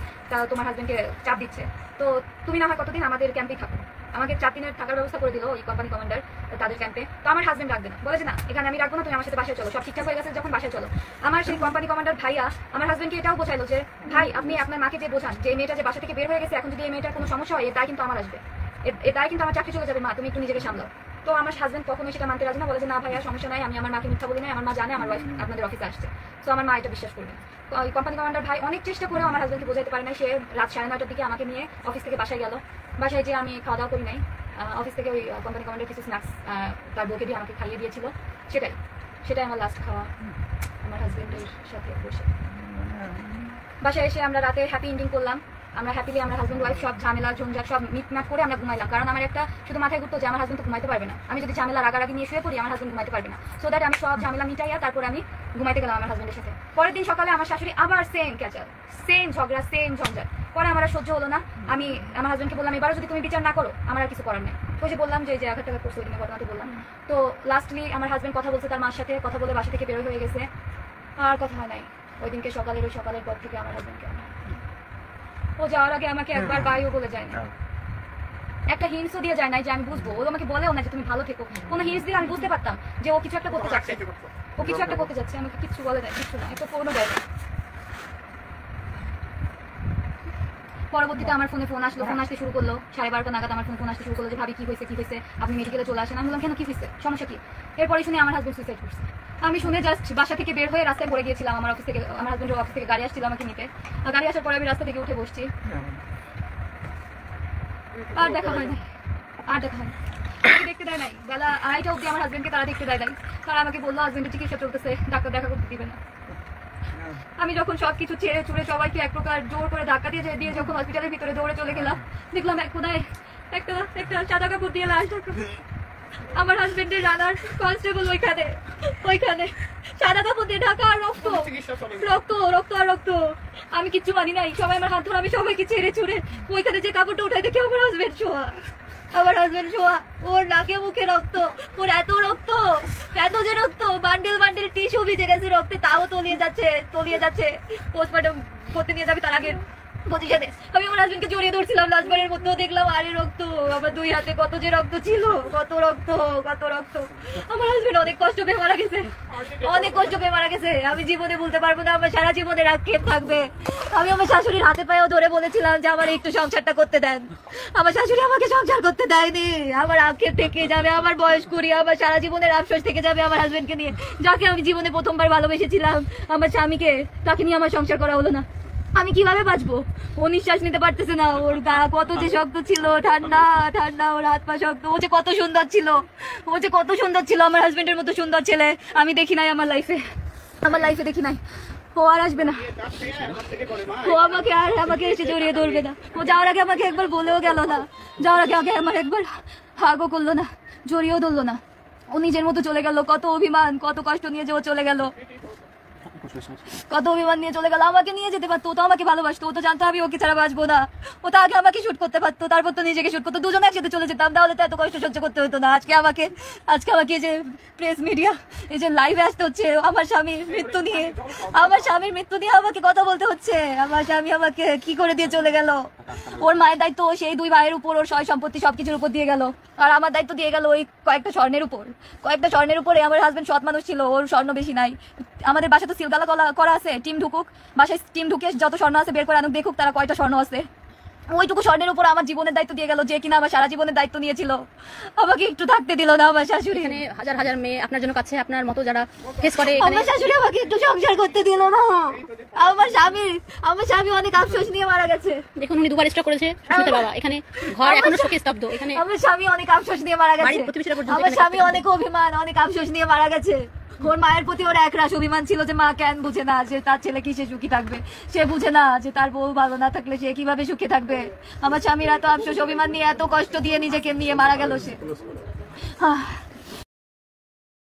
B: তোমার হাজবেন্ডকে চাপ দিচ্ছে, তো তুমি না হয় কতদিন আমাদের ক্যাম্পেই থাকো। আমাকে 4 দিনের থাকার ব্যবস্থা করে দিল ওই কোম্পানি কমান্ডার তাদের ক্যাম্পে। তো আমার হাজবেন্ড রাখবে না, বলে যে না এখানে আমি রাখবো না, তুমি আমার সাথে বাসায় চলো, সব ঠিকঠাক হয়ে গেছে যখন বাসায় চলো। আমার সেই কোম্পানি কমান্ডার ভাইয়া আমার হাজবেন্ডকে এটাও বোঝাইলো যে ভাই আপনি আপনার মাকে যে বোঝান যে এই মেয়েটা যে বাসা থেকে বের হয়ে গেছে, এখন যদি এই মেয়েটার কোনো সমস্যা হয় এটাই কিন্তু আমার আসবে, এটাই কিন্তু আমার চাকরি চলে যাবে, মা তুমি একটু নিজেকে সামলাও। তো আমার হাজবেন্ড কখনোই সেটা মানতে রাজি না, বলে যে না ভাইয়া সমস্যা নাই, আমি আমার মাকে মিথ্যা বলি নাই, আমার মা জানে আমার ওয়াইফ আপনাদের অফিসে আসছে, তো আমার মা এটা বিশ্বাস করবে। ওই কোম্পানি কমান্ডার ভাই অনেক চেষ্টা করেও আমার হাজবেন্ডকে বোঝাইতে পারে না। সে রাত 9:30টার দিকে আমাকে নিয়ে অফিস থেকে বাসায় গেল। বাসায় যে আমি খাওয়া দাওয়া করি নাই, অফিস থেকে ওই কোম্পানি কমান্ডার কিছু স্ন্যাক্স তার বউকে দিয়ে আমাকে খাইয়ে দিয়েছিল, সেটাই আমার লাস্ট খাওয়া আমার হাজবেন্ডের সাথে বসে। বাসায় এসে আমরা রাতে হ্যাপি এন্ডিং করলাম, আমরা হ্যাপিলি আমরা হাজবেন্ড ওয়াইফ সব ঝামেলা ঝঞ্ঝাট সব মিটমাট করে আমরা ঘুমাইলাম। কারণ আমার একটা শুধু মাথায় ঘুরতো যে আমার হাজবেন্ড তো ঘুমাইতে পারবে না, আমি যদি ঝামেলা রাগারাগি নিয়ে শুয়ে পড়ি আমার হাজবেন্ড ঘুমাইতে পারবে না। সো দ্যাট আমি সব ঝামেলা মিটাইয়া তারপরে আমি ঘুমাইতে গেলাম আমার হাজবেন্ডের সাথে। পরের দিন সকালে আমার শাশুড়ি আবার সেম ক্যাচাল, সেম ঝগড়া, সেম ঝঞ্ঝাট। পরে আমার আর সহ্য হলো না, আমি আমার হাজবেন্ডকে বললাম এবারও যদি তুমি বিচার না করো আমার আর কিছু করার নেই। তো যে বললাম যে আঘাত টাঘাত করছে ওই দিনের ঘটনাটি বললাম। তো লাস্টলি আমার হাজবেন্ড কথা বলছে তার মার সাথে, কথা বলে বাসা থেকে বের হয়ে গেছে, আর কথা হয় নাই। ওই দিনকে সকালের পর থেকে আমার হাজবেন্ডকে ও যাওয়ার আগে আমাকে একবার বাইও বলে যায় না, একটা হিন্টসও দিয়ে যায় নাই যে আমি বুঝবো। ও আমাকে বলেও না যে তুমি ভালো থেকো, কোনো হিন্টস দিলে আমি বুঝতে পারতাম যে ও কিছু একটা করতে যাচ্ছে, আমাকে কিছু বলে দেয়, কিছু না, একটা ফোনও দেয় না। পরবর্তীতে আমার ফোন আসলো, ফোন আসতে শুরু করলো 12:30 নাগাদ আমার ফোন আসতে শুরু করলো যে ভাবি কি হয়েছে আপনি মেডিকেলে চলে আসেন। আমি বললাম কেন কি হয়েছে, সমস্যা কি? এরপরে শুনে আমার হাজবেন্ড সুইসাইড করছে। আমি শুনে জাস্ট বাসা থেকে বের হয়ে রাস্তায় পড়ে গিয়েছিলাম। আমার হাজবেন্ডের অফিস থেকে গাড়ি আসছিল আমাকে নিতে, গাড়ি আসার পরে আমি রাস্তা থেকে উঠে বসছি, আর দেখা হয় না, দেখতে দেয় নাই। বেলা 2:30 অব্দি আমার হাজবেন্ডকে তারা দেখতে দেয় নাই। তারা আমাকে বললো হাজবেন্ডের চিকিৎসা চলতেছে, ডাক্তার দেখা করতে দিবে না। আমি যখন সবকিছু ছেড়ে ছুড়ে সবাইকে এক প্রকার জোর করে ধাক্কা দিয়ে যখন হসপিটালের ভিতরে দৌড়ে চলে গেলাম, দেখলাম এক কোনায় একটা একটা সাদা কাপড় দিয়ে লাশ ঢাকা। আমার হাজবেন্ডের রানার কনস্টেবল ওইখানে সাদা কাপড় দিয়ে ঢাকা, আর রক্ত রক্ত রক্ত আর রক্ত। আমি কিচ্ছু মানি নাই, সবাই আমার হাত ধরে, আমি সবাইকে ছেড়ে ছুড়ে ওইখানে যে কাপড়টা উঠাই দেখি আমার হাজবেন্ড শোয়া, ওর নাকে মুখে রক্ত, ওর এত যে রক্ত, বান্ডেল টিস্যু ভিজে গেছে রক্তে, তাও তলিয়ে যাচ্ছে। পোস্টমর্টম করতে নিয়ে যাবে তার আগে পজিশনে আমি আমার হাজবেন্ডকে জড়িয়ে ধরছিলাম লাশবারের মধ্যেও, দেখলাম আরে রক্ত, আমার 2 হাতে কত যে রক্ত ছিল, কত রক্ত। আমার হাজবেন্ড অনেক কষ্ট পেয়ে মারা গেছে, আমি জীবনে ভুলতে পারবো না, আমার সারা জীবনের আক্ষেপ থাকবে। আমি আমার শাশুড়ির হাতে পায়েও ধরে বলেছিলাম যে আমার একটু সংসারটা করতে দেন, আমার শাশুড়ি আমাকে সংসার করতে দেয়নি। আমার আক্ষেপ থেকে যাবে, আমার বয়স করি, আমার সারা জীবনের আফসোস থেকে যাবে আমার হাজবেন্ডকে নিয়ে, যাকে আমি জীবনে প্রথমবার ভালোবেসেছিলাম, আমার স্বামীকে, তাকে নিয়ে আমার সংসার করা হলো না। আমি কিভাবে বাঁচবো? ও নিঃশ্বাস নিতে পারতেছে না, ওর গা কত যে শক্ত ছিল, ঠান্ডা, ওর হাত পা শক্ত। ও যে কত সুন্দর ছিল, আমার হাজবেন্ডের মতো সুন্দর ছেলে আমি দেখি নাই আমার লাইফে দেখি নাই। ও আর আসবে না, ও আমাকে এসে জড়িয়ে ধরবে না। ও যাওয়ার আগে আমাকে একবার বলেও গেল না, যাওয়ার আগে আমার একবার হাগও করলো না, জড়িয়েও ধরলো না। ও নিজের মতো চলে গেল, কত অভিমান, কত কষ্ট নিয়ে যে ও চলে গেল, আমাকে নিয়ে যেতে পারতো, ও তো আমাকে ভালোবাসতো, ও তো জানতো আমি ওকে ছাড়া বাঁচবো না। ও তো আগে আমাকে শুট করতে পারতো, তারপর তো নিজেকে শুট করতো, দুজনে একসাথে চলে যেতাম, তাহলে তো এত কষ্ট সহ্য করতে হতো না। আজকে আমাকে এই যে প্রেস মিডিয়া, এই যে লাইভে আসতে হচ্ছে আমার স্বামীর মৃত্যু নিয়ে আমাকে কথা বলতে হচ্ছে। আমার স্বামী আমাকে কি করে দিয়ে চলে গেল, ওর মায়ের দায়িত্ব সেই 2 ভাইয়ের উপর, ওর সয় সম্পত্তি সবকিছুর উপর দিয়ে গেল, আর আমার দায়িত্ব দিয়ে গেল ওই কয়েকটা স্বর্ণের উপরে। আমার হাজবেন্ড সৎ মানুষ ছিল, ওর স্বর্ণ বেশি নাই। আমাদের বাসা তো সিলগালা করা আছে, টিম ঢুকুক, বাসায় টিম ঢুকে যত স্বর্ণ আছে বের করে আনুক, দেখুক তারা কয়টা স্বর্ণ আছে। ওইটুকু স্বর্ণের উপর আমার জীবনের দায়িত্ব দিয়ে গেল, যে কিনা আমার সারা জীবনের দায়িত্ব নিয়েছিল, আমাকে একটু থাকতে দিল না আমার শাশুড়ি।
A: এখানে হাজার মেয়ে আপনার জন্য কাছে, আপনার মতো যারা ফেস করে,
B: আমার শাশুড়ি আমাকে একটু সংসার করতে দিল না। আমার স্বামী অনেক আফসোস নিয়ে মারা গেছে।
A: দেখুন উনি 2বার স্ট্রোক করেছে, সুস্মিতা বাবা। এখানে ঘর এখনো শোকে স্তব্ধ। এখানে
B: আমার স্বামী অনেক আফসোস নিয়ে মারা গেছে, আমার স্বামী অনেক অভিমান, অনেক আফসোস নিয়ে মারা গেছে। ওর মায়ের প্রতি ওর একরাশ অভিমান ছিল যে মা কেন বুঝে না যে তার ছেলে কি সে সুখী থাকবে, সে বুঝে না যে তার বউ ভালো না থাকলে সে কিভাবে সুখে থাকবে। আমার স্বামীর এত আফসোস অভিমান নিয়ে, এত কষ্ট দিয়ে নিজেকে নিয়ে মারা গেল সে।